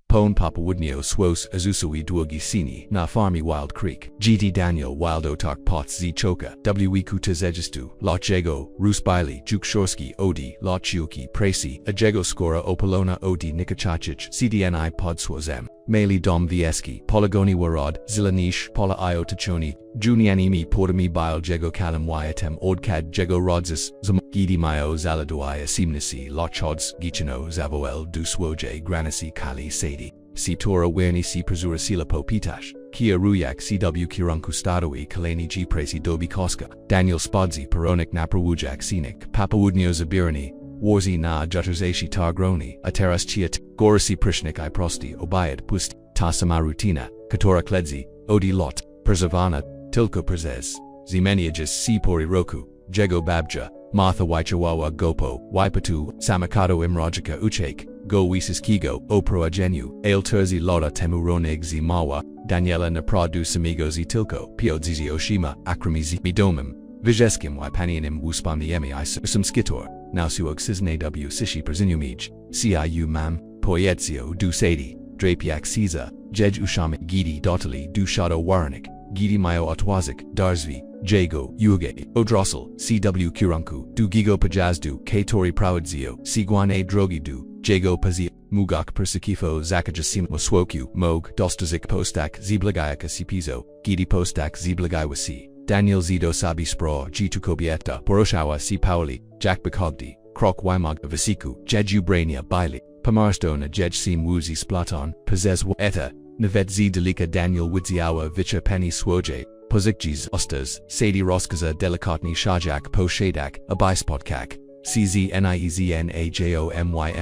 Pone Papa Woodneo Swos Azusui Dwogi Sini Na Farmi Wild Creek GT Daniel Wild Otak Pots Z Choka We Kuta Zejistu Lot Jego Roos Bailey Juk Shorsky Odi Lot Chiuki Pracy Ajego Skora Opolona Odi Nikachachich CDNI Podswazem Meli Dom Vieski Polygoni Warod Zilanish Pola Io Tachoni Junianimi Portami Bile Jego Kalam Wyatem Odcad Jego Rodzis Zam Gidi Mayo Zaladuaya Simnisi Lot Chods Gichino Zavoel Duswoje Granisi Kali Sadi Si Tora Werni Si Prezura Silapo Pitash Kia Ruyak CW Kiranku Stadoi Kaleni G Pracy Dobi Koska Daniel Spodzi Peronik Naprawujak Scenic Papa Woodneo Zabirani Warzi Na Jutterzashi Targroni Ateras Chiat Gorasi Prishnik I Prosti Obayad Pust Tasama Rutina Katora Kledzi Odi Lot Persavana Tilko Prezes Zimeniages Sipori Roku Jego Babja Martha Waichawawa Gopo Waipatu Samakado Imrajika Uchake Go Wisis Kigo Opro Agenu Ale Terzi Loda Temuronig Zimawa Daniela Napradu Samigo Tilko Pio Zizi Oshima Akramizi Midomim Vijeskim Wipanianim Wuspamiemi Isum Skitor Nausuog Cisne W Sishi Perzinumij Ciu Mam Poyetsio Du Sadi Drapiak Caesar Jej Ushami Gidi Dotali Du Shado Waranik Gidi Mayo Otwazik Darzvi Jago Yuge Odrossel CW Kiranku Du Gigo Pajazdu K Tori Praudzio Siguane Drogidu Jago Pazia Mugak Persikifo Zakajasim Moswokyu Mog Dostazik Postak Zibligayaka Sipizo Gidi Postak Zibligaiwasi Daniel Zido Sabi Spro Jitu Kobieta Poroshawa Si Pauli Jack Bakogdi Krok Wymog Vasiku Jeju Brania Bailey Pamarstona Jej Sim Wuzi Splaton Pazez Eta Navet Z Delika Daniel Widziawa Vicha Penny Swoje Pozikjis Ostas Sadie Roskaza Delikatni Shajak Po Shadak Abispodkak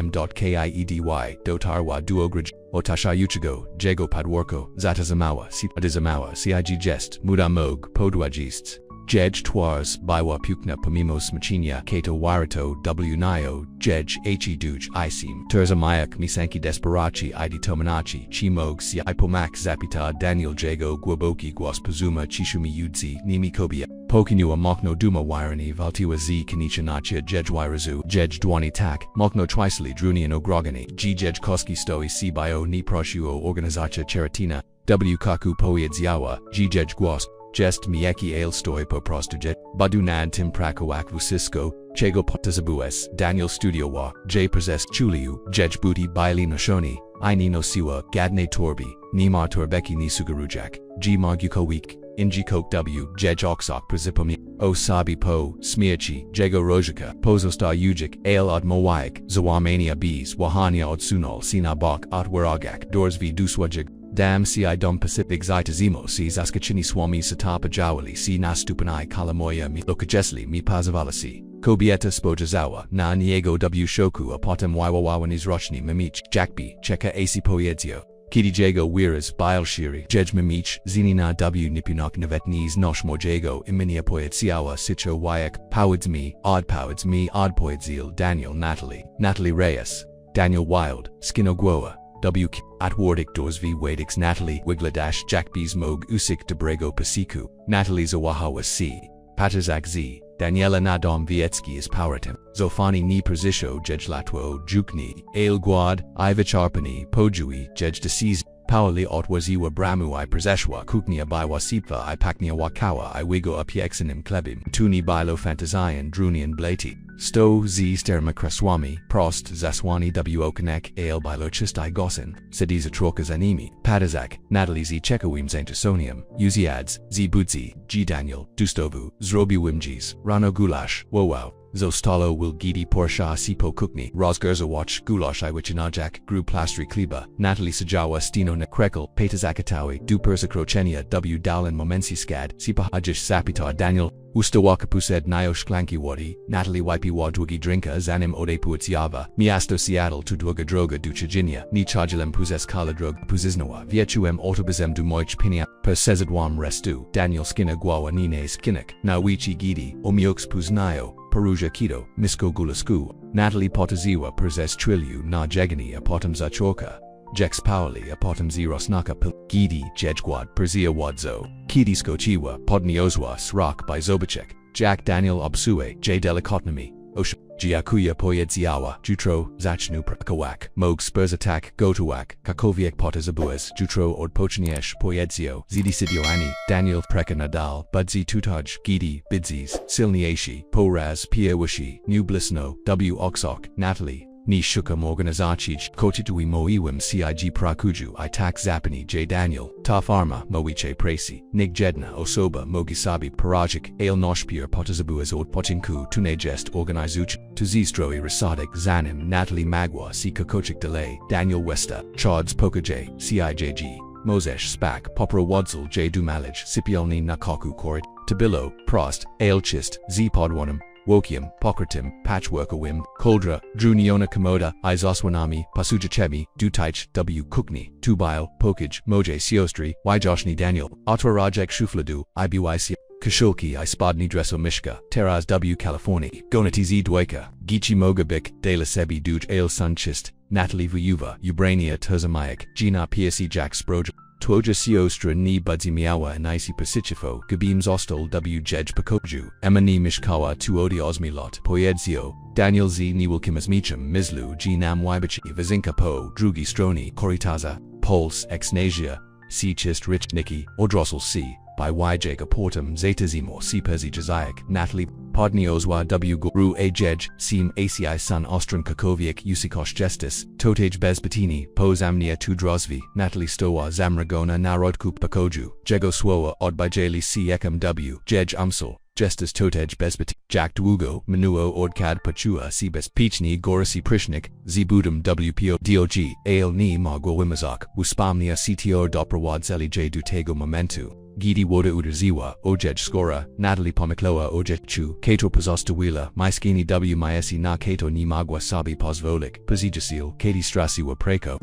CZNIEZNAJOMYM.KIEDY Dotarwa Duogrij Otasha Yuchigo Jego Padworko Zatazamawa Si Adizamawa CIG Jest Mudamog Podwajists Jej Twars Biwa Pukna Pomimos Machinia Kato Wirato W Nio Jej He Duj Isim Terzamayak Misanki Desperachi Idi Tominachi Chimog Si Ipomak Zapita Daniel Jago Gwaboki Gwas Pazuma Chishumi Yudzi Nimi Kobia Pokinua Mokno Duma Wirani Valtiwa Z Kanichanacha Jejwirazu Jej Dwani Tak Mokno Twisely Drunian Ogrogani G Jej Koski Stoi Si Bio Ni Proshuo Organizacha Cheratina W Kaku Poiedzyawa G Jej Gwas Jest Mieki Ale Stoi Po Prostujet Badunad Tim Prakowak Vusisko Chego Potazabues Daniel Studio Wa J Prezes Chuliu Jej Booty Baili Noshoni Ini no Siwa Gadne Torbi Nimar Torbeki Ni Sugarujak G Marguko Week Inji Coke W Jej Oksok Prezipomi O Sabi Po Smiachi Jego Rojika Pozostar Ujik Ale Od Mowaik Zawamania Bees Wahania Od Sunol Sina Bok Ot Waragak Doors V Duswajig Dam Si Dom Pacific Zitazimo Si Zaskachini Swami Satapa Jawali Si Nastupanai Kalamoya Mi Lokajesli Mi Pazavalasi Kobieta Spojazawa Na Niego W Shoku Apotem Waiwawawanis Rochni Mamich Jackby Cheka Asi Poyedzio Kidi Jago Wiras Bileshiri Jej Mamich Zinina W Nipunok Navetnis Noshmo Jago Iminia Poyetsiawa Sicho Wayak Powids Me Odd Poyedzil Daniel Natalie Reyes Daniel Wild Skinogwoa W. Atwardik Doors V. Wadix Natalie Wigladash Jack B's Mog Usik Debrego Pasiku Natalie Zawahawa C. Patazak Z. Daniela Nadom Vietski is Powertim Zofani Ni Persisho Jejlatwo Jukni Ale Guad Ivich Arpani Pojui Jej Desiz Pauli Otwaziwa Bramu I Prezeshwa Kuknia Biwa Sipva I Paknia Wakawa I Wigo Apiexanim Klebim Tuni Bilo Fantazian Drunian Blati Sto Z Stermakraswami Prost Zaswani W Okanek Ale Bilochistai Gosin Sediza Trokas Animi Padazak Natalie Z Chekawim Zantasonium Uziads Z Budzi G Daniel Dustovu Zrobi Wimjis Rano Gulash Wowow Zostalo Will Gidi Porsha Sipo Kukni Rosgerzawach Gulash Iwichinajak Gru Plastri Kliba Natalie Sajawa Stino Nekrekel Petazakatawi Du Persakrochenia W Dowlin Momensi Skad Sipa Hajish Sapita Daniel Ustawakapused Niosh Klanki Wadi Natalie Wipi Wadwigi Drinka Zanim Ode Puitsiava Miasto Seattle Tudwoga Droga Du Chijinia Ni Chajilem Puzes Kala Drog Puziznawa Viechuem Autobizem Du Moich Pinia Per Sezadwam Restu Daniel Skina Gwawa Nines Kinnik Nawichi Gidi Omiox Puznayo Perugia Kito Misko Gulasku Natalie Potaziwa Perzes Trilyu Na Jegani Apotam Zachorka Jex Pauli Apotam Zirosnaka Pil Gidi Jejgwad Perzia Wadzo Kidi Skochiwa Podniozwa Srak by Zobachek Jack Daniel Obsue J Delicotnami Osh Dziękuję powiedziała, jutro zacznę pracować. Mog spurs attack gotować, kakowiek potazabuas, jutro odpoczniesz powiedział, zidisidio ani, Daniel preka nadal, budzi tutaj, gidi, bidzis, silniejsi, poraz piewishi, nublisno, w oksok, Natalie. Ni szukam organizacji, kotytuj moiwim cig prakuju I tak zapani j Daniel, ta farma, moiche presi, nig jedna osoba mogisabi parajik, ale noshpier potazabuas odpoczynku tunejest organizuch, tuzistroi rasadek zanim Natalie magwa si kakochik delay, Daniel Westa, chods pokaj, cijg. Moses spak, popra wadzal j dumalij, sipielni nakoku korit, tabilo, prost, ailchist, z podwanam, wokium, pokratim, patchworkawim, koldra, druniona komoda, izoswanami, pasujachemi, dutaich, w kukni, tubile, pokaj, moj siostri, joshni Daniel, otwarajek shufladu, ibyc, kashulki I spodni dreso mishka, teraz w Californi, gonatiz dweka, gichi mogabik, de la sebi duj ale sunchist, Natalie Vujuva, Ubrania Tuzamayak, Gina PSC Jack Sproja, Twoja Siostra ni budzi miawa Nisi Pasichifo, Gabeams Ostol W Jej Pakoju, Emani Mishkawa Tuodi Osmilot, Poyedzio, Daniel Z Niwilkimas Micham, Mislu, G Nam Wybachi, Vazinka Po, Drugi Stroni, Koritaza, Pulse, Exnasia, C Chist Rich Nikki, Odrossel C, by YJ Portum, Zetazimo, C Perzi Jazaic, Natalie, Podniozwa W Guru A Jej, Sim ACI Sun Ostran Kakoviak Usikosh Justice, Totage Bezbatini, Pozamnia Tu Drozvi, Natalie Stowa Zamragona Narodkup Pakoju, Jego Swoa Od by Jali C Ekam W, Jej Umsel, Justice Totage Bezbat, Jack Dwugo, Menuo Odkad Pachua Cbes Pichni Gorasi Prishnik, Zbudum WPO DOG, Ale Ni Magwa Wimazak, Wuspamnia CTO Doprawad Zeli J Dutego Momentu. Gidi Woda Uderziwa, Ojej Skora, Natalie Pomikloa Ojej Chu, Kato Pozostawila, Myskini W Myesi na Kato ni Magwa Sabi Pozvolik, Pazijasil, Katie Strassi wa Preko,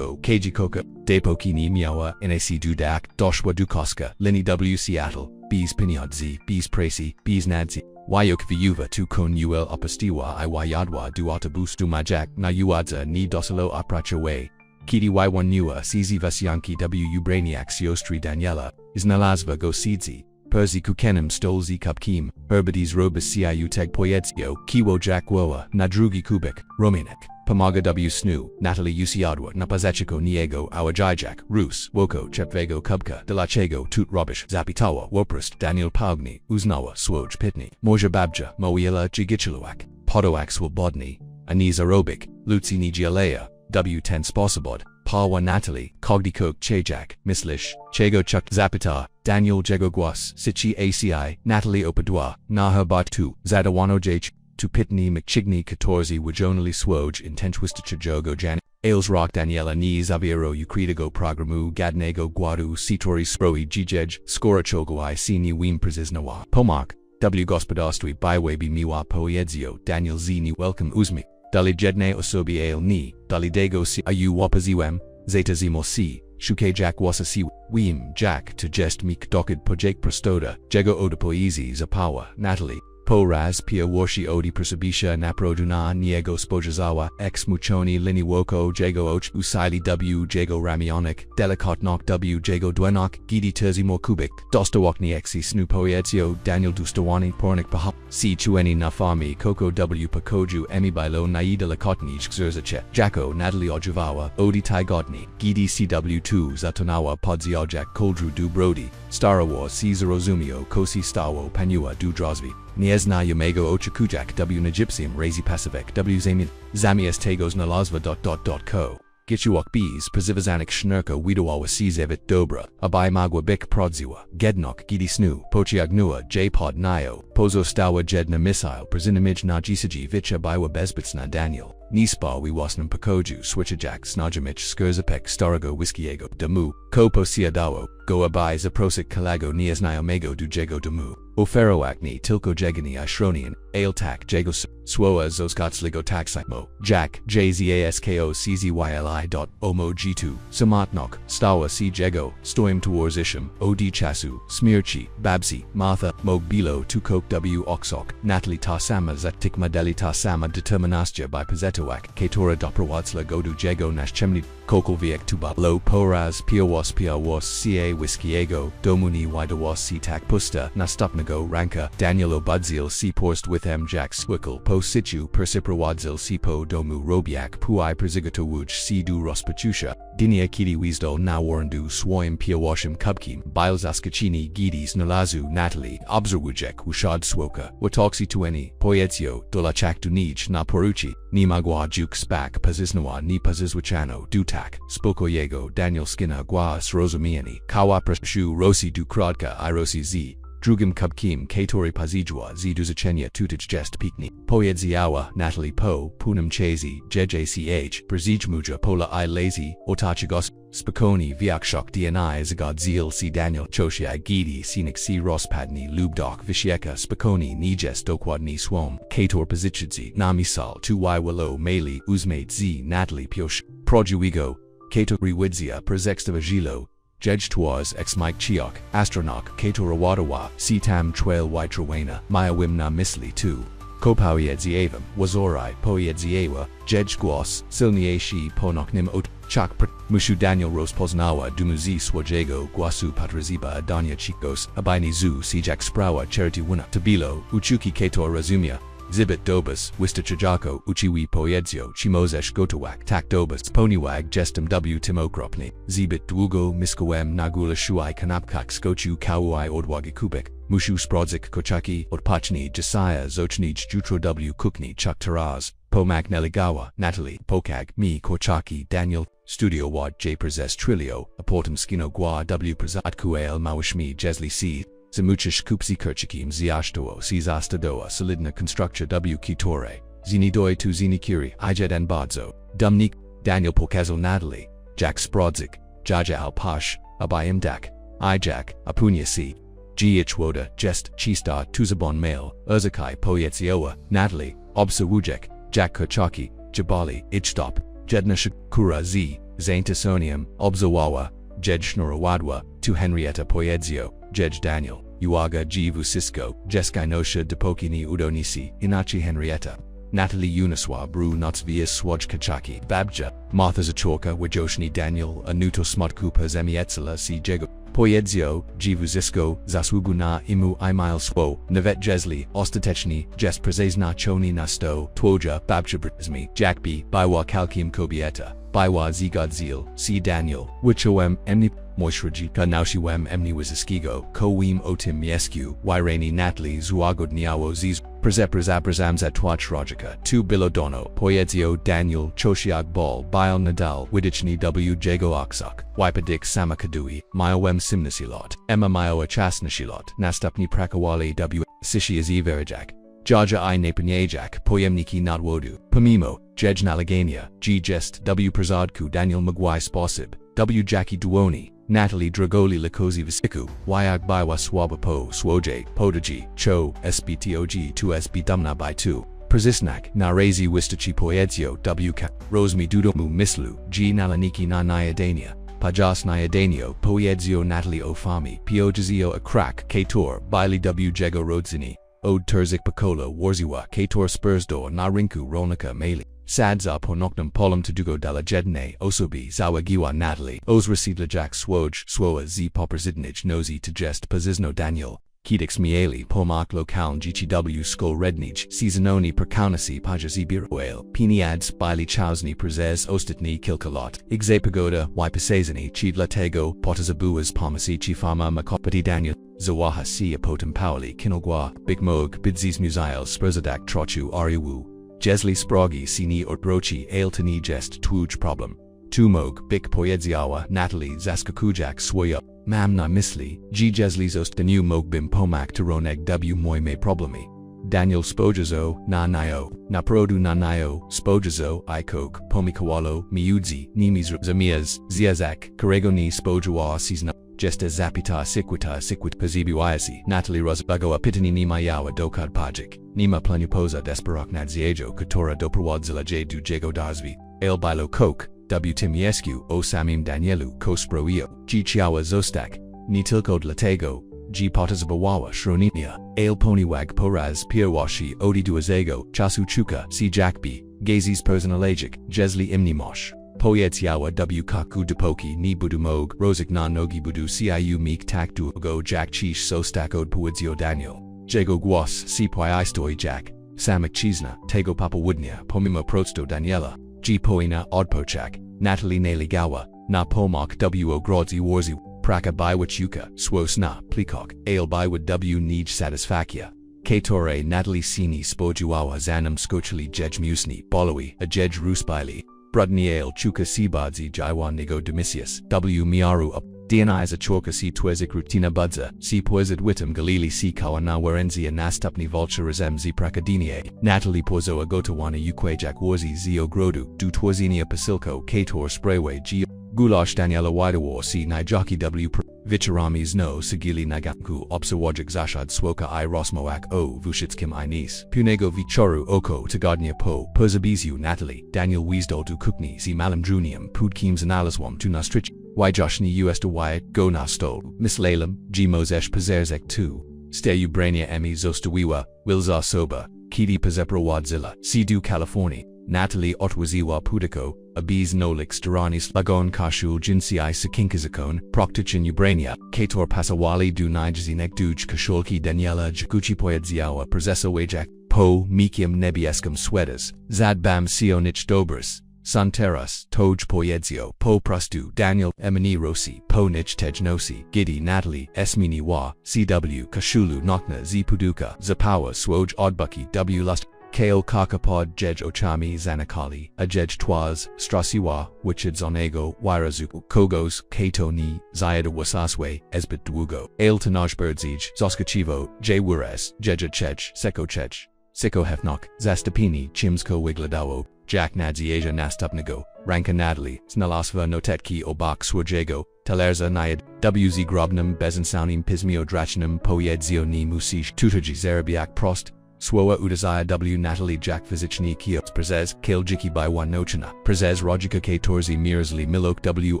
Keji Koka, Depoki ni Miawa, NAC Dudak, Doshwa Dukoska, Lini W Seattle, Bees Pinyadzi, Bees Presi, Bees Nadzi. Wayok viuva tu kon ul apastiwa I wayadwa du autobus du majak na uadza ni dosalo aprachawe. Kidi y1 nua cz vasyanki w ubraniak siostri Daniela, is nalazva go sidzi, perzi kukenim stolzi kupkim, herbidis robus ciu teg poyedzio, kiwo jakwoa, nadrugi kubik, romanek, pamaga w snu, Natalie usiadwa, napazachiko niego awajajak, rus, woko chepvego kubka, delachego tut robish, zapitawa, woprust, Daniel Pagni, uznawa, swoj pitni, moja babja, mowiela jigichiluak, podoak swobodni, aniz aerobic, lutsi nigialea, W10 Sposabod, Pawa Natalie, Kogdikok Chejak, Mislish, Chego Chuk Zapita, Daniel Jegogwas, Sichi ACI, Natalie Opadwa, Naha Bat 2, Zadawano Jach, Tupitni McChigni Katorzi Wajonali Swoj Intentuista Jogo Jan, Ailes Rock Daniela Ni Zaviero Ucritigo Programu Gadnego Guadu Sitori Sproi Gijej, Skorachogo I Sini Weem Preziznawa, Pomak, W Gospodarstwi Bywabi Miwa Poyedzio, Daniel Zini Welcome Uzmi. Dali jedne osobi ale ni, dali dego si ayu wapaziwem, zeta zimo si, shuke jack wasa si, weem jack to jest mik dokid pojek prostoda, jego oda poezi zapawa, Natalie, po raz pia warshi odi persabisha naproduna niego spojazawa, ex muchoni lini woko jego och usaili w jego ramionik, delicatnok w jego dwenok, gidi terzimo kubik, dostawokni exi snu poezio, Daniel dustawani pornik pahap. Si chueni nafami Coco W Pakoju Emibilo Naida Lakotnich Xerzache, Jacko Natalie Ojuvawa, Odi Taigodni, Gidi CW2 Zatonawa Podziojak Koldru Du Brody, Starawa Caesar Ozumio Kosi Stawo Panua Du Drozvi, Niezna Yamego Ochakujak W Najipsim Razi Pasivek W Zamin, Zamias Tagos Nalazva. Co. Gituok bees, Pazivazanik Schnurka Widowawa Czevit Dobra, Abai Magwa Bik Prodziwa, Gednok Gidi Snu, Pochiagnua, J Pod Nio, Pozo Stawa Jedna Missile, Prezinimij na Gisiji Vicha Biwa Bezbitsna Daniel, Nispa Wiwasnam Pakoju, Switchajak Snajamich Skurzapek Starago Whiskiego, Damu, Kopo Siadawo, Go Abai Zaprosik Kalago Niesniomego Du Jego Damu, Oferowakni Tilko Jegani Ishronian, Ailtak Jagos, Swoa Zoskatsligo Taximo, Jack, JZASKO CZYLI.omo G2, Samatnok, Stawa C Jego, Stoim Towards Isham, OD Chasu, Smirchi, Babsi, Martha, Mog Bilo Tukok W Oksok, Natalie Tasama Zatik Madeli Tasama Determinastja by Pazetowak, Katora Doprawatsla Godu Jego Nashchemni, Kokolviek Tuba, Lo Poraz, Piawas Ca Whiskiego, Domuni Widawas C Tak Pusta, Nastupnik Nago Ranka, Daniel Obudzil si Porst with M. Jack Swickle, Po Situ, Persiprowadzil si Po Domu Robiak, Puai Persigato Wuj si Du Rospatusha, Dinia Kidi Weasdal na Warandu Swoim Piawashim Kubkim, Biles Askachini, Gidis Nalazu, Natalie, Obserwujek, Wushad Swoka, Watoxi Tueni, Poyetsio, Dolachak Dunij, Na Poruchi, Ni Magua Juk Spak, Pazisnawa, Ni Pazizwachano, Dutak, Spokoyego, Daniel Skinna, Guas Rosamiani, Kawa Preshu, Rosi Du Krodka, Irosi Z. Drugim Kubkim, Katori Pazijwa, Ziduzachenja Tutich Jest Pikni, Poyedziawa, Natalie Po, Punam Chazy, JJCH, Brzijmuja Pola I Lazy, Otachigos, Spakoni, Viakshok DNI Zagad Zil C. Daniel Choshia Gidi, Scenic C. Rospadni, Lubdok, Vishieka, Spakoni, Nijes Dokwadni Swom, Kator Pazichidzi, Namisal, 2Y Walo, Meli, Uzmate Z. Natalie Piosh, Projuigo, Kato Riwidzia, Prezextava Gilo, Jej Tuaz ex Mike Chiok, Astronaut, Katorawadawa, Sitam Trail Waitrawana, Maya Wimna Misli 2. Kopawiedziavam, Wazorai, Poyedziewa, Jej Guas, Silnieshi Ponoknim Ot, Chak Mushu Daniel Rospoznawa, Dumuzi Swajego, Guasu Patraziba Adanya Chikos, Abini Zu, Sijak Sprawa, Charity Wuna, Tabilo, Uchuki Kator Razumia, Zibit Dobas, Wistachajako, Uchiwi Poyedzio, Chimozesh Gotowak, Tak Dobas, Poniwag, Jestem W. Timokropni, Zibit Dwugo, Miskowem, Nagula Shuai Kanapkak, Skochu Kauai Odwagi Kubik, Mushu Sprodzik Kochaki, Odpachni, Jasiah, Zochnij, Jutro W. Kukni, Chuk Taraz, Pomak Neligawa, Natalie, Pokag, Mi Kochaki, Daniel, Studio Wad J. Prezes Trilio, Aportum Skino Gua W. Prezat Kuel Mawishmi Jesli C. Zamuchish Kupsi Kerchikim Ziashtoo Sizastadoa Solidna Constructure W. Kitore, Zinidoi tu Zinikiri, Ijed and Badzo, Dumnik, Daniel Pokazel Natalie, Jack Sprodzik, Jaja Alpash, Abayim Dak, Ijak, Apunya C. G. Ichwoda, Jest, Chista, Tuzabon Mail, Urzakai Poyetsioa, Natalie, Obsa Wujek, Jack Kerchaki, Jabali, Ichtop, Jedna Shakura Z, Zaintasonium, Obzawawa, Jed Shnorawadwa, Tu Henrietta Poyedzio, Jej Daniel, Uaga Jivu Cisco, Jeskinosha Depokini Udonisi, Inachi Henrietta, Natalie Uniswa Bru Notsvias Swaj Kachaki, Babja, Martha Zachorka Wajoshni Daniel, Anuto Smutkupa Zemietsala Si Jego, Poyedzio, Jivu Zisco, Zaswuguna Imu Imail Swo, Navet Jesli, Ostatechni, Jes Prezesna Choni Nasto, Twoja, Babja Brizmi, Jackby, Baiwa Kalkim Kobieta, Baiwa Zigadzil, C. Daniel, Wichowem Emni, Moishraji, Naushiwem Emni Wiziskigo, Kowim Otim Miescu, Wairani Natalie Zuagod Niawo Ziz, Prezeprazabrazam Zatwach Rajaka, Tu Bilodono, Poyedzio Daniel, Choshiag Ball, Bile Nadal, Widichni W. Jago Aksak, Wipadik Samakadui, Miowem Simnasilot, Emma Mioa Chasnashilot, Nastapni Prakawali W. Sishiazi Verajak, Jaja I Napanyajak, Poyemniki Natwodu, Pamimo, Jej Nalagania, G. Jest W. Prasadku Daniel Magwai Sposib, W. Jackie Duoni, Natalie Dragoli Likozi Visiku, Wayag Baiwa Swaba Po, Swoje, Podaji, Cho, SBTOG 2SB Dumna by 2, Persisnak, Narezi Wistachi Poyedzio, WK, Rosmi Dudomu Mislu, G. Nalaniki Na Nyadania, Pajas Nyadanio, Poyedzio Natalie Ofami, Piojazio Akrak, Kator, Bailey W. Jego Rodzini, Ode Terzik Pakola, Warziwa, Kator Spursdor, Narinku, Ronika Meli. Sadza Ponoknam Polam Tadugo Dala Jedne, Osobi, Zawagiwa Natalie, Ozrasidla Jack Swoj, Swoa Z Popperzidnij Nozi to Jest Pazizno Daniel, Kedix Mieli, Pomak Lokal GTW Skol Rednij, Seasononi Perkaunasi Pajazi Biroel, Piniads, Baili Chausni Prezes Ostitni Kilkalot, Igzapagoda, Wipasazani, Chidla Tego, Potazabuas Pomasi Chifama Makopati Daniel, Zawaha Si Apotam Pauli, Kinogwa, Big Mog, Bidzis Musail, Spurzadak Trochu Ariwu. Jesli Sproggi Sini Ortbrochi Ailtani Jest Tuj Problem. Tumog, Bik Poyedziawa, Natalie Zaskakujak Swoya, Mamna Misli, G. Jesli Zostanu Mogbim Pomak Taroneg W. Moime Problemi. Daniel Spojazo, Na Nayo, Naprodu Na Nayo, Spojazo, Ikok, Pomikawalo, Miudzi, Nimis Zamias, Ziazak, Karegoni Spojawa Seasna. Jesta Zapita Siquit Pazibuiasi, Natalie Rozbagoa Pitani Nima Yawa Dokad Pajik, Nima Planupoza Desperak Nadziejo Katora Doprowadzilla J. Du Jago Darsvi, Ale Bilo Coke, W. Timiescu, O. Samim Danielu, Kosproio, G. Chiawa Zostak, Nitilkod Latego, G. Potazabawawa Shroninia, Ale Poniwag Poraz Pierwashi Odi Duazego, Chasu Chuka, C. Jackby, Gazis Personalagic, Jesli Imnimosh. powiedziała w kaku dopóki nie budu mog rozik na nogi budu ciu meek tak długo jak cisz zostać powiedział Daniel. Jego głos cpyi stoi jak samikcizna tego popołudnia pomimo prosto Daniela. Poina odpoczak, Natalie naligawa, na pomok w ogrodzi warzy, praka bywachuka, swosna, plikok, ale bywad w nij satisfakia. Katore Natalie sini spojuała zanim skochili jedź musni, bolowi, a jedź ruspili, brudni ale chuka sibadzi jaiwa nigo demisius, w miaru up, dni za chorka si twezik rutina budza, si poezid witam galili si kawana warenzi a nastupni vulture zi prakadinie, Natalie pozoa gotawana ukwijak wazi zi ogrodu, du twazinia pasilko, Kator sprayway g. Gulash Daniela Widawa si Nijaki w Vicharamis no Sigili Nagatku Obsawajik Zashad Swoka I Rosmoak o Vushitskim I Nis Punego Vichoru Oko Tagodnia Po Perzabizu Natalie Daniel Weasdol du Kukni si Malamdrunium Pudkims Analiswam tu Nastrich Joshni US to Wyatt Go Nastol Miss Lalem G Mosesh Pazerzek 2 Ste Ubrania Emi Zostawiwa Wilza Soba Kidi Pazeprawadzilla Sidu California Natalie Otwaziwa Pudiko Abiz Nolix Duranis Lagon Kashul Jinsi Sakinkazakon Proktichin Ubrania Kator Pasawali du Nijzinek Duj Kasholki Daniela Jakuchi Poedziawa Prezesa Wajak Po Mikiam Nebieskam Swedas Zadbam Sionich Dobris Santeras Toj Poedzio Po Prastu Daniel Emini Rossi Po Nich Tejnosi Gidi Natalie Esmini Wa CW Kashulu Nokna Zipuduka Zapawa Swoj Odbuki W Lust Kale Kakapod Jej Ochami Zanakali, Ajej Twaz, Strasiwa, Wichid Zonego, Wairazuku, Kogos, Kato Ni, Zayada Wasaswe, Esbit Dwugo, Ale Tanaj Birdzij, Zoskachivo, J Wures, Jeja Chech, Seko Chech, Siko Hefnok, Zastapini, Chimsko Wigladawo, Jack Nadziasia Nastupnigo, Ranka Natalie, Snalasva Notetki Obak Swajego, Talerza Nayad, WZ Grobnum Bezansaunim Pismio Drachinum Poyedzio Ni Musish Tutaji Zerabiak Prost, Swoa Udazaya w Natalie Jack Fizichni Kios Prezes Kaljiki by Wanochina Prezes Rojika Katorzi Mirzli Milok w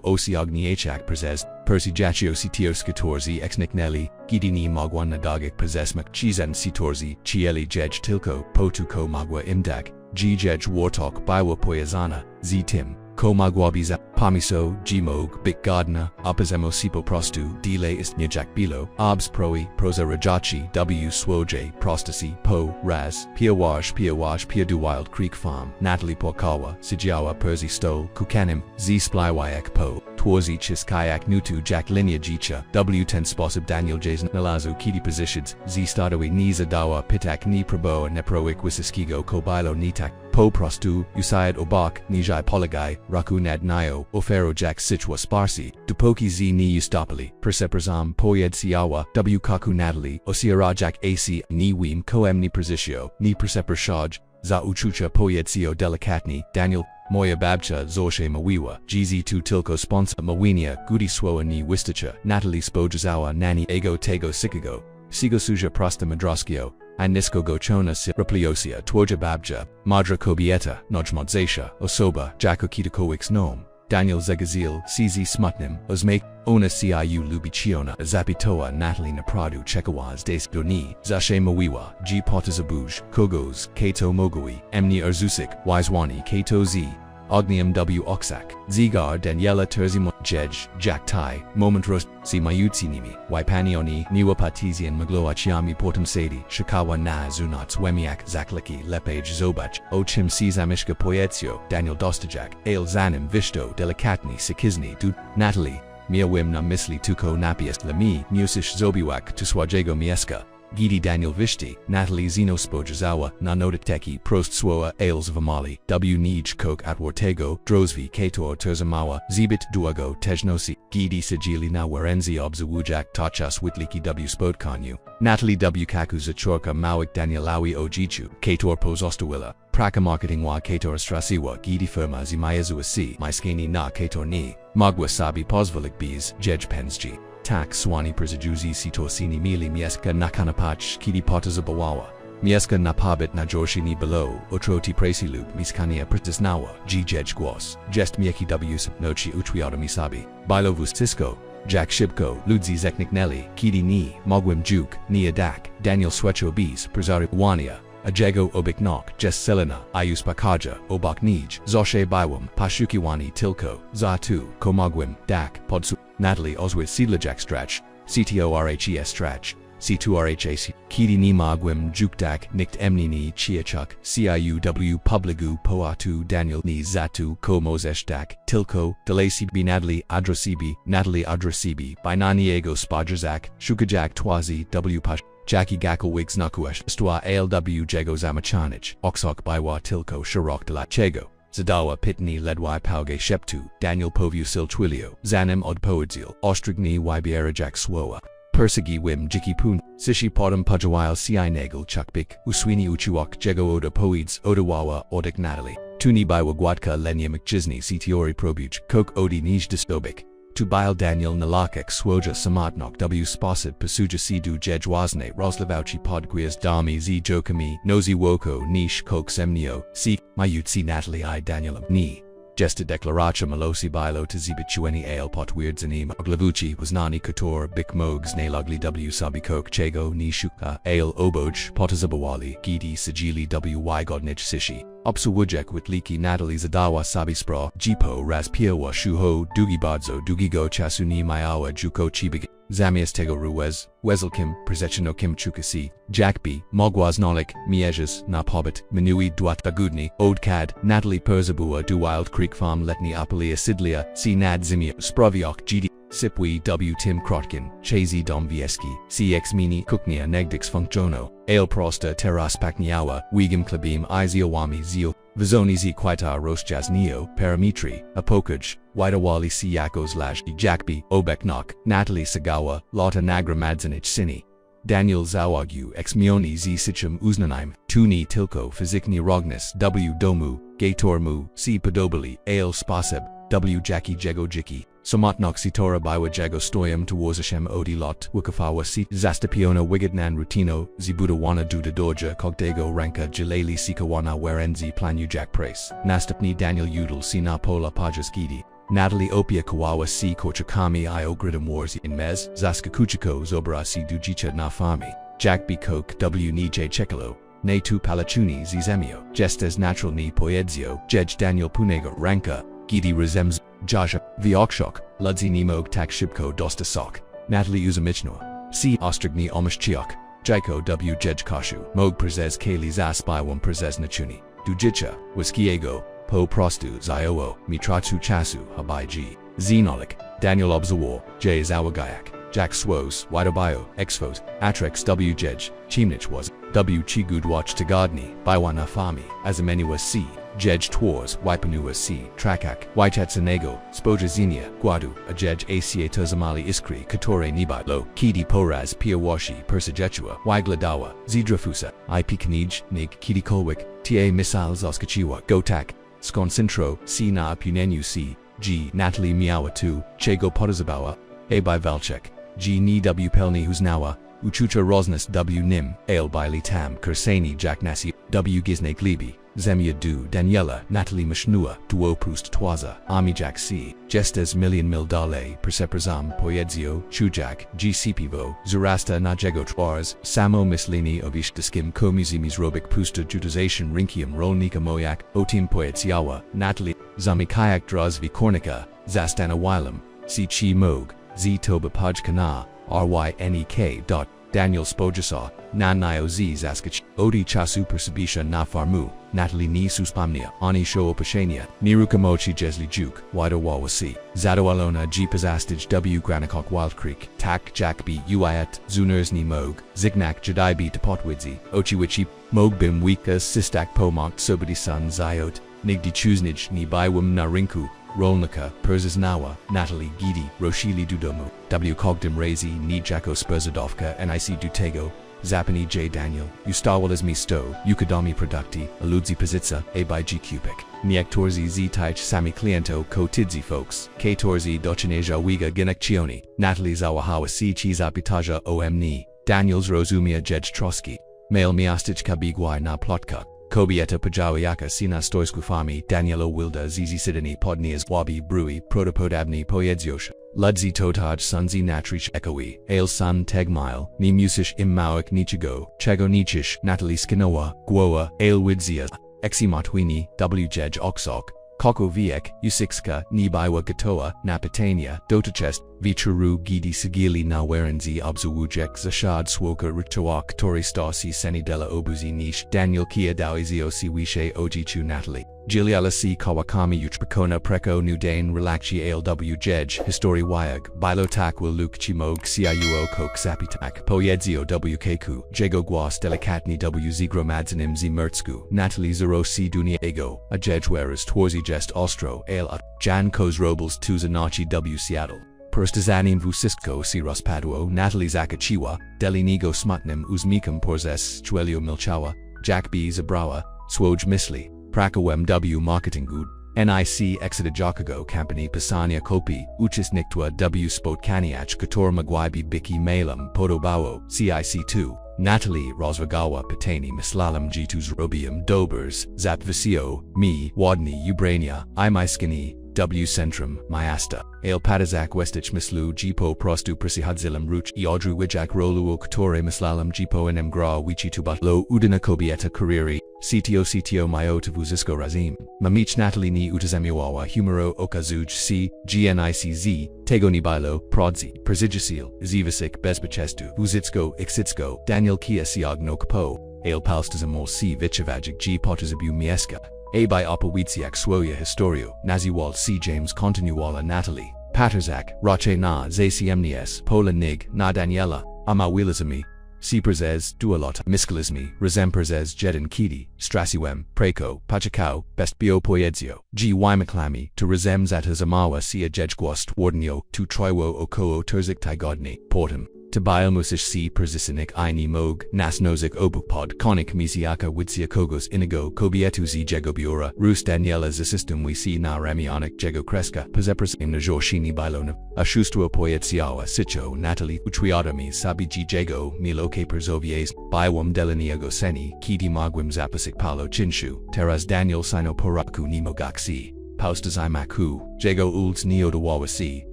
Osiogniachak Prezes Percy Jachio Sitios Katorzi Exnikneli Gidini Magwan Nadagik Prezes Makchizen Sitorzi Chieli Jej Tilko Potuko Magwa Imdak G Jej Wartok Biwa Poyazana Z Tim Ko Magwabiza Pamiso Gmog Bik Gardner Apazemo Sipo Prostu Dile Istnijak Bilo Obs Proi Proza Rajachi W Swoje Prostasi Po Raz Piawash Pia Du Wild Creek Farm Natalie Pokawa Sijawa Perzi Stole Kukanim Z Splywyak Po Twazi Chiskayak Nutu Jack Linia Jicha W Ten Sposib Daniel Jason Nalazo Kidi Positions Z Stadawi Niza Dawa Pitak Ni Prabo Neproik Wisiskigo Kobilo Nitak Po Prostu Usayad Obak Nijai Poligai Raku Nad Nayo Ofero Jack Sichwa Sparsi Dupoki Z Ni Ustapali Perseprazam Poyed Siawa W Kaku Natalie Osiarajak AC Ni Weem Koemni Persitio Ni Perseper Shaj Za Uchucha Poyedsio Delicatni Daniel Moya Babcha Zoshe Mawiwa GZ2 Tilko Sponsa Mawinia Gudi Swoa Ni Wistacha Natalie Spojazawa Nani Ego Tego Sikago Sigo Suja Prosta Madraskio Anisko Gochona Si Repliosia Twoja Babja Madra Kobieta Nojmodzesha Osoba Jako Kitakowix Nom Daniel Zegazil CZ Smutnim Osmake Ona Ciu Lubichiona Zapitoa Natalie Napradu Chekawaz Des Doni Zashe Mawiwa G Potazabuj Kogos Kato Mogui Emni Arzusik Wiswani Kato Z Ognium W Oksak Zigar Daniela Terzimo Jej Jack Tai Moment Rost Si Mayutsinimi Waipanioni Niwa Patizian Magloachiami Portum Sadi Shikawa Na Zunats Wemiak Zakliki Lepage Zobach Ochim Sizamishka Poetsio Daniel Dostajak Ale Zanim Vishto Delicatni Sikizni Du Natalie Mia Wim na Misli Tuko Napiest Lami Musish Zobiwak Tuswajego Mieska Gidi Daniel Vishti, Natalie Zino Spojazawa, Nanoditeki, Prost Swoa, Ales Vamali, W Nij Kok Atwartego, Drozvi Kator Terzamawa, Zibit Duago Tejnosi, Gidi Sigili na Warenzi Obzawujak Tachas Witliki W Spodkanyu, Natalie W Kaku Zachorka Mawik Danielawi Ojichu, Kator Pozostawilla, Praka Marketing wa Kator Strasiwa, Gidi Firma Zimayazu Si, Maiskani na Kator Ni, Magwa Sabi Pozvalik Bees, Jej Pensji. Tak Swani Perzajuzi Sitosini Mili Mieska Nakanapach Kidi Potazabawawa. Mieska Napabit Najorshini Below, Otroti Presilup Miskania Pertisnawa, G Jej Gwas, Jest Mieki W Nochi Uchwiata Misabi, Bilovus Cisco, Jack Shibko, Ludzi Zeknik Nelly, Kidi Ni, Mogwim Juk, Nia Dak, Daniel Swecho Bees, Perzari Wania, Ajego obik nok, jes selina, ayus pakaja, obak nij, zoshe bywam, pashukiwani tilko, za tu, komagwim, dak, podsu, Natalie Oswit Seedlajak Strach, CTORHES Strach, C2RHAC, Kidi ni magwim jukdak nikt emnini chiachuk, CIUW publigu poatu Daniel ni zatu komozeshdak, tilko, delacb Natalie adrasibi, binaniego spajerzak, shukajak twazi w pash, Jackie Gackle Wigs Nakuesh, Stua ALW Jego Zamachanich, Oxok Biwa Tilko Sharok de la Chego. Zadawa Pitni Ledwy Pauge Sheptu, Daniel Povu Sil Twilio, Zanim Od Poedzil, Ostrigni Wybiera Swoa, Persigi Wim Jiki Poon, Sishi Podum Pujawile Ci Nagel Chukbik, Uswini Uchuok Jego Oda Poeds, Odawawa, Odik Natalie, Tuni Biwa Gwadka Lenya McJisney Ctiori Probuj, Kok Odi Nij Distobik. To bile Daniel Nalakek Swoja Samatnok W Sposid Pasuja Sidu Jejwazne Roslavauchi Podquias Dami Z Jokami Nozi Woko Nish Kok Semnio Si Mayutsi Natalie I Danielam Ni Gesta Declaracha Malosi Bilo to Zibichueni Ale Pot Weird Oglavuchi was Nani Couture Bik Mogs Nalugli W Sabi Kok Chego Nishuka Ale Oboj Potazabawali Gidi Sajili W Wygodnich Sishi Opsu Wujek with Liki Natalie Zadawa Sabi Spra Jipo Raz Piawa Shuho Dugi Badzo Dugigo Chasuni Mayawa Juko Chibig Zamias Tego Ruwez Wezelkim Prezechino Kim Chukasi Jackby Mogwaz Nolik Miejas Nap Hobbit Minui Duat Bagudni Odkad Natalie Perzabua Du Wild Creek Farm Letni Apalia Sidlia Si Nad Zimia Spraviok GD Sipwi W Tim Krotkin Chazy Dom Vieski CX Mini Kuknia Negdix Funkjono Ale Prosta Teras Pakniawa Wigim Klabim Iziowami Zio Vizoni Z Kwaita Rosjaz Neo Parametri Apokaj Widawali Siyakos Lash Jackby Obek Nok Natalie Sagawa Lotta Nagra Madzanich Sini Daniel Zawagyu Exmioni Z Sichum Uznanaim Tuni Tilko Fizikni Rognis W Domu Gatormu C Padobali Ale Spaseb W Jackie Jego Jiki Samatnok Sitora Biwa Jego Stoyam Tawazashem Odi Lot Wukafawa Si Zastapiona Wigadnan Rutino Zibudawana Duda Doja Kogdego Ranka Jalali Sikawana Werenzi Planu Jack Prace Nastapni Daniel Udal Sina Pola Pajaskidi Natalie Opia Kawawa Si Kochakami Io Gridam Wars in Mez Zaskakuchiko Zobra Si Dujicha Nafami Jack B Coke W Ni J Chekalo Ne Tu Palachuni Zizemio Gestes Natural Ni Poedzio Jej Daniel Punego Ranka Gidi Rezems Jasha Viokshok Ludzi Nimog Tak Shibko Dosta Sok Natalie Uzamichnoa C Ostrigni Omishchiok Jaiko W Jej Kashu Mog Prezes Kali Zas Biwam Prezes Nachuni Dujicha Wiskiego Po Prostu Ziowo Mitratsu Chasu Habaiji Zenolik Daniel Obzawo J Zawagayak Jack Swos Widobayo Exfos Atrex W Jej Chimnich was W Chigudwach Tagadni Biwana Fami Azamenua C Jej Twas Wipanua C Trakak Waitatsanego Spoja Xenia Guadu Ajej Aca Tozamali Iskri Katore Nibalo Kidi Poraz Piawashi Persajechua Wigladawa Zidrafusa IP Kanij Nig Kidi Kolwik Ta Misal Zoskachiwa Gotak Skoncentro C Na Punenu C G Natalie Miawa 2 Chego Potazabawa A by Valchek G Ni W Pelni Huznawa Uchucha Rosnas W Nim Ale by Litam Kursani Jack Nasi W Gizne Glibi Zemia Du Daniela Natalie Mishnua Duo Proust Twaza Ami Jack C Gestes Million Mil Dale Perseprazam Poedzio Chujak GCPvo Zurasta Najego Twars Samo Mislini Ovish Diskim Komuzimis Robic Pusta Judization Rinkium Rolnika Moyak Otim Poetsiawa Natalie Zamikayak Drazvi Kornika Zastana Wilam C Chi Mog Z Toba Paj Kana RYNEK. Daniel Spojasa, Nanayo Z Zaskach, Odi Chasu Persibisha Na Farmu, Natalie Ni Suspamnia, Ani Sho Opashania, Nirukamochi Jesli Juk, Wido Wawasi, Zado Alona G Pazastij W Granakok Wild Creek, Tak Jack B Uiat, Zuners Ni Mog, Zignak Jadai B Tepotwidzi, Ochiwichi, Mog Bim Wika Sistak Pomok Sobadi Sun Ziot, Nigdi Chuznij Ni Biwum Narinku, Rolnika, Perzaznawa, Natalie Gidi, Roshili Dudomu, W Kogdim Razi, Ni Jako Spurzadovka, NIC Dutego, Zapani J Daniel, Ustawales Mi Sto, Ukadami Produkti, Aludzi Pazitsa, A by G Cubic, Niektorzi Z Taich Sami Cliento, Ko Tidzi Folks, K Torzi Dochineja Wiga Ginakchioni, Natalie Zawahawa C Chizapitaja OM Ni, Daniels Rozumia Jej Trotsky, Mail Miastich Kabigwai Na Plotka. Kobieta Pajawayaka Sina Stoiskufami Danielo Wilda Zizi Sidani Podnias Wabi Brui Protopodabni Poedziosh Ludzi totaj sunzi natrich ekowi, ale sun tegmile, ni musish im mauik nichigo, chego nichish, Natalie skinowa, guoa, ale widzia, eximatwini, wjej oksok, Koko viek, usikska, nibiwa gatoa, napitania, dotachest, vichuru gidi sigili na werenzi obzuwujek zashad swoka rituak tori stasi seni della obuzi niche, Daniel kia dawizio si wishe ojichu Natalie. Giliala si kawakami uchpakona preko nudain relakchi alwjej, histori wayag, bilo tak will luke chimog ciuo kok sapitak, poyedzio wkeku, jego guas delikatni wzgromadzanim zi mertsku, Natalie zero si dunia ego, a jejweras tworzi jest ostro, ale Jan kos robles tu zanachi w Seattle. Perstazanim vusisko si rozpaduo, Natalie zakachiwa, delinigo smutnim uzmikam porzes, chuelio milchawa, Jack B. Zabrawa, swoj misli. Prakawem w marketing good, NIC exita jokago company pisania kopi, uchis niktwa w spotkaniach kator magwaibi biki malam podobawo, CIC2, Natalie rozwagawa pitani mislalam jitus robium dobers, zapvisio, mi, wadni ubrania, imiskini, w centrum, myasta, ale patazak westich mislu jipo prostu prisihadzilum ruch iodru wijak roluo katore mislalam jipo enem gra wichitubat lo udina kobieta kariri, CTO myo tavuzisko razim, mamich Natalie ni utazamiwawa humero okazuj c, gnicz, tego nibilo, prodzi, presidisil, zivasik bezbachestu, vuzitsko, ixitsko, Daniel kia siagno kapo, ale palstazamol c vichavajik g potazabu mieska. A by opowitsiak swoja historio, naziwal c James continuala Natalie, Paterzak, Rache na zacmnes, Pola nig, na Daniela, ama wilizami, Ciprzes, dualot, miskalizmi, Rezemperzes jedin kiti, Strasiwem, Preko, Pachakau, best bio poedzio, G. Wymaklami, to Rezem zatazamawa sia jejgwast wardenio, tu triwo okoo terzik tigodni, portum. Tabialmusish si persisinik ini mog, nasnozik obupod, konik misiaka witsia kogos inigo, kobietu zi jegobiora, rus Daniela zasistum we si na ramionic jego kreska, pazepras im najoshini bilona, ashustuo poetsiawa sicho, Natalie, utriadami sabiji jego, miloke perzovies, biwam deliniago seni, kiti magwim zapasik palo chinshu, teras Daniel sino poraku nimogaksi, paustazimaku, jego ults neodawawasi,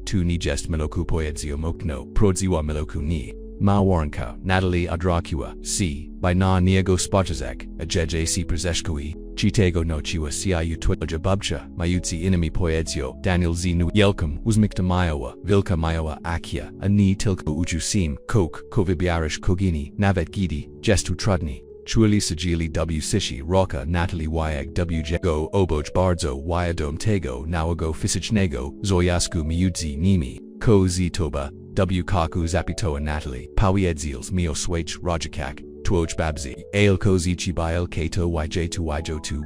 tu ni jest miloku poedzio mokno, prodziwa miloku ni. Ma waranka, Natalie adrakua, c, by na niego spotazek, a jeje si przeszkoi, chitego no chiwa ciu twitja bubcha, mayutsi inami poedzio, Daniel z nu yelkum, uzmikta mayowa, vilka mayowa akia, a ni tilko uju sim, kok, kovibiarish kogini, navet gidi, gestu trudni. Chuili sigili w sishi roka Natalie wyag wjego oboj bardzo wyadom tego nawago fisichnego zoyasku miudzi nimi, ko zitoba, w kaku zapitoa Natalie, pawiedzils mio swach rajakak, tuoj babzi, ale ko zichibil kato yj2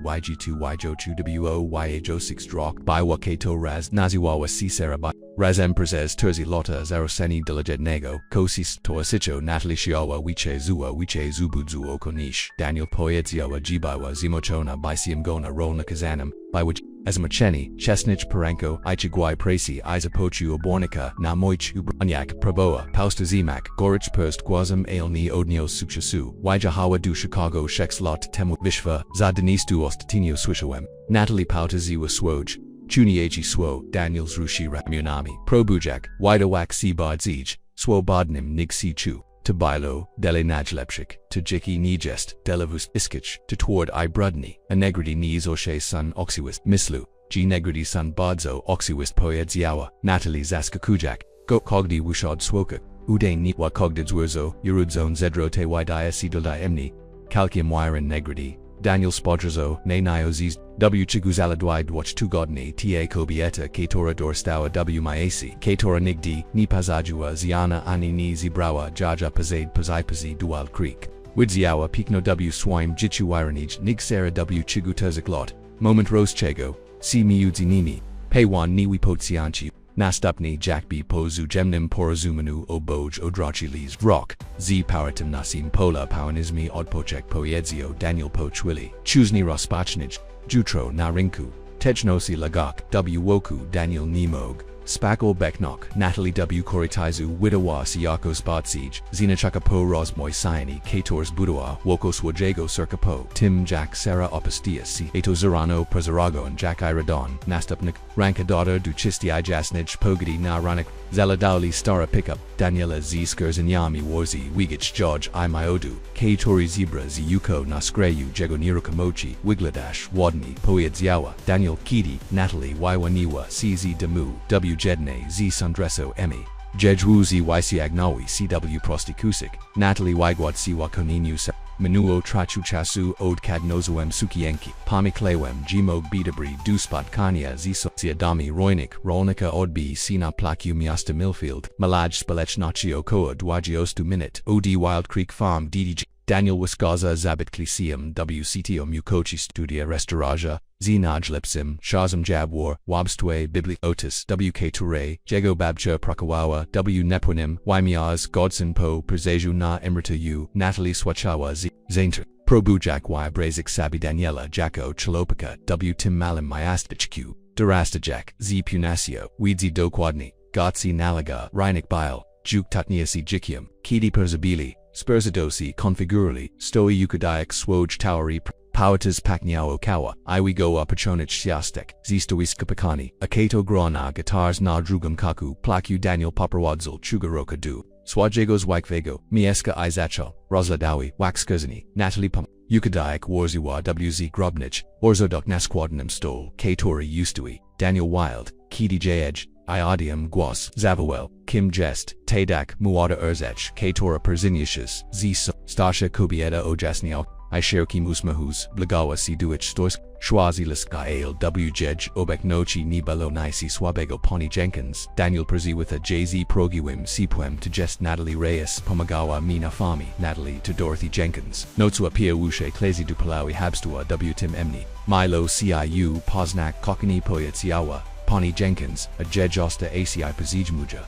yg2 yjo2 yajo6 drok, biwa kato raz naziwawa sisera Razem prezes terzi lota zaroseni delejednego, kosis toasicho Natalie shiawa wiche zubudzu okonish, Daniel poedziowa jibawa zimochona bisium gona rolna kazanam, by which, as macheni, chesnich parenko, ichiguai presi izapochu obornica, na moich ubranyak, pravoa, pausta zimak, gorich perst guazam ailni odnios suchasu, wyjahawa du Chicago shex lot temu vishva, za denistu ostatinio swishawem, Natalie pauta ziwa swoj, Chuniachi swo, Daniels rushi ramunami, probujak, widowak si badzij, swo bodnim nig si chu, to bilo, dele najlepshik, to jiki nijest, delavus iskich, to toward I brudni, a negrity niz oshe sun oxiwist mislu, g negrity sun bodzo oxiwist poedziawa, Natalie zaskakujak, go kogdi wushod swoka, udain ni wa kogdids wurzo, yurudzon zedro te widaya sidilda emni, calcium wiren negrity, Daniel Spodrzo, ne niozis, w chiguzaladwide watch tu godni ta kobieta katora dorstawa w miasi, katora nigdi, ni pazajua ziana ani ni zibrawa jaja pazade pazipazi dual creek. Widziawa pikno w swime jichu wiranij nig sera w chigutazik lot, moment roschego, si miudzi nimi, paywan ni wipotsianchi. Nastupni jakbi pozu gemnim porazumanu oboj odrachilis rock, z paratim nasim pola pawanizmi odpochek poedzio Daniel pochwili, chuzni rospachnij, jutro na rinku, technosi lagak, w woku Daniel nimog, Spakol Beknok, Natalie W. Koritizu, Widawa Siyako Spotsiege, Zinachaka Po Rosmoy Siani, Kators Budawa, Wokos Wajego Circapo, Tim Jack Sarah Opastia C. Eto Zerano Prezarago and Jack Iradon, Nastupnik, Ranka Daughter Duchisti Ijasnij Pogadi Naranik, Zaladowli Stara Pickup, Daniela Z. Skurzanyami Warzi, Wigich George I Myodu, K. Tori Zebra Z. Yuko Naskreyu Jego Nirukamochi, Wigladash, Wadni, Poyed Ziawa, Daniel Kidi, Natalie Waiwaniwa, CZ Demu, W. Jedne Z. Sundreso Emi, Jejwu Z. YC Agnawi CW Prostikusik, Natalie Wygwad Siwa Koninu Menuo Trachuchasu Od Kadnozuem Sukienki, Pamiklewem Gmog Bidabri Duspot Kanya Ziso Siadami Roinik, Rolnika Odbi Sina Plaku Miasta Millfield, Malaj Spalech Nachio Koa Dwagiostu Minute, OD Wild Creek Farm DDG, Daniel Wiskaza Zabit Clisium WCTO Mukochi Studia Restauraja, Zinaj Lipsim, Shazam Jabwar, Wabstwe Bibli Otis, WK Ture, Jego Babcha Prakawawa, W Neponim, Wymiaz, Godson Po, Prezeju Na Emrita U, Natalie Swachawa Z. Zainter, Probujak Y Brazik Sabi Daniela Jacko Chalopika, W Tim Malim Myastich Durastajak, Z Punasio, Weedzi Dokwadni, Gotsi Nalaga, Reinik Bile, Juk Tutniasi Jikium, Kidi Perzabili, Spurzadosi Configurali, Stoi Ukadayak Swoj Toweri, Powatas Paknyao Okawa, Iwigo Apachonich Siastek, Zistowiskapakani, Akato Grana Guitars Na Drugam Kaku, Plaku Daniel Papawadzel Chugaroka Du, Swajegos Wikvego, Mieska Izachal, Rosladawi, Waxkuzani, Natalie Pum, Ukadayak Warziwa WZ Grobnich, Orzodok Naskwadnim Stol, Katori Ustui, Daniel Wild, Kidi Jayej, Iodium Guas, Zavawel, Kim Jest, Tadak Muada Urzech, Katora Perzinishus, Ziso, Stasha Kobieta Ojasniao, Isherki Musmahus, Blagawa Siduich Storsk, Schwazilis Gael W. Jej, Obek Nochi Nibalo Nisi Swabego Pony Jenkins, Daniel Perziwitha JZ Progiwim Sipwem to Jest Natalie Reyes, Pomagawa Mina Fami, Natalie to Dorothy Jenkins, Notsua Pia Wushe Klezi Dupalawi Habstua W. Tim Emni, Milo CIU, Poznak Kokini Poyatsiawa, Pony Jenkins, a Jejosta ACI Pazijmuja,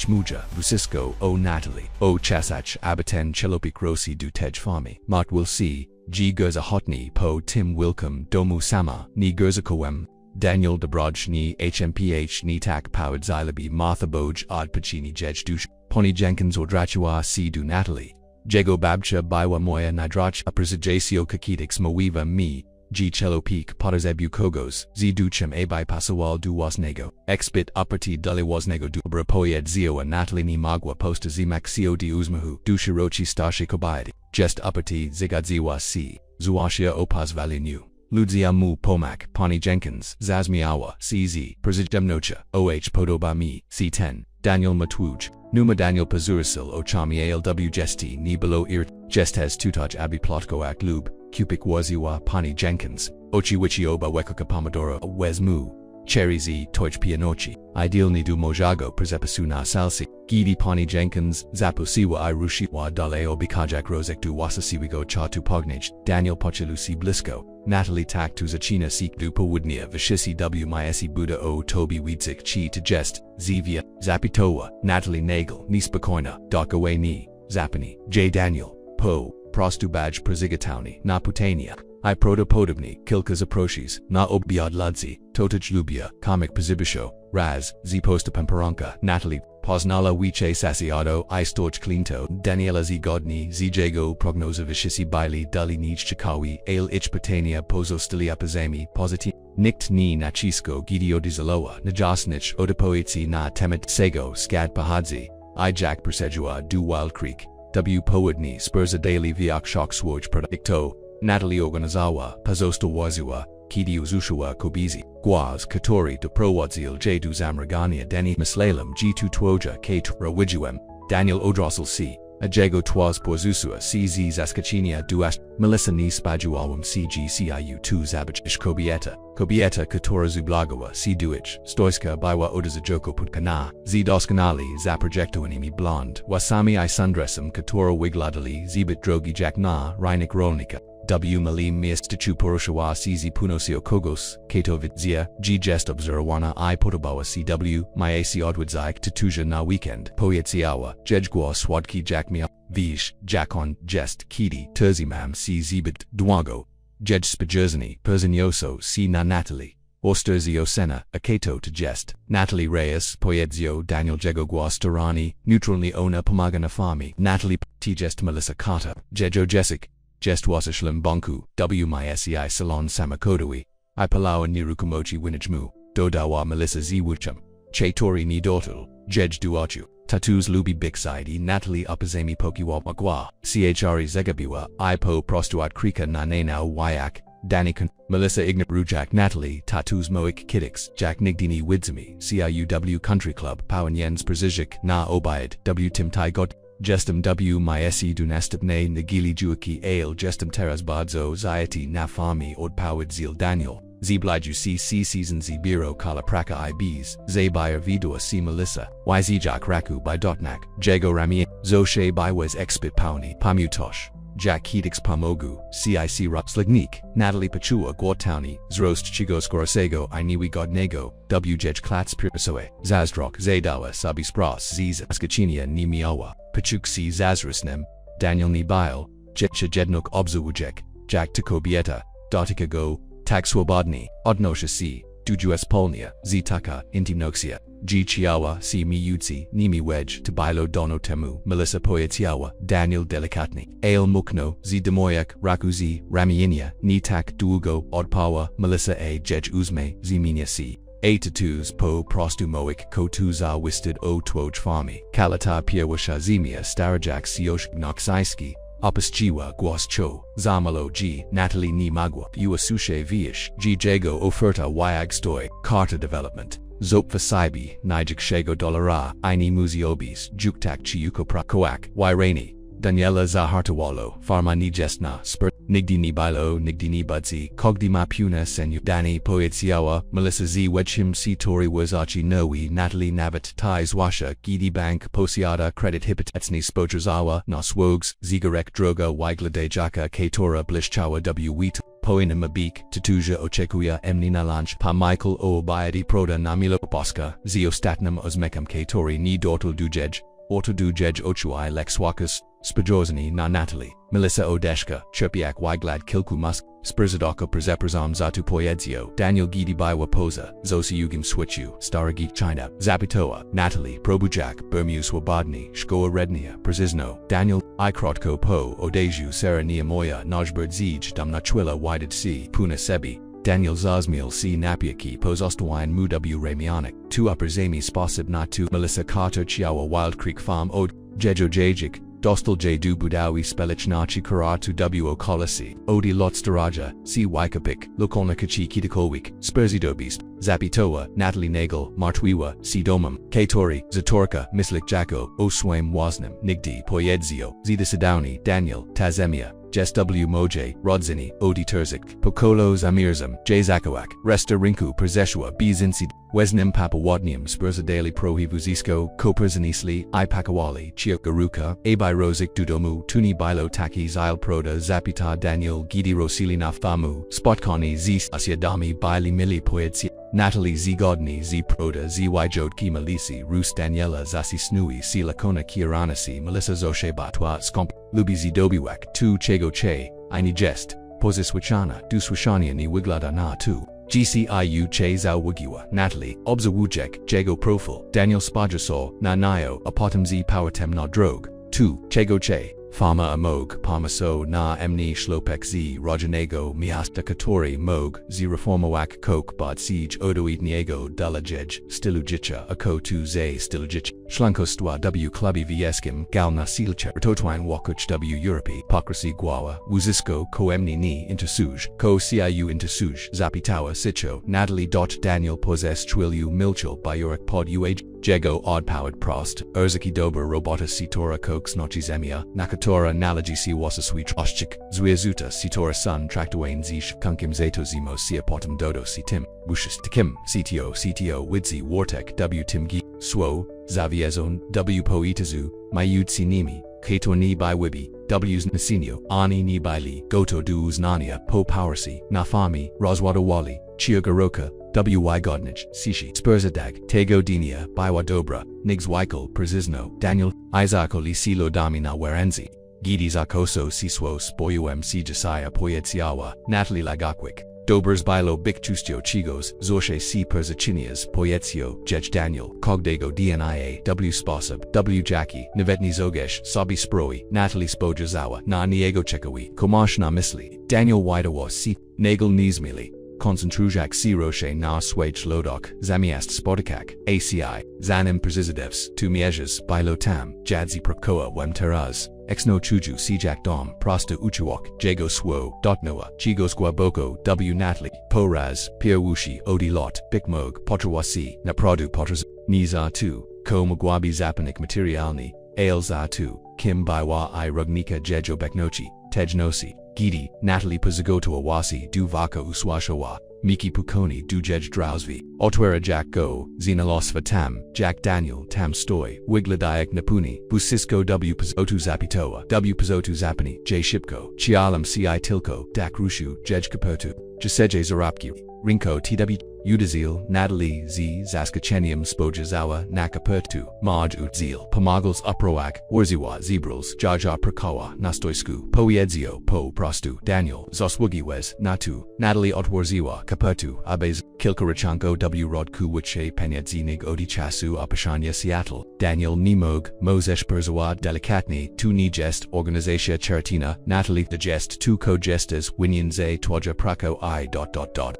Muja, Lucisco, O Natalie, O Chasach, Abaten Chelopik Rosi du Tej Fami, Mot Will See, G Gerza Hotni, Po Tim Wilcom, Domu Sama, Ni Gerza Koem, Daniel Debroj Ni HMPH Ni Tak Powered Zylabi Martha Boj Odd Pacini Jej Dush, Pony Jenkins Odrachua C Du Natalie, Jego Babcha Biwa Moya Nadrach Apresajasio Kakitix Mowiva Mi, G Cello Peak Potterzebu Kogos, Z Duchem Abai Pasawal Du Wasnego, Xbit Upperti Dully Wasnego Du Brapoyed Zio and Natalie Ni Magwa Posta Zimaxio di Uzmahu, Du Shirochi Stashi Kobayadi, Jest Upperti Zigadziwa C, Zuashia Opaz Valinu, Ludzia Mu Pomak, Pani Jenkins, Zazmiawa, CZ, Perzijemnocha, OH Podobami, C10, Daniel Matwuj, Numa Daniel Pazurasil Ochami ALW Jesti Ni Below Ir, Jestes Tutoj Abi Plotko Ak Lub, Cupik Waziwa Pani Jenkins, Ochi Wichi Oba Wekaka Pomodoro Wes Mu, Cherry Z Toich Pianochi, Ideal Nidu Mojago Prezepasuna Salsi, Gidi Pani Jenkins, Zapusiwa Irushi Wa Dale Obikajak Rosek Du Wasasiwigo Cha Tu Pognage, Daniel Pochelusi Blisco, Natalie Tak Tu Zachina Sik Du Powudnia Vishisi W Myesi Buddha O Toby Weedzik Chi to Jest, Zevia, Zapitowa, Natalie Nagel, Nispakoina, Dokawe Ni, Zapani, J Daniel, Po, Prostubaj Prezigatauni, Na Putania, I Protopodobni, Kilka Zaproshis, Na Obbiad Ludzi, Totij Lubia, Comic Pazibisho, Raz, Z Posta Pamperanka, Natalie, Poznala Wiche Sasiado, I Storch Clinto, Daniela Z Godni, Z Jago Prognosa Vishisi Baili Dully Nij Chikawi, Ale Ich Patania Pozo Stilia Pazami, Positi, Nikt Ni Nachisco Gidio Dizaloa, Najasnich Odapoitsi Na Temet Sego, Skad Pahadzi, I Jack Persejua Du Wild Creek, W Powodni Spurza Daily Viak Shock Swoj Producto, Natalie Organizawa, Pazosto Waziwa, Kidi Uzushua Kobizi, Guaz Katori de Prowadzil J Du Zamragania Deni Mislalem G2 Twoja K Rawijuem, Daniel Odrossel C, Ajego Twas Porzusua CZ Zaskachinia Duast, Melissa Ni Spajualwam CGCIU 2 Zabich Ishkobieta, Kobieta Katora Zublagawa C Duich, Stoiska Biwa Odazajoko Putkana, Z Doskanali Zaprojecto Animi Blonde, Wasami I Sundresum Katora Wigladali Zibit Drogi Jack Na, Reinik Rolnika. W Malim Miestichu Poroshawa CZ Punosio Kogos, Kato Vitzia, G Jest Obzerawana I Potobawa CW, Myasi Odwidzaik Tatuja Na Weekend, Poyetsiawa, Jejgwa Swadki Jackmia, Vish, Jakon, Jest, Kidi, Terzimam C Zibit, Dwago, Jej Spajerzani, Persinyoso C Na Natalie, Osterzio Sena, Akato to jest. Natalie Reyes, Poedzio, Daniel Jego Guastarani, Neutralni Ona Pomagana Fami, Natalie T. Jest Melissa Carter, Jejo Jessic, Jest Wasishlam Bonku, WMISEI Salon Samakodoi, I Palau Nirukumochi Winajmu, Dodawa Melissa Z. Wucham, Che Tori Ni Dotul, Jej Duachu. Tattoos Luby Bixide Natalie Upazami Pokiwa Magwa, Chri Zegabiwa, Ipo Prostuat Krika Nanena Wyak, Danikon, Melissa Ignat Rujak Natalie, Tattoos Moik Kiddix, Jack Nigdini Widzami, CIUW Country Club, Powen Jens Przizhik, Na Obayed, W Tim Tai God, Jestem W Myesi Dunastipne Nagili Juaki Ale Jestem Teras Badzo Zayati Nafami Od Powed Zil Daniel. Zbliju CC Season Z Biro Kala Praka IBs, Zabayer Vidua C Melissa, YZJak Raku by Dotnak, Jago Rami, Zoshe Bywes Expit Pauni, Pamutosh, Jack Hedix Pamogu, CIC Rupslignik, Natalie Pachua Guatauni, Zrost Chigos Gorosego Iniwi Godnego, WJ Klats Pirsoe, Zazdrok Zadawa Sabi Spras Ziz Askachinia Nimiawa, Pachuk C Zazrusnem, Daniel Nibail, Jetcha Jednuk Obzuwujek, Jack Takobieta, Dotika Go, Tak Swobodny, Odnosha C, Dujues Polnia, Zitaka, Intimnoxia, G Chiawa, C Miyutsi, Nimi Wedge, Tabilo Dono Temu, Melissa Poetiawa, Daniel Delicatni, Ale Mukno, Z Demoyak, Rakuzi, Ramiinia, Nitak Duugo, Odpawa, Melissa A. Jej Uzme, Zminia C. A Tattoos Po Prostumoik Kotuza Wisted O Twoj Fami, Kalata Piewasha Zemia Starajak Siosh Noksaiski, Opuschiwa Guascho, Zamalo G, Natalie Ni Magwa, Uasushe Viish, G Jago Oferta Yag Stoy, Carta Development, Zopfa Saibi, Nijik Shago Dolara, Ini Muziobis, Juktak Chiuko Prakoak, Wairani, Daniela Zahartawalo, Farma Ni Jestna, Spurt, Nigdi Ni Bilo, Nigdi Ni Budzi, Kogdi Mapuna Senu, Dani Poetsiawa, Melissa Z Wedchim C Tori Wazachi Noe, Natalie Navat, Tais Washa, Gidi Bank, Posiada, Credit Hippotetsni Spodrazawa, Noswogs, Zigarek Droga, Wiglade Jaka, Katora Blishchawa W Wheat, Poina Mabik, Tatuja Ochekuya, Emnina Lanch, Pa Michael O Biadi Proda Namilo Boska, Ziostatnum Osmekam Katori Ni Dortal Dujej, Orto Dujej Ochuai Lexwakas, Spajozani Na Natalie, Melissa Odeshka, Cherpiak Wyglad Kilku Musk, Spurzadoko Przeprazam Zatu Poedzio, Daniel Gidi Biwa Poza, Zosiugim Switchu, Staragik China, Zapitoa, Natalie, Probujak, Bermus Wabadni, Shkoa Rednia, Przizno, Daniel, Ikrotko Po, Odeju Sarah Niamoya, Najbird Zij, Damnachwilla Wided C, Puna Sebi, Daniel Zazmiel C. Napiaki Pozostawine Mu W. Ramianic, 2 Upper Zami Spasib Natu, Melissa Carter Chiawa Wild Creek Farm Od, Jejo Jajik, Dostal J. Du Budawi Spelicnachi Karatu W. Okolasi, Odi Lotstaraja, C. Wykapik, Lokolnakachi Kitakolwik, Spurzidobist, Zapitoa, Natalie Nagel, Martwiwa, C. Domum, Katori, Zatorka, Mislik Jako, Oswam Wasnam, Nigdi, Poyedzio, Zida Sadowni, Daniel, Tazemia, Jess W. Moj, Rodzini, Odi Terzik, Pokolo Zamirzam, J. Zakowak, Resta Rinku Przeszła, B. Zinsid, Wesnim Papawadnium Spurza Daily Prohivuzisko, Koperzanisli, I Pakawali, Chiogaruka, Abai Rozik Dudomu, Tuni Bilo Taki Zile Proda Zapita Daniel Gidi Rosilina Famu, Spotkani Z. Asyadami Bili Mili Poetsi, Natalie Z. Godni Z. Proda Z. Jod Kimalisi, Rus Daniela Zasi Snui C. Lakona Kiranasi, Melissa Zoshe Batwa Skomp, Lubi Z. Dobiwak, Tu Chego Che, Ini Jest, Poziswachana, Duswashania Ni Wiglada Na Tu. GCIU Che Zhao Wugiwa, Natalie, Obza Wujek, Jago Profil, Daniel Spajaso, Nanayo, Apotem Z Powertem Na Drog, 2, Chego Che, Fama Amog, Pamaso Na Emni Shlopek Z, Rojanego, Miasta Katori Mog, Z Reformawak Coke Bod Siege Odoid Niego, Dalajej, Stilujicha, Ako 2 Zay Stilujich, Schlankostwa W Clubby Vieskim, Galna Silcher, Totwine Wakuch W Europe, Pocracy Guawa, Wuzisko, Koemni Ni Intersuj, Ko CIU Intersuj, Zapitawa Sicho, Natalie Daniel Poses Twilju Milchel Biorik Pod UH, Jego Odd-Powered Prost, Urzaki Dober Robota Sitora Cokes Nochizemia, Nakatora Nalogi Si Wasaswich Oshchik, Zwiazuta Sitora Sun Tractawain Zish, Kunkim Zato Zimo Sia Potom Dodo Si Tim, Wushis Tikim, CTO Widzi Wartek W Timgi, Swo, Zaviezon, W Poetazu, Mayud Sinimi, Kato Ni By Wibi, W's Nasinio, Ani Ni Baili, Goto Du Uznania, Po Powersi, Nafami, Roswadawali, Chiogaroka, W.Y. Godnich, Sishi, Spurzadag, Tego Dinia, Biwa Dobra, Nigs Wykel, Przizno, Daniel, Izakoli Silo Damina Werenzi, Gidi Zakoso Siswo Spoyuem Si Jasaya Poyetsiawa, Natalie Lagakwik, Dobers bilo bic chustio chigos, zorche si perzacinias, poetio, jej Daniel, cogdago dnia, w sposób, w Jackie, Navetni zogesh, sobi sproi, Natalie spojazawa, na niego chekowi, komash na misli, Daniel widawa si, nagel nizmili. Koncentrujak si roche na swage lodok, zamiast sportikak, ACI, zanim prezidevs, tu miejas, bilo tam, jadzi prokoa wem teraz, exno chuju sijak dom, prosta uchuok, jago swo, dotnoa, chigos guaboko, w Natalie, poraz, pierwushi, odi lot, bikmog, potrawasi, napradu potters, niza tu, ko magwabi zapanik materialni, ale za tu, kim biwa I rugnika jejo beknochi, tejnosi. Gidi, Natalie Pazagoto Awasi, Du Vaka Uswashawa, Miki Pukoni, Du Jej Drowsvi, Otwera Jack Go, Zina Losva Tam, Jack Daniel, Tam Stoy, Wigladayak Napuni, Busisko W Pazotu Zapitoa, W Pazotu Zapani, J Shipko, Chialam Ci Tilko, Dak Rushu, Jej Kapotu, Jaseje Zarapki, Rinko TW, Udazil, Natalie Z, Zaskachenium Spojazawa, Nakapertu, Maj Utzil, Pomagals Uproak, Warziwa Zebrals, Jaja Prakawa, Nastoisku, Poiedzio, Po Prostu, Daniel, Zoswugiwes, Natu, Natalie Otwarziwa, Kapertu, Abez, Kilkarachanko W Rodku Wiche Penyadzig Odi Chasu Apashanya Seattle, Daniel Nimog, Mozesh Perzawa Delikatni, Tu Ni Jest Organizatia Charitina, Natalie the Jest, Tu Co Gestes, Winyanze Twaja Prako I.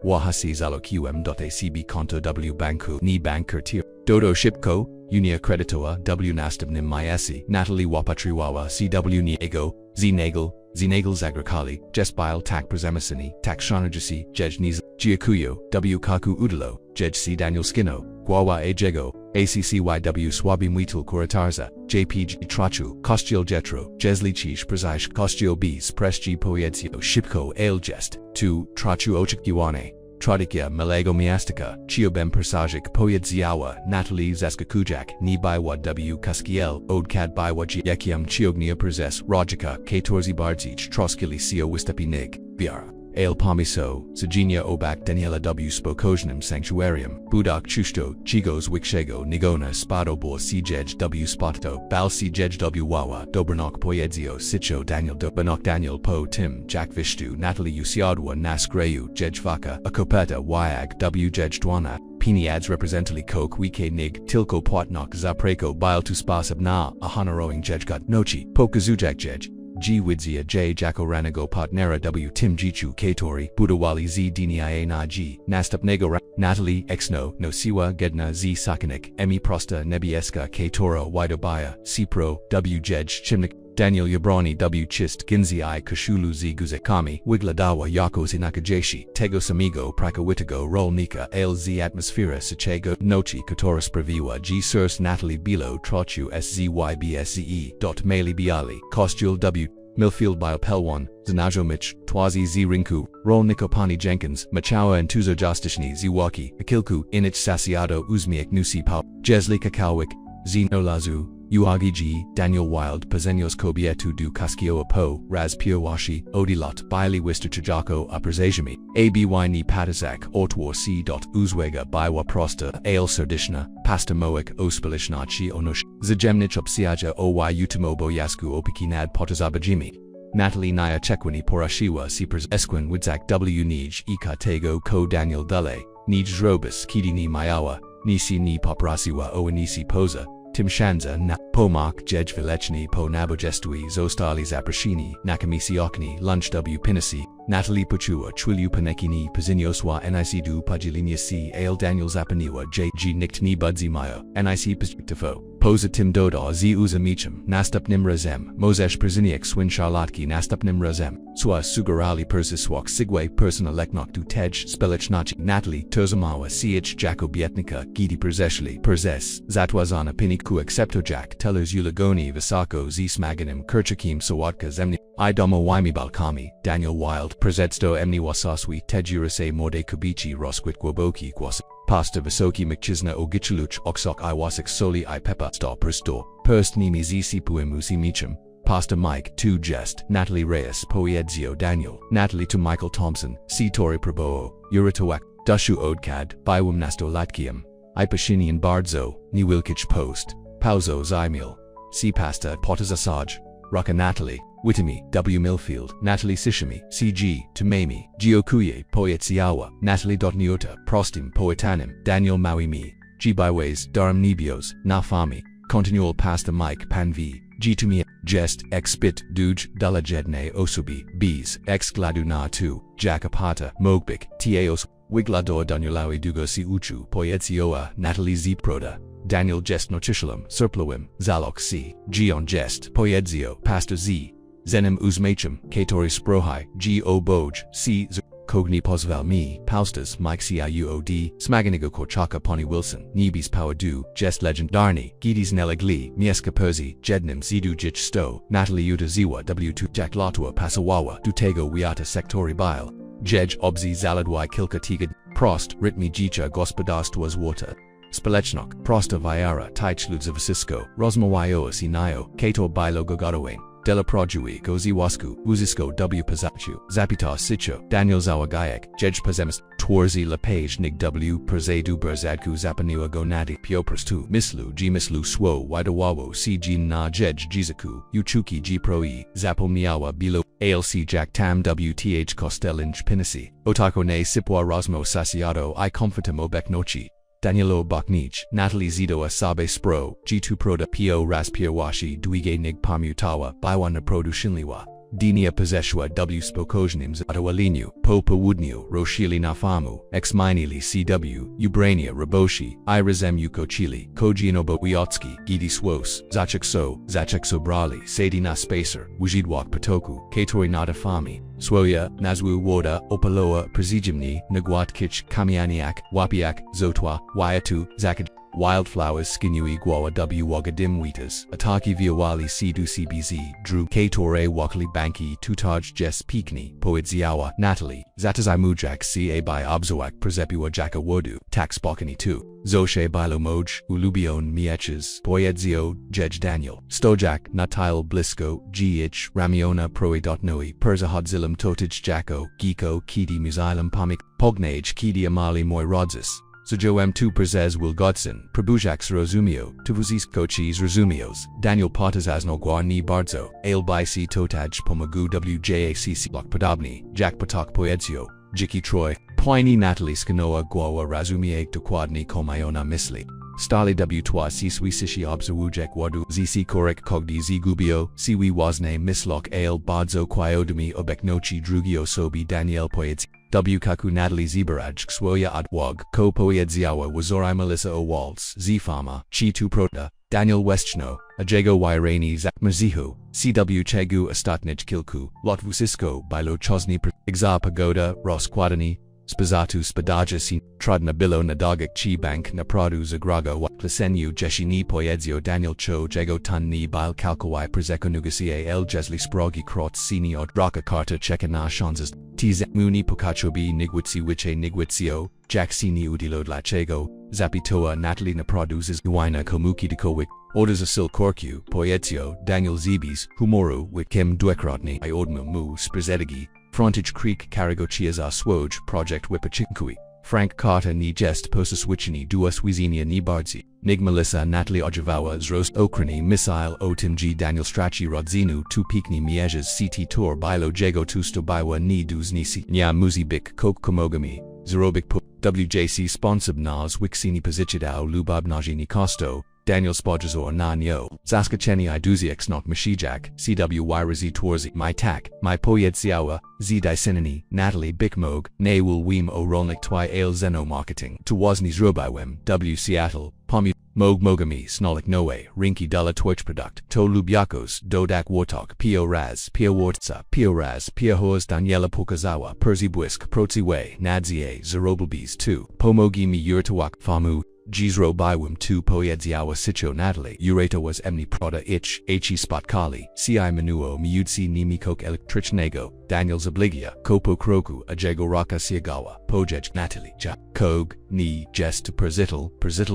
Wahasi Zaloqm.acb Konto W Banku Ni Banker Tier, Dodo Shipko, Unia Creditoa W Nastabnim Mayasi, Natalie Wapatriwawa CW Niego, Znagel, Znagel Zagrakali, Jesbile Tak Prezemisini, Tak Shanajasi, Jej Niz, Giacuyo, W Kaku Udalo, Jej C Daniel Skino, Guawa A Jego, ACCYW Swabi Mwitul Kuratarza, JPG Trachu, Kostiel Jetro, Jesli Chish Prezish, Kostiel Bs Presgi Poedzio Shipko Ale Jest, 2, Trachu Ochikgiwane, Tradikia Malago Miastica, Chiobem Persajik Poyedziawa, Natalie Zaskakujak, Ni Baiwa W Kaskiel, Odkad Baiwa Yekiam Chiognia Perzes, Rajika, Katorzi Bardzich, Troskili Sio Wistepi Nig, Viara. Ale Pomiso, Zajinia Obak Daniela W Spokojnym Sanctuarium, Budak Chusto, Chigos Wikshego, Nigona Spado Bo Sijej W Spotto, Bal Sijej W Wawa, Dobranok Poyedzio Sicho Daniel Dobanok Daniel Po Tim, Jack Vishtu, Natalie Usiadwa Naskreu, Jej Vaka, Akopeta Wyag W Jej Dwana, Pini ads representally Coke Wike Nig, Tilko Potnok Zapreko Bile tu Spasab Na, Ahonorowing Jejgut Nochi, Pokazujak Jej. G Widzia J Jacko Ranago Partnera W Tim Jichu Katori, Budawali Z Dnia Na G, Nastap Nego Natalie Exno, No Siwa Gedna Z Sakanik, Emi Prosta Nebieska Katoro Widobaya, Cipro, W Jej Chimnik, Daniel Yabrani W Chist Ginzi I Kashulu Z Guzekami, Wigladawa Yakos Inakajeshi, Tegos Amigo Prakawitigo Rol Nika Ale Z Atmosphere Sachego, Nochi Katoris Praviwa G Surs Natalie Bilo Trochu SZYBSZE. Mali Biali, Kostjul W. Milfield Biopelwan, Zanajomich, Twazi Z Rinku, Rol Nikopani Jenkins, Machawa and Tuzo Jostishni Ziwaki, Akilku, Inich Sasiado Uzmiak Nusi Pau, Jesli Kakawik, Zino Lazu, Uagiji, Daniel Wild, Pazenyos Kobietu du Kaskio Po, Raz Piawashi, Odilot, Baili Wister Chajako, Upperzajami, ABY Ni Patazak, Otwar C. Uzwega, Biwa Prosta, Ale Serdishna, Pasta Moik, Ospelishnachi Onush, Zajemnich Opsiaja Oy Utimobo Yasku Opikinad Potazabajimi. Natalie Naya Chekwini Porashiwa Sipers Esquin Widzak W Nij Ika Tego Ko Daniel Dule, Nij Robus Kidi Ni Mayawa, Nisi Ni Poprasiwa O Nisi Poza, Tim Shanza Na Pomak Jej Vilechni Po Nabojestui Zostali Zaprashini Nakamisi Okni Lunch W Pinasi Natalie Puchua Chwilu Panekini Pazinyoswa Nic Du Pajilinia C Ale Daniel Zapaniwa J G Nikt Ni Budzi Mayo Nic Paztifo Poza Tim Doda Z Uzamicham Nastup Nimrazem Mozesh Prziniak Swin Charlotki Nastup Nimrazem Swa Sugarali Persiswak Sigwe Persona Leknok Du Tej Spelichnach Natalie Turzamawa Ch Jako Bietnika Gidi Perzeshli Perzes Zatwazana Piniku Excepto Jack Tellers Ulagoni Visako Z Smaganim Kerchakim Sawatka Zemni I Domo Waimi Balkami Daniel Wild Prezedsto Emni Wasaswi Tejurase Morde Kubichi Rosquit Gwaboki Gwas Pasta Visoki Mkchizna Ogichuluch Oksok Iwasik Soli I Peppa Star Persto Perst Nimi Zisipuim Usi Micham Pasta Mike 2 Jest Natalie Reyes Poiedzio Daniel Natalie to Michael Thompson C Tori Praboo Uritawak Dushu Odkad Biwum Nasto Latkiam Ipashinian Bardzo Ni Wilkich Post Pauzo Zymil C Pasta Potazasaj Ruka Natalie Witamy, W. Millfield, Natalie Sishimi, C.G. Tumami, Giokuye, powiedziała, Natalie Dotniota, Prostim Poetanim, Daniel Mawimi, G. Byways, Darum Nebios, Nafami, Continual Pasta Mike Panvi, G. Tumia, Jest, Expit, Duj, Dalajedne Osubi, Bees, Ex Gladu Na 2, Jakapata, Mogbik, Taos, Wiglador Danielawi Dugosi Uchu, Poedzioa, Natalie Zproda, Daniel Jest Nocishalum, Serplowim, Zalok C. Gion Jest, Poedzio, Pastor Z. Zenim Uzmachum, Katori Sprohai, G. O. Boj, C. Kogni Pozval Me, Paustas, Mike Ciuod, Smaganigo Korchaka Pony Wilson, Nibis Power Du, Jest Legend Darni, Gidis Nelegli, Mieska Perzi, Jednim Zidu Jich Sto, Natalie Uta Ziwa W2 Jack Latua Pasawawa, Dutego Wiata Sektori Bile, Jej Obzi Zaladwai Kilka Tigad, Prost, Ritmi Jicha Gospodarstwas Water. Spalechnok, Prosta Viara, Taichludzavasisko, Rosmawayo Sinayo, Kato Bilo Gogodowain, Dela Projui, Goziwasku, Uzisko W. Pazachu, Zapita Sicho, Daniel Zawagayak, Jej Pazemis, Twarzi Lepage Nig W. Perzedu Berzadku Zapaniwa Gonadi, Piopers 2, Mislu G. Mislu Swo, Widawawo C. G. Na Jej Jizaku, Uchuki G. Proi, Zapo Miawa Bilo, ALC Jack Tam WTH Costelinj Pinisi, Otako Ne Sipwa Rosmo Sasiato I Comfortamo Beknochi. Danilo Baknich, Natalie Zido Asabe Spro, G2 Proda Po Raspierwashi Duige Nig Pamutawa, Baiwana Produ Shinliwa, Dinia Pozeshwa W Spokojnims Atawalinu, Popa Woodnio, Roshili Nafamu, Exminili CW, Ubrania Raboshi, Irazem Ukochili, Kojinobo Wiotski, Gidi Swos, Zachekso Brali, Sadina Spacer, Wujidwak Patoku, Katori Natafami, Swoya, Nazwu Woda, Opaloa, Prezijimni, Nagwatkich, Kamianiak, Wapiak, Zotwa, Waiatu, Zakad, Wildflowers Skinui Gwawa W Wagadim Wheatas, Ataki Viawali Sidu CBZ, Drew Katore Wakali Banki Tutaj Jess Peakney, Poedziawa, Natalie, Zatazai Mujak Ca by Obzoak Prezepiwa Jaka Wodu, Tax Bokani 2. Zoshe Bilo Moj, Ulubion Mieches, Poedzio, Jej Daniel, Stojak, Natil Blisko, Gich, Ramiona Proe.noi, Perzahodzilim Totij Jacko, Giko, Kidi Muzilim Pamik, Pognage Kidi Amali Moy Rodzis, Zajo M2 Perzez Wilgodson, Prabujax Rozumio, Tuvuzis Kochis Rozumios, Daniel Potazazno Guarni Bardzo, Ale Bisi Totaj Pomagu WJACC Block Podobni, Jack Patok Poedzio, Jiki Troy, Poini Natalie Skanoa Gwawa Razumieg Dokwadni Komayona Misli. Stali W2 si Swisishi Obzawujek Wadu ZC Korek Kogdi Zgubio, Siwi Wasne Mislok Ale Badzo Kwiodomi Obeknochi Drugio Sobi Daniel Poedz. W Kaku Natalie Zibaraj Swoya Atwag Ko Poedziawa Wazorai Melissa Owaltz Zfama Chi2 Prota Daniel Westchno Ajego Wairani Zakmazihu CW Chegu Astatnich Kilku Lotvusisko Bilo Chosni Exa Pagoda Ros Quadani Spazatu Spadaja Sin Trodna Bilo Nadagak Chi Bank Napradu Zagrago Plasenyu Jeshini Poedzio Daniel Cho Jego Tunni Bil Kalkawai Prezeko Nugasie El Jesli Sprogi Krot Sini Od Raka Karta Chekana Shanzas Tizemuni Pokachobi Nigwitsi Wiche Nigwitsio Jack Sini Udilod Lachego Zapitoa Natalie Napraduzes Guina Komuki Dekowik Orders Asil Korku Poedzio Daniel Zibis Humoru Wikim Dwekrodni Iodmu Mu Sprizedigi Frontage Creek Karagochiaza Swoj Project Wipachinkui Frank Carter Ni Jest Posus Wichini Duas Wizinia Ni Bardzi Nig Melissa Natalie Ojavawa Zrost Okrani Missile Otim G Daniel Strachi Rodzinu Tu Pikni Mieges CT Tour Bilo Jego Tusto Biwa Ni Dus Nisi Nya Muzibik Kok Komogami Zerobik Pu WJC Sponsib Nas Wixini Pozichidao Lubab Najini Kosto Daniel Spodjazor Nanyo, Saskacheni Iduziak Nok Mashijak, CW Razi Twarzi, My Tak, My Poyetsiawa, Z Dysinini, Natalie Bikmog, Ne Will Weem O Rolnik Twi Ale Zeno Marketing, Tuwazni Zrobiwem, W Seattle, Pomu, Mog Mogami, Snolik Noe, Rinki Della Twitch Product, To Lubiakos, Dodak Wartok, Pio Raz, Pio Wartsa, Pio Raz, Pio Hors Daniela Pokazawa, Perzi Bwisk, Protsiwe, Nadzie, Zerobalbis 2, Pomogimi Yurtawak, Famu, Jizro Biwim 2 Poedziawa Sicho Natalie, Ureta was Emni Prada Ich, Hi Spotkali, Ci Menuo Miudsi Nimikok Elektrichnego, Daniel Zabligia, Kopo Kroku, Ajego Raka Siagawa, Pojej Natalie, Ja, Kog, Ni, Jest Perzital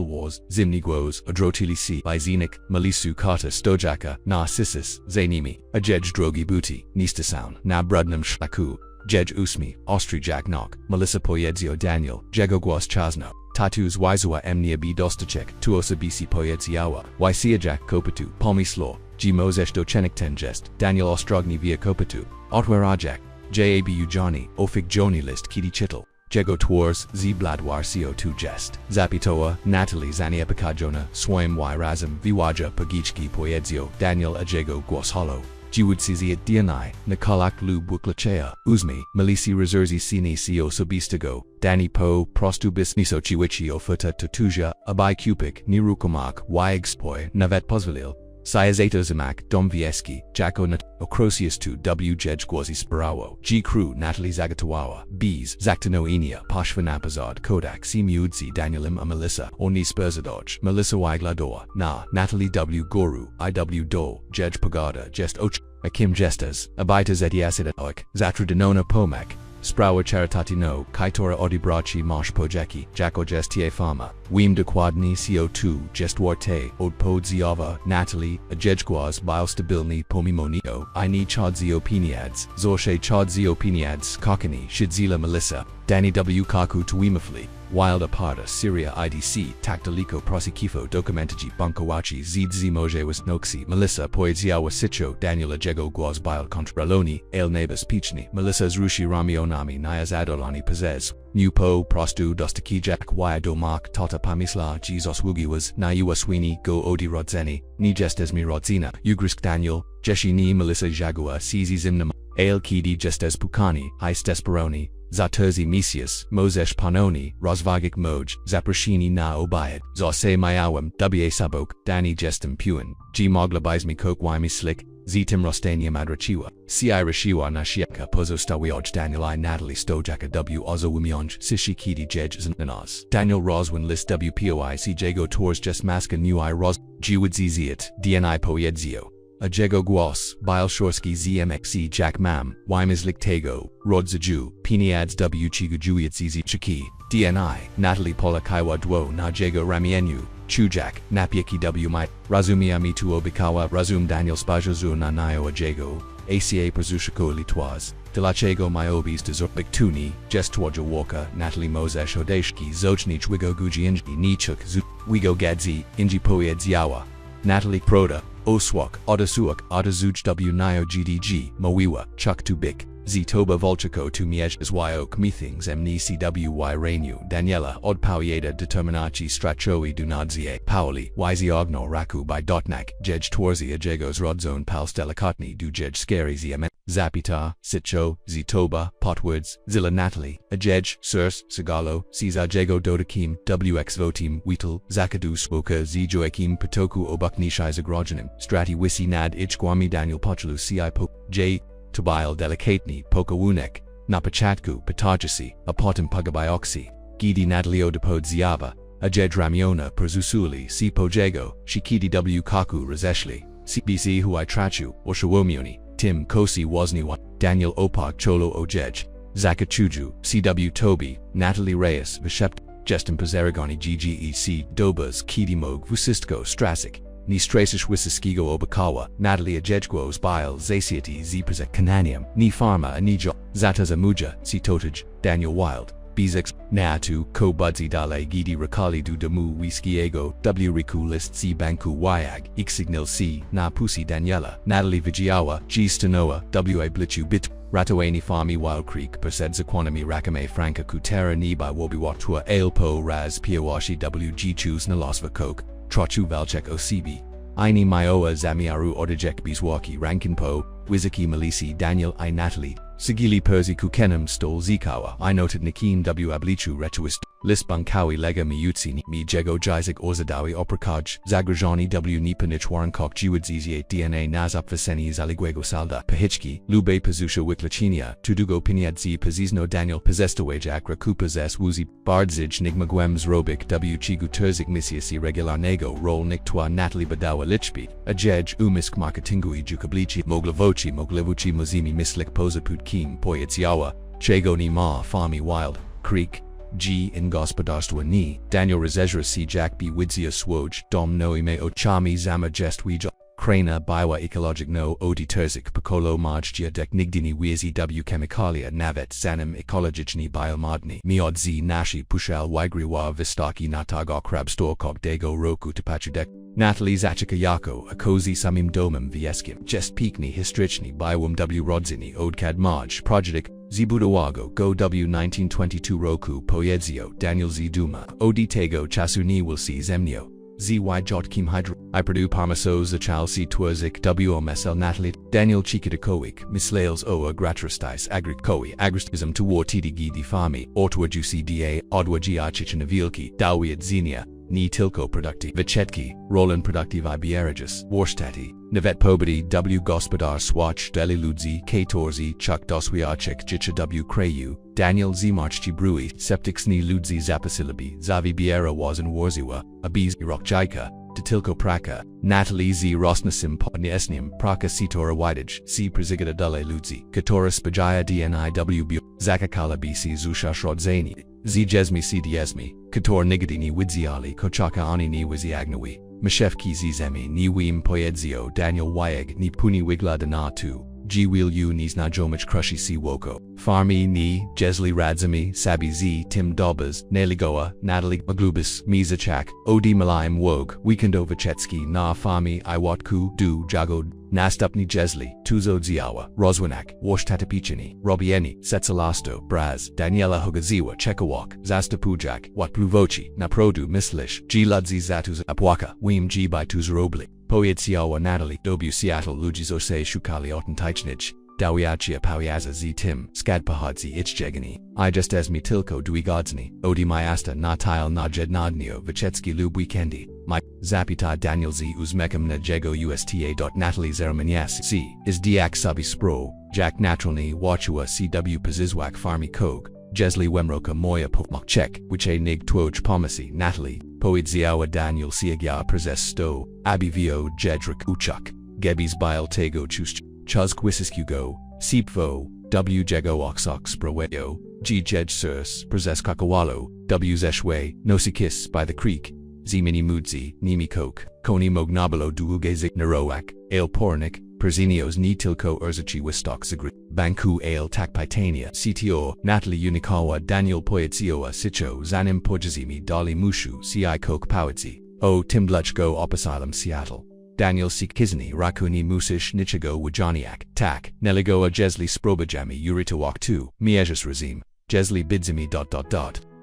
Wars, Zimniguos, Adrotili Si, Bizenik, Malisu Kata Stojaka, Narcissus, Zainimi, Ajej Drogi Buti, Nistasound, Nabrudnam Shlaku, Jej Usmi, Ostrijak Nok, Melissa Poyedzio Daniel, Jegogwas Chasno. Tatus Wizua Emnia B Dostachek, Tuosa BC Poyetsiawa, Wysiajak Kopatu, Palmi Slaw, G Mozes docenik ten jest, Daniel Ostrogni via kopitu, Otwerajak, Jab Ujani, Ofik Joni list Kidi Chittle, Jego Twars, Z Bladwar CO2 jest, Zapitoa, Natalie Zania Pikajona, Swoim Y Razem, Viwaja Pagichki Poedzio, Daniel Ajego Gwosholo. Jiwudsizi at Dianai, Nikolak Lu Buklachea, Uzmi, Malisi Rezerzi Sini Sio Sobistigo, Dani Po, Prostubis Niso Chiwichi Ofuta Tutuja, Abai Kupik, Nirukomak, Yegspoi, Navet Pozvalil, Siazato Zamak, Dom Vieski, Jacko Nat, Ocrosius 2 W Jej Gwazi Sparawo, G Crew, Natalie Zagatawawa, Bees, Zaktano Enia, Pashvanapazad, Kodak, Simuudzi, Danielim A Melissa, Oni Spurzadoj, Melissa Wigladoa, Na, Natalie W Goru, IW Do, Jej Pagada, Jest Och, Akim Jestas, Abita Zetiasid Oik, Zatra Denona Pomak, Sprawa Charitatino, Kaitora Odibrachi Mosh Pojeki, Jacko Gestie Fama, Weem de Quadni CO2, Jestwarte, Odpod Ziava, Natalie, Ajejgwaz Biostabilni Pomimonio, Ini Chodzio Peniads, Zorshe Chodzio Peniads, Kokani, Shidzila Melissa, Danny W. Kaku Tuimafli, Wild Aparta, Syria IDC, Taktaliko Prosikifo Documentaji Bunkawachi Zidzi Moje Wasnoksi, Melissa Poedziawa Sicho, Daniel Ajego Guaz Bile Contraloni, Ale Nabas Pichni, Melissa's Rushi Ramionami, Nayaz Adolani Pazez, Nupo, Prostu Dostakijak, Wyadomak, Tata Pamisla, Jesus Wugiwas, Nayua Sweeney, Go Odi Rodzeni, Ni Jestesmi Rodzina, Ugrisk Daniel, Jeshi Ni Melissa Jagua, Sizi Zimnam, Ale Kidi Gestes Pukani, Ice Desperoni, Zaterzi Misius, Moses Panoni, Rosvagik Moj, Zaprashini Na Obayat, Zose Mayawam, W. Sabok, Danny Jestem Puan, G. Moglabizmi Kok Wimi Slick, Zitim Rostania Madrachiwa, C. Rashiwa Nashieka Pozo Stawioj Daniel I. Natalie Stojaka W. Ozo Wimionj, Sishi Kidi Jej Zananas, Daniel Roswin List WPOI C. Jago Tours Just Maska New I. Ros, G. Wodziziat, DNI Poedzio. Ajego Gwas, Bileshorski ZMXC Jack Mam, Wymislik Tego, Rodzaju, Peniads W Chigujuiat Zizi Chiki, DNI, Natalie Polakaiwa Dwo Na Jego Ramienu, Chujak, Napieki W Mite, Razumi Amitu Obikawa, Razum Daniel Spajazu Na Nayo Ajego, ACA Prazushiko Litoise, Delachego Myobis Dezorpik Tuni, Jestwaja Walker, Natalie Moses Odeshki, Zochnich Wigo Guji Inji Nichuk Zu, Wigo Gadzi, Inji Poeds Yawa, Natalie Proda, Oswak, Odasuak, Odazuj W Nio GDG, Mowiwa, Chuk Tubik, Zitoba Volchako tu Miej Wyok Meetings Mni CWY Rainu, Daniela, Odpawieda Determinachi Strachoi Dunadzie, Pauli, Ogno Raku by Dotnak, Jej Twarzi Ajegos Rodzone Pals Delicatni du Jej Scary Ziemen, Zapita, Sitcho, Zitoba, Potwoods, Zilla Natalie, Ajej, Surs, Sigalo, Ciza Jego Dodakim, WX Votim, Wheatle, Zakadu Swoka Z Joakim Patoku Obuknishai Zagrogenim, Strati Wisi Nad Ichkwami Daniel Pochalu Ci Po, J. Tobile Delicatni, Pokawunek, Napachatku, Patajasi, Apotim Pagabioxi, Gidi Natalio Depod Ziava, Ajej Ramiona Perzusuli, Si Pojego, Shikidi W Kaku Razeshli, CBC Hui Trachu, Oshawomioni, Tim Kosi Wozniwa, Daniel Opak Cholo Ojej, Zakachuju, CW Toby, Natalie Reyes, Vishept, Justin Pazaragoni GGEC, Dobas, Kidimog, Vusistko, Strasik, Ni Strasish Wisiskigo Obakawa, Natalie Ajejgwos Bile, Zasiati Zprzek Kananium, Ni Pharma Anijo, Zatazamuja, Sitotij, Daniel Wild, Bizix, Naatu, Ko Budzi Dale Gidi Rakali du Damu Wiskiego, W Riku List C Banku Wyag, Ixignil C, Na Pusi Daniela, Natalie Vigiawa, G Stanoa, WA Blichu Bit, Ratoani Farmi Wild Creek, Persed Zaquanami Rakame Franca Kutera Niba Wobiwatua Ailpo Raz Piawashi WG Choose Nalasva Coke, Trochu Valchek OCB, Ini Mioa Zamiaru Odejek Bizwaki Rankinpo, Wizaki Malisi Daniel I Natalie, Sigili Perzi Kukenem Stol Zikawa, I noted Nikim W Ablichu Retuist, Lisbunkawi Lega Miutsi Mi Jego Jizek Orzadawi Oprakaj, Zagrajani W Nipanich Warankok Jiwadziziate DNA Nazap Vaseni Zaliguego Salda, Pahichki, Lube Pazusha Wiklachinia, Tudugo Piniadzi Pazizno Daniel Pazestawaj Akra Kupazes Wuzi, Bardzij Nigmagwems Robik W Chigu Terzik Misias Irregular Nego, Rol Niktwa Natalie Badawa Lichbi, Ajej Umisk Marketingui Jukablichi, Moglavochi Moglevuchi Mozimi Mislik Pozaput Kim Poyetsyawa, Chago Ni Ma Farmi Wild, Creek, G in Gospodarstwa Ni, Daniel Rezezra C Jack B Widzia Swoj, Dom Noime Ochami Zama Jest Wija, Krana biwa ekologic no odi terzik pokolo majgia dek nigdini wiezi w chemikalia navet zanim ekologiczny biomodni miodzi nashi pushal wigriwa vistaki nataga krabstorkog dego roku tapachudek Natalie Zachika Yako, a cozy samim domem vieskim, jest pikni histrichni biwum w rodzini odkad maj, projedic, Zibudawago, go w 1922 roku poedzio, Daniel Z. Duma, oditego chasuni wilsi zemnio, zy jotkim hydro, I produ parmaso zachalsi twerzik wmsl Natalie, Daniel Chikitakoik, mislails o agratristis agrikoi agristism to war tdg difami, ortwajusi da, odwagiachicinavilki, dawiat zenia, ni tilko producti, vichetki, Roland productive ibierigis, warstati, navet pobedi w gospodar swatch deli ludzi, katorzi, chuk doswiachik jicha w krayu, Daniel z marchchi brui, septics ni ludzi zapasilabi, zavi biera wazan warziwa, abiz irokjaika, Tilko praka, Natalie z rosnasim podni esnim, praka sitora widage, si prezigada dule ludzi, katora spajaya dniw, zakakala bc zushash rodzani, z jesmi c diesmi, kator nigadini widziali kochaka ani ni wiziagnawi, mashefki z zemi ni wim poedzio Daniel Wyeg ni puni wigla danatu, G wheel u nis na jomich crushi si woko, farmi ni, jesli radzami, sabi z, Tim Dobas, Neligoa, Natalie Maglubis, Mizachak, Odi Malaim Wog, Weekendovichetski na fami Iwatku, du, Jagod, Nastupni jesli, Tuzo Dziawa, Roswinak, Washtatapichini, Robieni, Setzalasto, Braz, Daniela Hogaziwa, Chekawak, Zastapujak, Watpluvochi, Naprodu Mislish, G Ludzi Zatuz Apwaka, Weem G by Tuzrobli. Poetsiawa Natalie, W Seattle Lujizose Shukali Ottentijchnich, Dawiachia Pawiaza Z Tim, Skadpahadzi Ichjegani, I just esmi tilko duigodsni, Odi Myasta na tile na jednadnio Vichetski lub weekendi, my Zapita Daniel Z Uzmekam na jego usta. Natalie Zermanias C, is diak sabi spro, Jack Naturalni Wachua CW Pazizwak Farmi Kog, Jesli Wemroka Moya Pokmakchek, Wiche Nig Twoj Pomasi, Natalie, Poedziawa Daniel Siagya Prezes Sto, Abivio Jedrik Uchuk, Gebis Bile Tego Chust, Chuzk Wisiskugo, Sipvo, W Jego Oxox Sproweo, G Jed Surs, Prezes Kakawalo, W Zeshwe, Nosikis by the Creek, Zimini Mudzi, Nimi Coke, Koni Mognabalo Duugezik Neroak, Ale Pornik, Perzinios ni tilko urzachi wistok zagri, Banku ale takpitania, CTO, Natalie Unikawa Daniel Poetsioa Sicho Zanim Pojazimi Dali Mushu CI Coke Powetzi, O Timblechgo Oposilum Seattle, Daniel Sikizini Rakuni Musish Nichigo Wajaniak, Tak, Neligoa Jesli Sprobajami Uritawak 2, Miejas Razim, Jesli Bidzimi ...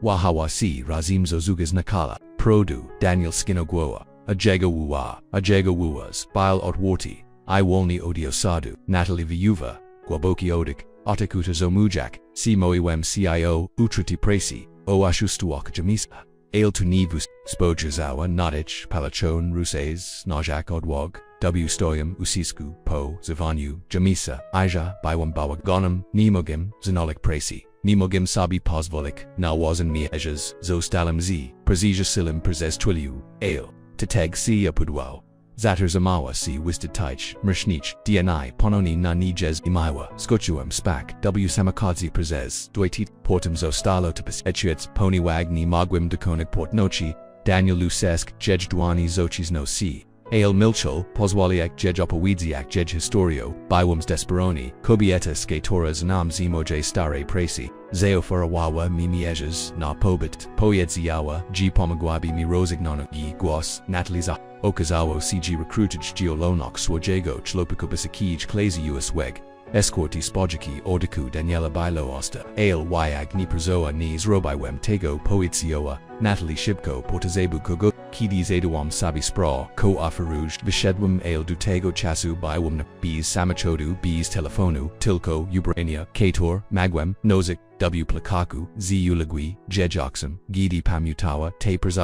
Wahawasi Razim Zozugas Nakala, Produ, Daniel Skinogwoa, Ajegawuas, Bile Otwarti, I Wolni Odiosadu, Natalie Viuva, Gwaboki Odik, Otakuta Zomujak, Si Moiwem CIO, Utrati Presi, O Ashustuak Jamisa, Ale Tunivus, Spojazawa, Notich, Palachon, Ruses, Najak Odwog, W Stoyam, Usisku, Po, Zavanyu, Jamisa, Ija, Biwambawa Gonum, Nemogim, Zanolik Presi, Nemogim Sabi Pozvolik, Nawazan Miejas, Zostalim Z, Prezija Silim Prezes Twiliu, Ale, Teteg Si Apudwao. Zater Zamawa si wisted taich, Mershnich, DNI, Pononi na Nijes Imaiwa, Skochuam Spak, W Samakadzi Prezes, Dwaitit, Portum Zostalo Tapis Echuets, Pony Wag ni Magwim Dekonik Portnochi, Daniel Lusesk, Jej Dwani Zochis no si, Ale Milchel, Pozwaliak Jej Opawidziak Jej Historio, Biwams Desperoni, Kobieta Skatora Zanam Zimoj Stare Presi, Zaoferowała Mimiejas, Na Pobit, Poedziawa, G Pomagwabi Mi Rosignono Gi Guas, Natalie Za. Okazawa CG recruitage Geolonok Swojego Chlopikobisakij Klazy US Weg, Escorti Spojaki Ordiku Daniela Bilo Osta, Ale Wyag Ni Prazoa Nis Robiwem Tego Poetsioa, Natalie Shibko Portazebu Kogo, Kidi Zadawam Sabi Spra, Ko Afaruj, Vishedwam Ale Dutego Chasu Biwamna, Bees Samachodu, Bees Telefonu, Tilko, Ubrania, Kator, Magwem, Nozik, W Plakaku, Z Ulagui, Jejoxum, Gidi Pamutawa, Tapers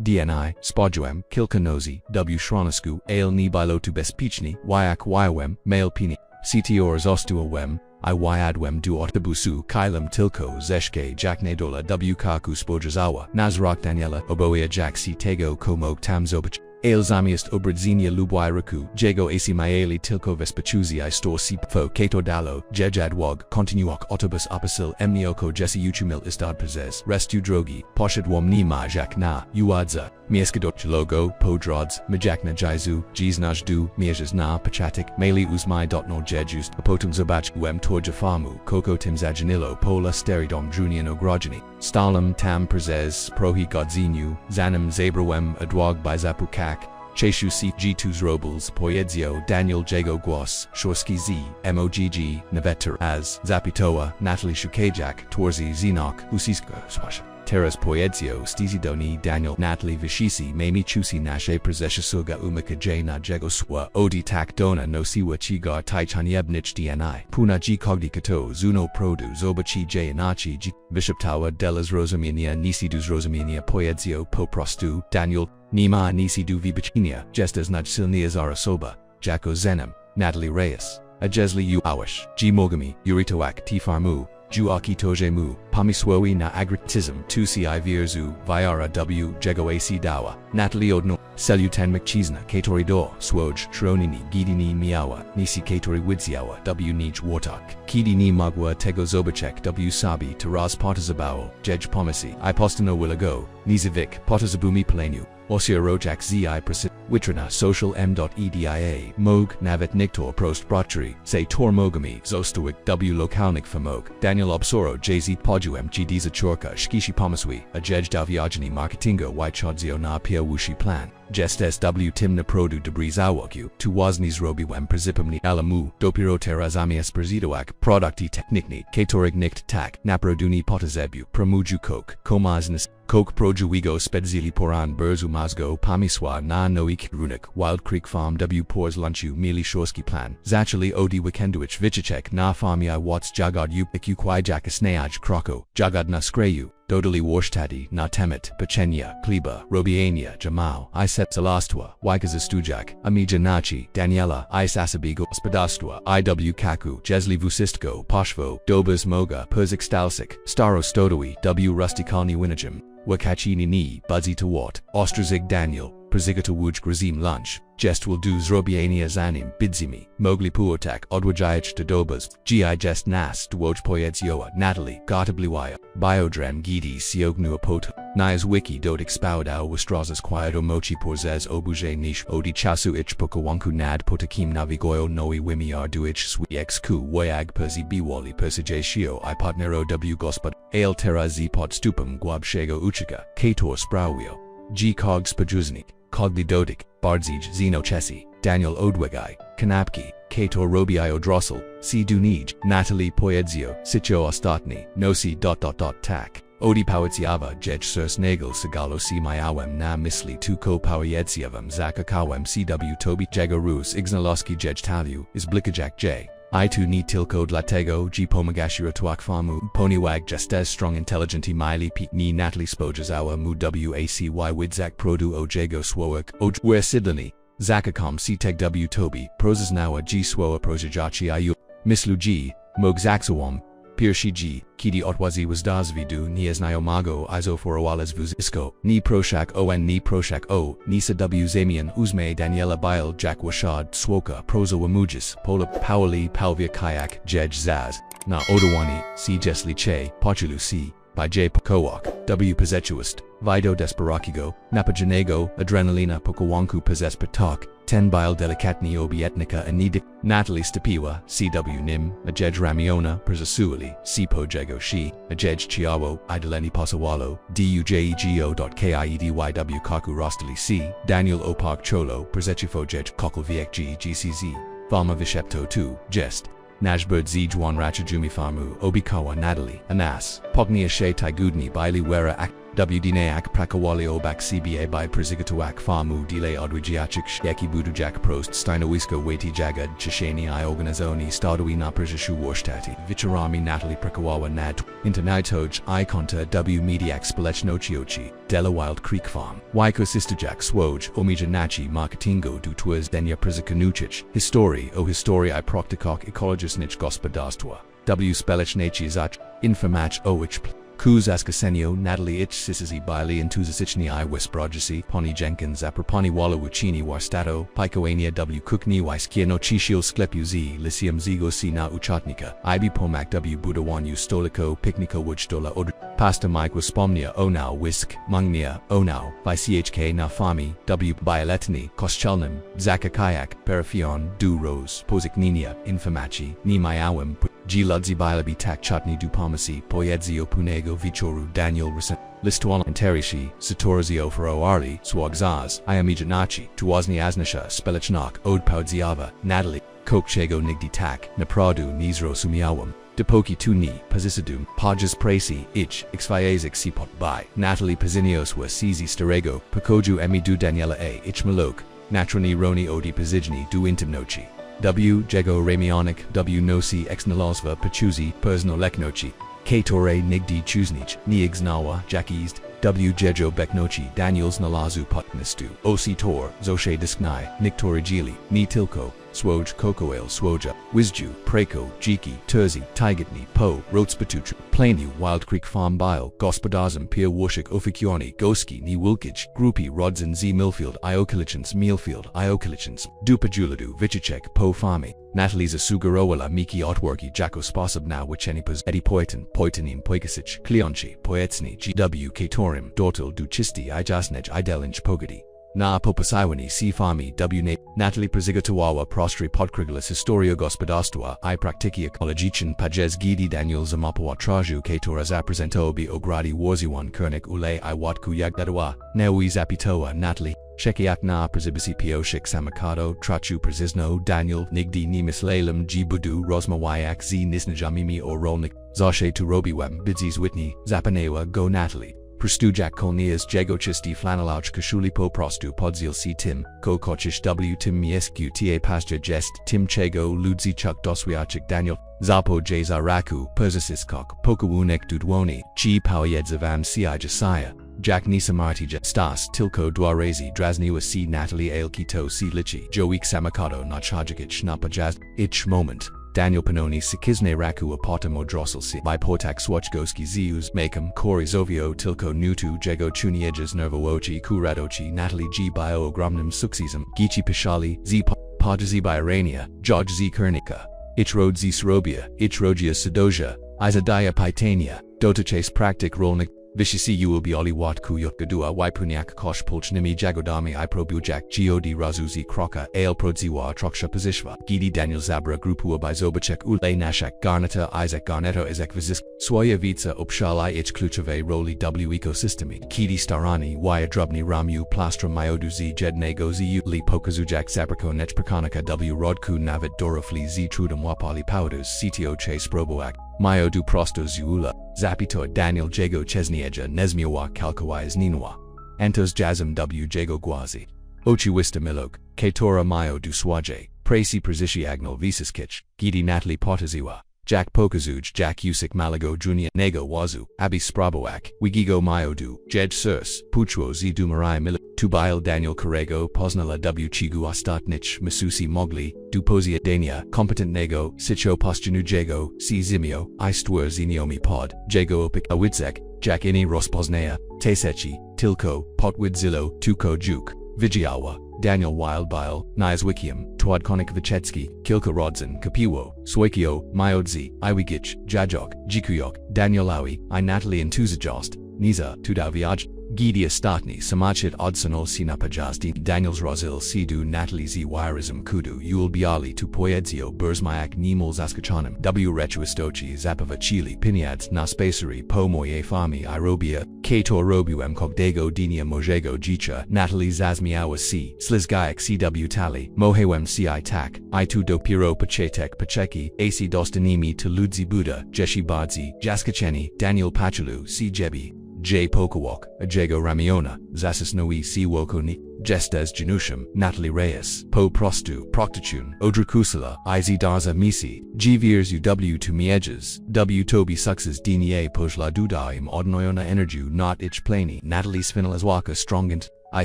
DNI, Spojuem, Kilkanozi, W Shronasku, Ale Ni Bilotu Bespichni, Wyak Wywem, Male Pini, CTOR Zostuawem, I Wyadwem du Otabusu, Kylum Tilko, Zeshke, Jaknedola W Kaku Spojazawa, Nazrak Daniela, Oboea Jack C Tego Komog Tamzobach. Ale zamiast obradzenia lubię jego AC mieli tylko vespachuzi I store sipfo kato dalo, jejadwog, kontinuok autobus opisil emnioko jesi uchumil istad prezes, restu drogi, poszedłam nie ma jak na, uadza, mieskadot logo, podrods, majakna jaizu, jiznaj du, mierzes na pachatik, meli uzmai dotno jejust, apotum zobach torja famu, koko tim zajanilo, pola steridom drunian ogrogeni, stalem tam prezes, prohi godzinu, zanim zabrawem adwog by zapukak, Cheshu C. G2's Robles, Poedzio, Daniel Jago Głos, Shorski Z, MOGG, Naveter Az, Zapitoa, Natalie Shukajak, Torzi Zinok, Usiska, Swasha. Teras Poedzio, Stizi Doni, Daniel, Natalie Vishisi, Mami Chusi Nashe Prezeshasuga Umika J na Jego Swa, Odi Tak Dona no Siwa Chigar Taichanyebnich DNI, Puna G Kogdi Kato, Zuno Produ, Zobachi J Anachi G, Bishoptawa, Delas Rosaminia, Nisidus Rosaminia, Poedzio, Poprostu, Daniel, Nima Nisidu Vibachinia, Jestas Najsilnia Zarasoba, Jacko Zenem, Natalie Reyes, Ajesli U Awash, G Mogami, Uritoak Tifarmu, Juaki Tojemu, Pamiswowi na Agritism 2ci Vierzu, Viara W, Jego AC Dawa, Natalie Odno, Selutan Mcchizna, Katori Do, Swoj, Shronini, Gidini Miawa, Nisi Katori Widziawa, W Nij Wartak, Kidi Ni Magwa Tego Zobachek, W Sabi, Taraz Potazabao, Jej Pomasi, I Postano Willago, Nizivik, Potazabumi Plenu, Osir Rojak Zi Prasit, Witrana Social M.edia, Mog, Navet Niktor Prost Brotchery, Say Tor Mogami, Zostowik W Lokalnik Famog, Daniel Obsoro JZ Poju M. G. Diza Chorka, Shkishi Pomaswi, Ajej Daviagini Marketingo Wychodzio na Pia Wushi Plan, Jest SW Timna Produ Debris Awokyu, Tu Waznis Robiwem Prezipumni Alamu, Dopiro Terazamias Prezidoak, Producti Technikni, Katorig Nikt Tak, Naproduni Potazebu, Promuju Coke, Komaznis, Coke Projuigo Spedzili Poran Berzu Mazgo, Pamiswa Na Noik Runik, Wild Creek Farm W Pors Lunchu Mili Shorski Plan, Zachali Odi Wikenduich Vichacek Na Farmia Watts Jagad Upik Ukwijaka Sneaj Kroko, Jagad Na Skreyu, Dodali Warshtadi, Na Temet, Pachenya, Kleba, Robiania, Jamal, Iset Salastwa, Wikaza Stujak, Amija Nachi, Daniela, Is Asabigo, Spadastwa, IW Kaku, Jesli Vusistko, Poshvo, Dobas Moga, Perzik Stalsik, Staro Stodoi, W Rustikalni Winajim, Wakachini Ni, Budzi Tawat, Ostrazig Daniel, Prezigata Wuj Grazim Lunch, Jest will do Zrobiania Zanim, Bidzimi, Mowgli Puotak, Odwajach Tadobas, Gi Jest Nas, Dwoj Poyedzioa, Natalie, Gatabliwaya, Biodrem Gidi Siognu Apota, Nias Wiki Dodik Spoudao Wastrazas Quieto Mochi Porzez Obuje Nish, Odi Chasu Ich Pukawanku Nad Potakim Navigoyo Noi Wimi Ardu Ich Swi Xku Woyag Perzi Biwali Persije Shio I Potnero W Gospad, Ale Terra Z Pot Stupum Guab Shego Uchika, Kator Sprawio, G Cog Spajuznik, Cogli Dodik, Bardzij Zeno Chesi, Daniel Odwegai, Kanapki, Kator Robiio Drossel, C. Dunij, Natalie Poyedzio, Sitio Ostatni, Nosi. Tak, Odi Powetsiava, Jej Surs Nagel Sigalo C. Mayawem Na Misli Tuko Powetsiavam Zakakawem CW Tobi Jego Rus Ignaloski Jej Talu, Isblikajak J. I2 ni tilko dlatego G pomagashira tuakfamu poniwag jestes strong intelligenti mili p ni Natalie Spojazawa mu wacy widzak produ ojego swoak ojwe sidlani zakakam cteg w tobi prozaznawa G swoa projajachi iu mislu G mogzaksawam Pirshi G, Kidi Otwazi Wazdazvidu ni Esnayomago Izoforowales Vuzisko, ni Proshak On ni Proshak O, Nisa W Zamian Uzme Daniela Bile Jack Washad Swoka Proza Wamujis, Pola Pauli Palvia Kayak Jej Zaz, Na Odawani, C Jesli Che, Pochulu C, by J Pakowak, W Pozetuist, Vido Desperakigo, Napajanego, Adrenalina Pokawanku Possess Patok, Ten Bile Delicatni Obi Etnica Anidik, Natalie Stepiwa, CW Nim, Ajej Ramiona, Prezasuali, Sipo Jego Shi, Ajej Chiawo, Idoleni Pasawalo, Dujego.kiedYW Kaku Rostali C, Daniel Opak Cholo, Prezechifo Jej Kokol VXG GCZ, Falma Vishepto 2, Jest. Najbird Zijwan Rachajumi Famu, Obikawa Natalie, Anas, Pognia She Taigudni Baili Wera Ak, WDNAK Prakawali Obak CBA by Prezigatuak Famu Dile Odwijiachik Sheki Budujak Prost Steinowisko Waiti Jagad Chishani I Organizoni Stadui na Prezishu Warshtati Vicharami Natalie Prakawawa Nad Internaitoj Ikonta W Mediak Spalechnochiochi Della Wild Creek Farm Waiko Sistajak Swoj Omija Nachi Marketingo Du Twas Denya Prezikanuchich Histori I Proktikok Ekologist Nich Gospodarstwa W Spelechnachi Zach Informach Owich Kuz Askasenio, Natalie Ich Sisizi Bailey Entuzasichni I Westbrojasi, Pony Jenkins Aproponi Walla Wuchini Warstato, Pikoania W Kukni Wiskia no Chishio Sklepu Z, Lyceum Zigo Si na Uchatnika, IB Pomak W Budawanyu Stoliko, Picnico Wujstola Odr, Pasta Mike Wispomnia Onau Wisk, Mungnia, Onau, by CHK na Fami, W Bioletini, Koschelnim, Zaka Kayak, Parafion, Du Rose, Pozikninia, Infamachi, Ni Mayawim, G Ludzi Bilabi Tak Chutney Dupomasi, Poyedzio Punego Vichoru Daniel Resent, Listuala Anterishi, Satorazio Zaoferowała, Swagzaz, Iamijanachi, Tuwazni Aznasha, Spelichnok, Ode Paudziava, Natalie, Kokchego Nigdi Tak, Napradu Nizro Sumiawam, Depoki Tuni, Pazisadum, Podges Pracy, Ich, Xviazik Sipot By, Natalie Pazinios wa Sizi Starego, Pakoju Emi Du Daniela A. Ich Malok, Natroni Roni Odi Pazijni Du Intimnochi. W. Jego Ramionic, W. Nosi Ex Nalosva Pachuzi, Persno Leknochi, K. Tore Nigdi Chuznich, Niigs Nawa, Jackieast, W. Jejo Beknochi, Daniels Nalazu Putnistu, O.C. Tor, Zoshe Disknai, Niktori Gili, Ni Tilko, Swoj Cocoale Swoja, Wizju, Preko, Jiki, Terzi, Tigatni, Po, Rotspatutra, Plainu, Wild Creek Farm Bile, Gospodazm, Pia Warshik Ofikioni, Goski, Ni Wilkich, Grupi, Rodzen Z Milfield, Iokilichens, Mealfield, Iokilichens, Dupajuladu, Vichicek, Po Fami, Natalie Sugarowala, Miki Otworki, Jako Sposobna, Wichenipas, Edi Poitin, Poitinim, Poikasic, Kleonchi, Poetsni, GW, Katorim, Dortal, Duchisti, Ijasnej, Idelinch, Pogadi. Na popasaiwani si fami w Natalie Prezigatowawa prostri podkriglis historio gospodarstwa I praktikia kolegichin pajes gidi Daniel zamapawa traju katora zaprezentobi ogradi warziwan kernik ule I watku yagdadawa, neui zapitoa Natalie, shekiak na prezibisi pioshik samakado, trachu prezizno Daniel, nigdi ni mislalem jibudu rosmawayak z nisnajamimi o rolnik, zashe tu robiwem bidzis Whitney, zapanewa go Natalie. Prostujak kolnias jegochisti flanelauch kashulipo prostu podzil si tim, ko kochish w tim miesku ta pasja jest tim chego ludzi chuk doswiachik Daniel, zapo jeza raku, persisiskok, pokawunek dudwoni, chi pawayedzavam si jasiah, Jack nisamartija stas tilko dwarezi drazniwa si Natalie ailkito si lichi, joik samakado nachajikich napajaz, ich moment. Daniel Panoni Sikizne Raku Apotamo Drossel Si by Potak Swachgoski Zius Makam Kori Zovio Tilko Nutu Jego Chuniejas Nervoochi Kuradochi Natalie G Bio Gromnum Suksism Gichi Pishali Z Podzi by Arania Joj Z Kernika Ichrod Z Srobia Ichrogia Sidoja Izadaya Pitania Dotachase Praktik Rolnik Vishisi Uobi Oli Watku Yukadua Waipunyak Kosh Pulchnimi Jagodami I Probujak God Razuzi Kroka Ale Prodziwa Troksha Pozishva Gidi Daniel Zabra Grupua by Zobachek Ule Nashak Garneta Isaac Garneto Izek Vizisk Swoya Vitsa Upshalai Ich Klucheve Roli W Ecosystemi Kidi Starani Waya Drubni Ramu Plastra Myodu Z Jednego Z Li Pokazujak Zabrako Nechprakanika W Rodku Navit Dorofli Z Trudum Wapali Powders CTO Chase Proboak Mayo du prosto Zuula, Zapito Daniel Jago Chesnieja Nesmiawa Kalkawais Ninwa. Antos Jazm W Jago Gwazi. Ochi Wista Milok, Katora Mayo du Swaje, Pracy Przishi Agnol Visiskich, Gidi Natalie Potaziwa, Jack Pokazuj Jack Usik Malago Junior Nego Wazu, Abi Spraboak, Wigigo Mayo du, Jed Surs, Puchwo Z Dumarai Milik, Tubail Daniel Corrego Poznala W Chigu Ostatnich Masusi Mogli, Dupozia Dania, Competent Nego, Sicho Postunu Jago, C Zimio, I Stwur Ziniomi Pod, Jago Opik Awidzek, Jack Ini Rospoznaya, Tesechi, Tilko, Potwid Zillo, Tuko Juk, Vigiawa, Daniel Wildbile, Niazwikium, Twadkonik Vichetsky, Kilka Rodzen, Kapiwo, Swoikio, Myodzi, Iwigich, Jajok, Jikuyok, Daniel Awi, I Natalie Entuzajost, Niza, Tudaviaj, Gidia Statni, Samachit Odsanol Sinapajasti, Daniels Rozil Sidu Natalie Z Wirism Kudu, Yul Biali Tu Poedzio Burzmayak Nimol Zaskachanim, W Rechuistochi Zapava Chili, Piniads, Naspaceri, Po Moye Fami, Irobia, Kator Robuem Kogdego Dinia Mojego Jicha, Natalie Zazmiawa C, Slizgayak CW Tali, Mohewem CI Tak, I2 Do Piro Pachetek Pacheki, AC Dostanimi Tuludzi Buddha, Jeshi Badzi, Jaskacheni, Daniel Pachulu, C Jebi. J. Pokawok, Ajego Ramiona, Zasis Noi C. Wokoni, Jestes Janusham, Natalie Reyes, Po Prostu, Proctachun, Odrakusala, Iz Darza Misi, G. Veers UW to Mieges, W. Toby Suxes Dinier Pojla Dudaim Odnoyona Energu Not Ich Plani, Natalie Svinalazwaka Strongant, I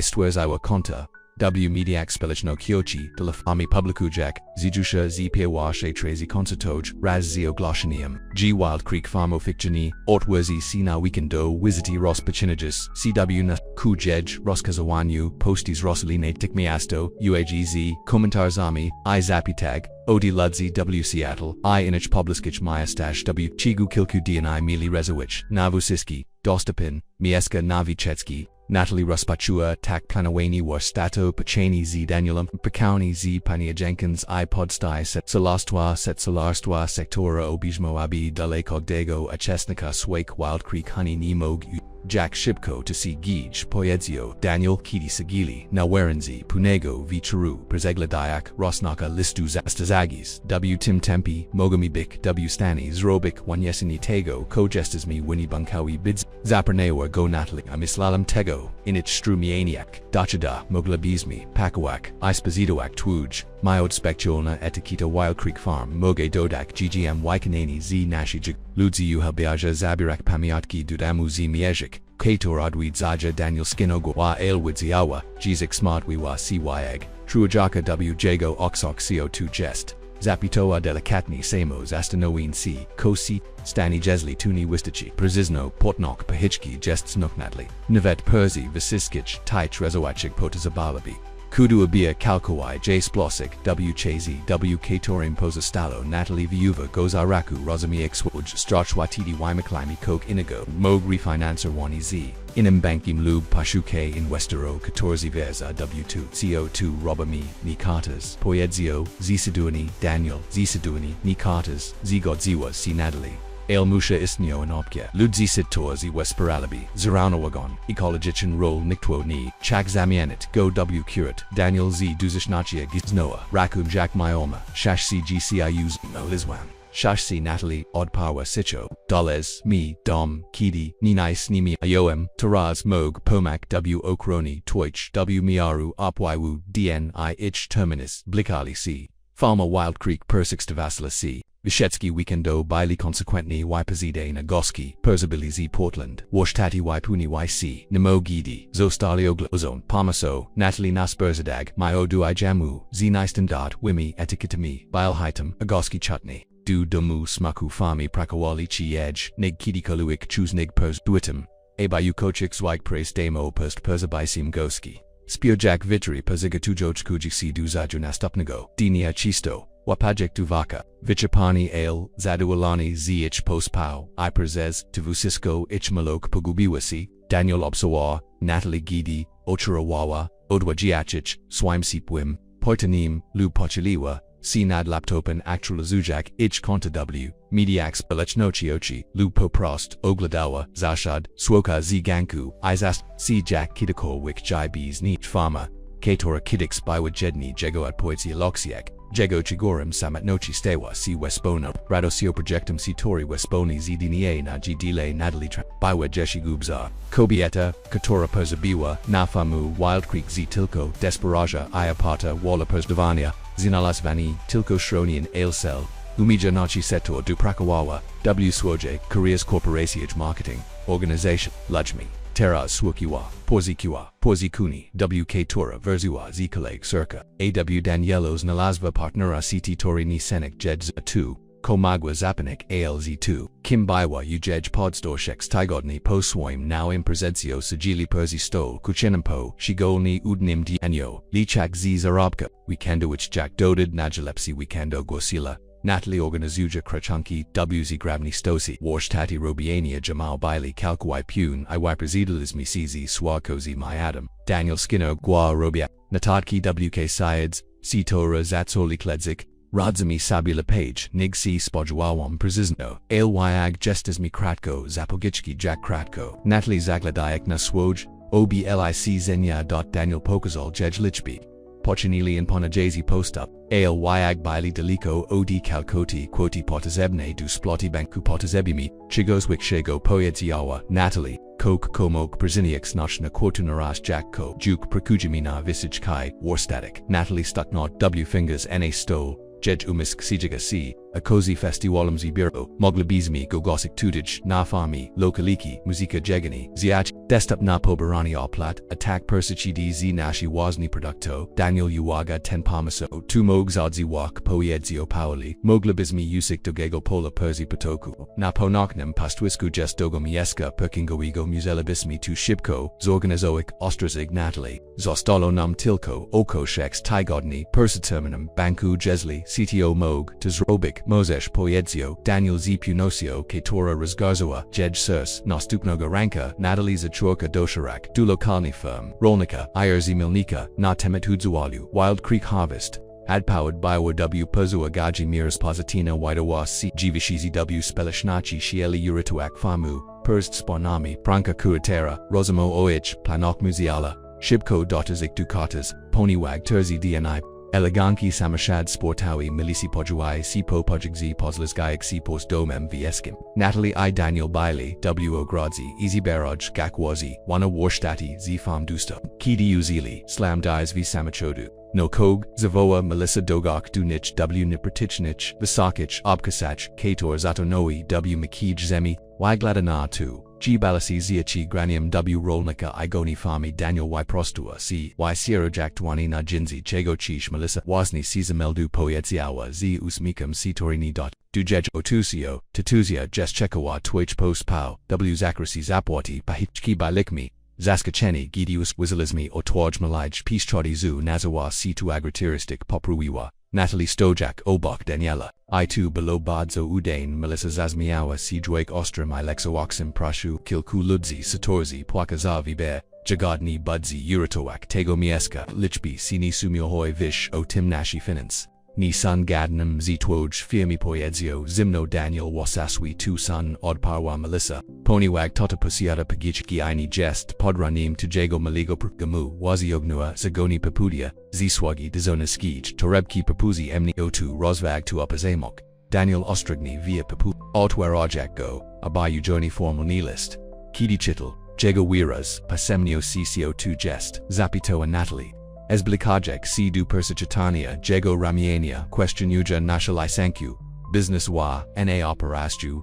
Stwers Iwa Konta, W mediak spelechno kiochi, de la fami publikujak, zijusha zpwa trazy concertoj, raz zeogloshinium, G Wild Creek Farmo fictioni, ortwerzi sina weekendo wiziti ros pachinagus, CW na kujej, roskazawanyu, postis rosaline tikmiasto, UAGZ, komentarzami, I zapitag, Odi Ludzi W Seattle, I Inich Publiskich Mayastash W Chigu Kilku DNI Mili Rezowich, Navusiski, Dostapin, Mieska Navichetsky, Natalie Ruspachua, Tak Planaweni War Stato Pachani Z Danielum, Pakauni Z Pania Jenkins, I Podstai Set Solastwa Set Solarstwa Sectora Obijmo Abi Dale Cogdego Achesnica Swake Wild Creek Honey Nemog Jack Shipko to see Gij, Poedzio, Daniel Kiti Sagili, Nawerenzi, Punego, Vicharu, Prezegla Dayak, Rosnaka Listu Zastazagis, W Tim Tempi, Mogami Bik, W Stani, Zrobik, Wanyesini Tego, Kojestasmi, Winnie Bunkawi Bids, Zapernewa Go Natalie, Amislalam Tego, Inich Strumianiak, Dachada, Moglabizmi, Pakawak, Ispazitoak Twuj, Myod Spectiolna Etikita Wild Creek Farm, Moge Dodak, GGM Wykanani Z Nashijig, Ludzi Uhabiaja Zabirak Pamiatki Dudamu Z Miejik, Kator Adweed Zaja Daniel Skinogo Wa Ailwidziawa, Jizik Smartwi Wa Cyeg, Truajaka W Jago Oxox CO2 Jest, Zapitoa Delicatni Samos Astanoween C, Kosi, Stani Jesli Tuni Wistichi, Prezizno, Portnok Pahichki Jests Nuknatli, Nevet Perzi Visiskich, Taich Rezowachig Potazabalabi. Kudu Abia Kalkowai J Splosik, W Chazy, W Katorim Posastalo, Natalie Viuva Gozaraku, Rosami Xwoj, Strachwatiti Wymaklimi Coke Inigo, Moog Refinancer Wani Z, Inimbankim Lube Pashuke in Westero, Katorzi Verza, W2, CO2, Robami, Nikatas, Poedzio, Zisiduani, Daniel, Zisiduani, Nikatas, Zigodziwa, C Natalie. El Musha Istnio and Opkia, Ludzi Sitorzi Wesperalabi, Ziranowagon, Ecologichin Roll Niktwo Ni, Chak Zamianit, Go W Curit, Daniel Z Duzishnachia Giznoa, Rakum Jack Myoma, Shash C GCIUs, No Lizwan, Shash C Natalie, Oddpawa Sicho, Dolez, Me, Dom, Kidi, Ninai Snimi, Ayoem, Taraz Moog, Pomak W Okroni, Twitch, W Miaru, Opwaiwu, DNI Ich Terminus, Blikali C, Farmer Wild Creek Persix Tavasila C. Vyshetsky Weekendo Bailey Consequently Ypazide Nagoski, Persabili Z Portland, Washtati Ypuni YC, Nemo Gidi, Zostalio Glozone, Parmaso, Natalie Nasberzadag, Myodu Ijamu, Z Nystandart, Wimi, Etikitami, Bilhitam, Agoski Chutney, Du Domu Smaku Fami Prakawali Chi Edge, Nig Kidikaluik Choose Nig Pers Duitum, Abayu Kochik Zwig Praise Demo Post Persabaisim Goski, Spiojak Vitri Persigatujochkujiksi Du Zajunastupnago, Dinia Chisto, Wapajek Duvaka, Vichapani Ale, Zadualani Zich Postpau, Iperzez, Tivusisko Ichmalok Pogubiwasi, Daniel Obsawa, Natalie Gidi, Ocharawawa, Odwa Giachich, Swimesipwim, Poitanim, Lu Pochiliwa, Sinad Laptopen Actualizujak Ich Konta W, Mediax Belechnochiochi, Lu Poprost, Ogladawa, Zashad, Swoka Z Ganku, Izast, C Jack Kidako Wik Jai Bees Ni Fama, Katora Kidix Biwa Jedni Jego at Poetsia Loxiak, Jego Chigorum Samat Nochi Stewa C Westbona, Radosio Projectum C Tori Westboni Z Dnie na G Dile Natalie Biwa Jeshi Gubza, Kobieta, Katora Perzabiwa, Nafamu, Wild Creek Z Tilko, Desperaja, Iapata, Walla Persdavania, Zinalasvani, Tilko Shronian Ailsel, Umija Nachi Setor Du Prakawawa, W Swoje, Korea's Corporatiage Marketing, Organization, Lajmi, Terra Swokiwa, Porzikiwa, Porzikuni, WK Tora Verziwa Zikaleg Circa, AW Danielos Nalazva Partnera CT Tori Ni Senek Jedz 2, Komagwa Zapanik ALZ2, Kim Baiwa Ujej Podstorshex Tigodni Poswoim Now in Presenzio Sigili Perzi Stol Kuchenampo, Shigolni Udnim Dianyo, Lichak Z Zarabka, Weekendowich Jack Dodid Najalepsi Weekendo Gosila, Natalie Organizuja Krachunki, WZ Grabni Stosi, Warshtati Robiania Jamal Bailey Kalkwai Pune, Iwiperzidalismi CZ Swakozi My Adam, Daniel Skinner Gua Robia, Natadki WK Syeds, Sitora Zatsoli Kledzik, Radzami Sabila Page, Nig C Spojwawam Prezizno, Ailwyag Jestasmi Kratko, Zapogichki Jack Kratko, Natalie Zagladayak na Swoj, OBLIC Zenya. Daniel Pokazol Jej Lichby. Pochinili and Ponajazi Postup, Ailwyag Bailey Deliko Od Kalkoti Quoti Potazebne Du Sploti Banku Potazebimi, Chigoswik Shego Poedziawa, Natalie, Coke Komok Preziniax Noshna Quotunaras Jack Juke Prekujimina Visage Kai, Warstatic, Natalie Stucknot W Fingers Na Stole, Jej Umisk Sijiga C, Akozi Festiwalum Zibiro, Moglabizmi Gogosik Tudij, Nafami, Lokaliki, Muzika Jegani, Ziach, Desktop na poberani oplat, attack persicidi z nashi wazni producto, Daniel Uwaga ten pamaso, tu mog zadzi wak poiedzio pauli, moglabizmi usik dogego pola perzi potoku, na ponoknem pastwisku jest dogomieska perkingoigo muzelabismi tu shibko, zorganizoic ostrazig natali, zostalo nam tilko, oko sheks tigodni, perseterminum, banku jesli, CTO mog, tazrobik, mozesh poiedzio, Daniel z punosio, ketora razgarzoa, jej surs, nostupnoga ranka, Natalie Zachorka dosharak, du lokalni firm, rolnika, irz milnika, na temet hudzualu, Wild Creek Harvest, adpowered by w puzua gaji miras positina widawas c jivishizi w spelishnachi shieli urituak famu, perst sponami, pranka kuratera, rosamo oich, planok muziala, shibko dotazik dukatas, poniwag terzi dni, eleganki samashad sportawi milisi pojuai sipo pojigzi pozlisgaik sipos domem vieskim. Natalie I Daniel Bailey, W. Ogradzi, Easy Baraj, Gakwazi, Wana Warstati, Z Farm Dusta, Kidi Uzili, Slam Dies V Samachodu. No Kog, Zavoa, Melissa Dogak Dunich, W. Niprtichnich, Visakich, Obkasach, Kator Zatonoi, W. Makij Zemi, Y Gladana 2. G Balasi Ziachi Granium W Rolnika Igoni Fami Daniel Y Prostua C Y Sierra Jack Twani na Jinzi Chego Chish Melissa Wasni Caesar Poetziawa Z Usmikam C Torini. Dujej Otusio Tatuzia Jes Chekawa Twitch Post Pow W Zakrasi Zapwati Pahichki Balikmi Zaskacheni Gidius Wizalismi Otwaj Malaj Peace Chodi Zu Nazawa C Tu Agrituristic Popruiwa Natalie Stojak Obok Daniela I2 Below Badzo Udain Melissa Zazmiawa C Drake Ostrom Ilexo Oxim Prashu Kilku Ludzi Satorzi Pwakazavi Bear Jagadni Budzi Uritoak Tego Mieska Lichbi Sini Sumiohoi Vish O Timnashi Finance Ni Sun Gadnam Zitwoj Firmi Poedzio Zimno Daniel Wasaswi Tu Sun Odparwa Melissa Poniwag Totapusiata Pagichki Ini Jest Podranim Tujego Maligo Gamu Waziognua Zagoni Papudia Ziswagi Dizona Skij Torebki Papuzi Emni O2 Rosvag Tu Upazamok Daniel Ostrigni Via Papu Altware Ojak Go Abayu Joni Formal Nilist Kidi Chittle Jego Wiras Pasemnio CCO2 Jest Zapito and Natalie Esblikajek C du Persicitania Jego Ramiania Question Uja Nashalai Sankyu Business Wa Na Operastu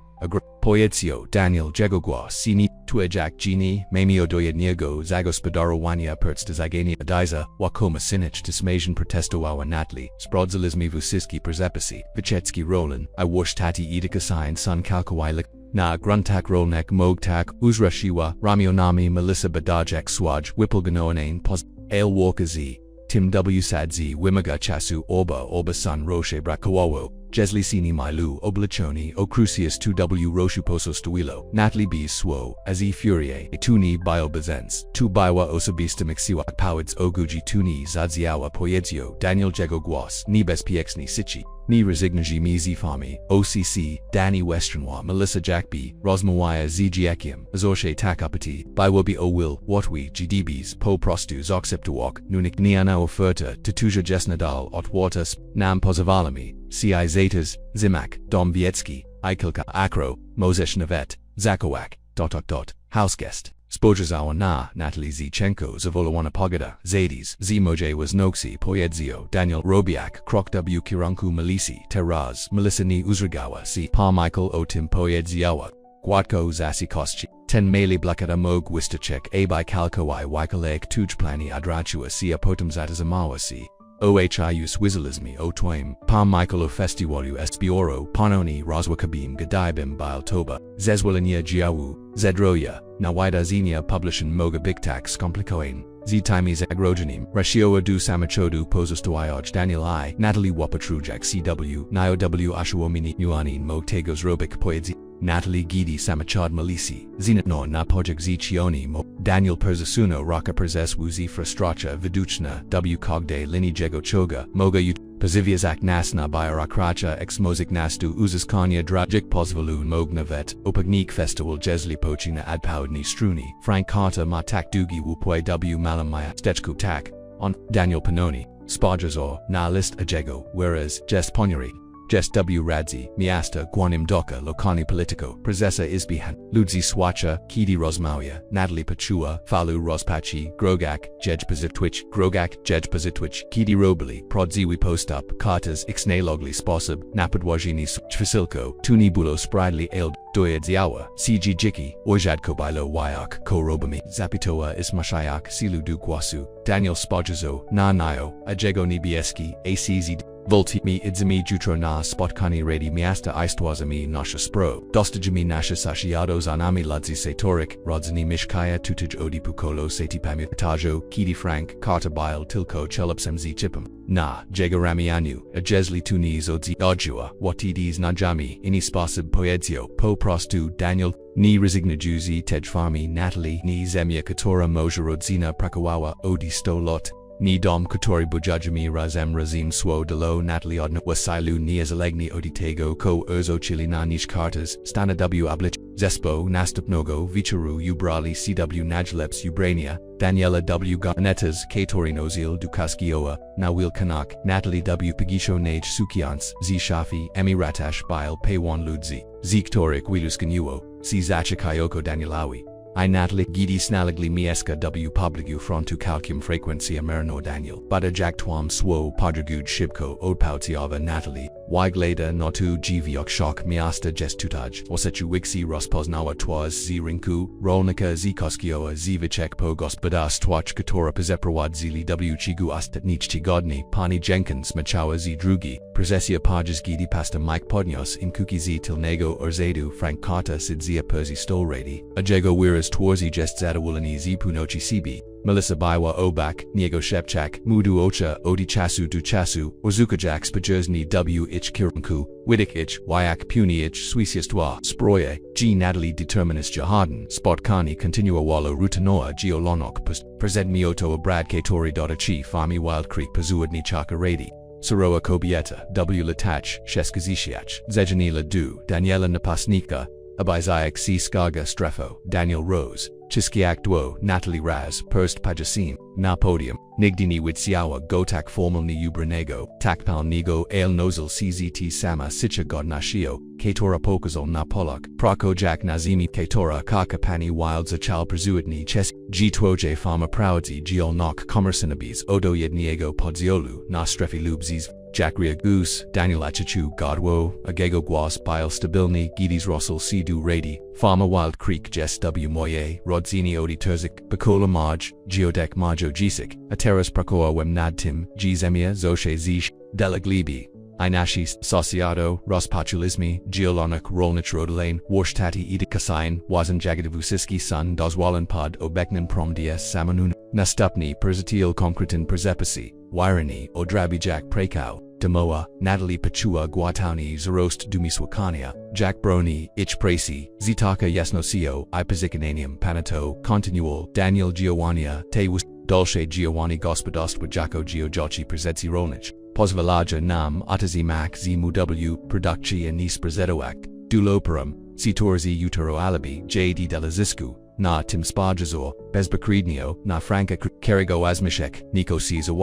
Poetzio Daniel Jegogwa Sini Tuejak Gini Mamio Doyedniego Zagospodarowania Pertstazagania Adiza Wakoma Sinich Tismajan Protestowawa Natli Sprodzalizmi Vusiski Przepisi Vichetski Roland I Washtati Edikasign Sun Kalkawailik Na Gruntak Rolnek Mogtak Uzrashiwa Ramionami Melissa Badajak Swaj Whippleganoanane Pos Ale Walker Z Tim W Sadzi Wimiga Chasu Orba Sun Roche Brakawawo Jesli Sini Mailu Oblichoni O Crucius 2W Roshu Poso Stuilo Natalie B Swo Azi Furie Tuni Biobazens Tu Biwa Osabista Mixiwa Powids Oguji Tuni Zadziawa Poyedzio Daniel Jego Guas Nibes PXni Sichi Ni Resignaji Mizi Fami OCC Danny Westernwa Melissa Jack B Rosmawaya Zgiekium Azorshe Takapati Biwobi O Will Watwi GDBs Po Prostus Oxeptuwok Nunik Niana Oferta Tatuja Jesnadal Otwatas Nam Pozavalami CI Zetas Zimak Dom Vietski Ikilka Akro Mozesh Navet Zakowak ... Houseguest Spojazawa na Natalie Zchenko Zavolawana Pogada Zades Zmoje Wasnoksi Poyedzio Daniel Robiak Krok W Kiranku Malisi Teraz Melissa Ni Uzragawa C Pa Michael Otim Poyedziawa Gwatko Zasi Kostchi Ten Mele Blakada Mog Wistachek Abai Kalkowai Waikalek Tujplani Adrachua Sia Potem Zatazamawa C Ohius Wizalismi O Twaim Pa Michael O Festiwalu Estbioro Panoni Roswakabim Gadaibim Baal Toba Zezwalania Jiawu Zedroya Nawida Zenia Publishin Moga Bigtax Complicoin Ztimis Agrogenim Ratioa du Samachodu Pozostoioj Daniel I Natalie Wapatrujak CW Nio W Ashuomini Nuanin Mo Tegos Robik Poedzi Natalie Gidi Samachad Malisi Zenitno na Pojak Zichioni Mo Daniel Perzasuno Raka Perzes Wuzi Frastracha Viduchna W Cogde Lini Jego Choga Moga Ut Paziviazak Nasna Bayarakracha Ex Mozik Nastu Uziskanya Drajik Pozvalu Mognavet Opagnik Festival Jesli Pochina Adpoudni Struni Frank Carter Matak Dugi Wupoi W Malamaya Stechku Tak on Daniel Panoni Spajazor Na List Ajego Whereas Jest Ponyari Jest W. Radzi, Miasta, Guanim Doka, Lokani Politico, Prezesa Izbihan, Ludzi Swacha, Kidi Rozmauja, Natalie Pachua, Falu Rozpachi, Grogak, Jej Pozitwich, Grogak, Jej Pozitwich, Kidi Robili, Prodziwi Postup, Kartas, Ixnalogli Sposob, Napadwajini Chvasilko, Tuni Bulo Spridely Eld, Doyadziawa, CG Jiki, Ojadko Bilo Wyak, Ko Robami, Zapitoa Ismashayak, Silu Du Kwasu, Daniel Spojazo, Na Nayo, Ajego Nibieski, ACZ. Volti mi idzimi jutro na spotkani radi miasta istwazami nasha spro. Dostajami nasha sashiados anami ladzi satorik, rodzani mishkaya tutij odi pukolo satipami tajo, kidi frank, karta bile tilko chelapsemzi chipam. Na, jegaramianu, ajesli tunis odzi odjua, watidis najami, ini spasib poedzio, po prostu Daniel, ni resignajuzi tejfarmi Natalie, ni zemia katora moja rodzina prakawawa odi stolot. Ni dom katori bujajami razem razim swo delo Natalie odna wasailu ni azalegni oditego ko urzo chilina nish kartas, stana w ablich, zespo nastupnogo vicharu ubrali cw najleps ubrania, Daniela w ganetas katori nozil dukaskioa, nawil kanak, Natalie w pigisho nage sukians, z shafi, emi ratash bile paywan ludzi, ziktorik wiluskanyuo, z zachakayoko Danielawi. I Natalie Gidi Snaligli Mieska W Publigu Frontu Calcium Frequencia Merno Daniel. Bada Jack Twam Swo Padragud Shibko Odpautiava Natalie. Wygleda Notu Gviok Shok Miasta Gestutaj. Osechu Wixi Rospoznawa Twaz Z Rinku. Rolnika Z Koskioa Z Vichek Po Gospodas Twach Katora Pazeprawad Zili W Chigu Astat Nichti Godni. Pani Jenkins Machawa Z Drugi. Prezesia Pajas Gidi Pasta Mike Podnios Inkuki Z Tilnego Orzedu Frank Carta Sidzia Perzi Stolredi. Ajego Wiras Twarzi Jest Zadawulani Zipunochi Sibi. Melissa Baiwa Obak, Niego Shepchak, Mudu Ocha, Odi Chasu Du Chasu, Ozukajak Spajersni W Ich Kiranku, Widik Ich, Wyak Puni Ich, Suisiastwa, Sproye, G Natalie Determinist Jahaden, Spotkani Continua Wallo Rutanoa Geolonok Pust, Present Mioto Brad Katori Chi Fami Wild Creek Pazuadni Chaka Radi. Saroa Kobieta, W Latach, Sheskazishiach, Zejanila Du, Daniela Napasnika, Abizayak C. Skaga Strefo, Daniel Rose, Chiskiak Duo, Natalie Raz, Perst Pajasim, Na Podium, Nigdini Witsiawa Gotak Formalni Ubranego, Takpal Nigo Ale Nozel CZT Sama Sicha Godnashio, Katora Pokazol Na Polak, Prako Jack Nazimi Katora Kakapani Wild Zachal Prezuitni Ches, G Twoje Fama Proudzi Giol Nok Commercinabis Odo Yedniego Podziolu, Na Strefi Lubzis, Jackria Goose, Daniel Achachu Godwo, Agego Guas Bile Stabilni, Gidis Russell Sidu Radi, Farmer Wild Creek Jess W Moye, Rodzini Odi Terzik, Bakola Maj, Geodek Majo Gisik, Ateras Prakoa Wem Nadtim, G Zemia Zoshe Zish, Delaglibi, Inashis, Sociato, Rospachulismi, Geolonik Rolnich Rodelaine, Warshtati Edikasain, Wazan Jagadivusiski Sun Doswalan Pod Obeknan Prom Ds Samanun, Nastupni Perzatil Concretin Persepasi, Wirani Odrabijak Prekau, Demoa, Natalie Pachua Guatauni Zarost Dumiswakania, Jack Brony, Ich Presi, Zitaka Yesnosio, Ipazikananium Panato, Continual, Daniel Giovannia, Tewus, Dolce Giovanni Gospodost Wajako Giojochi Prezetzi Rolnich, Pozvalaja Nam, Atazi Mak Zimu W, Producci Anis Prezetoak, Duloperum, Sitorzi Utero Alibi, J.D. Delazisku, Na Tim Spajazor, Bezbakridnio, Na Franca Kerigo Azmishek, Nico Caesar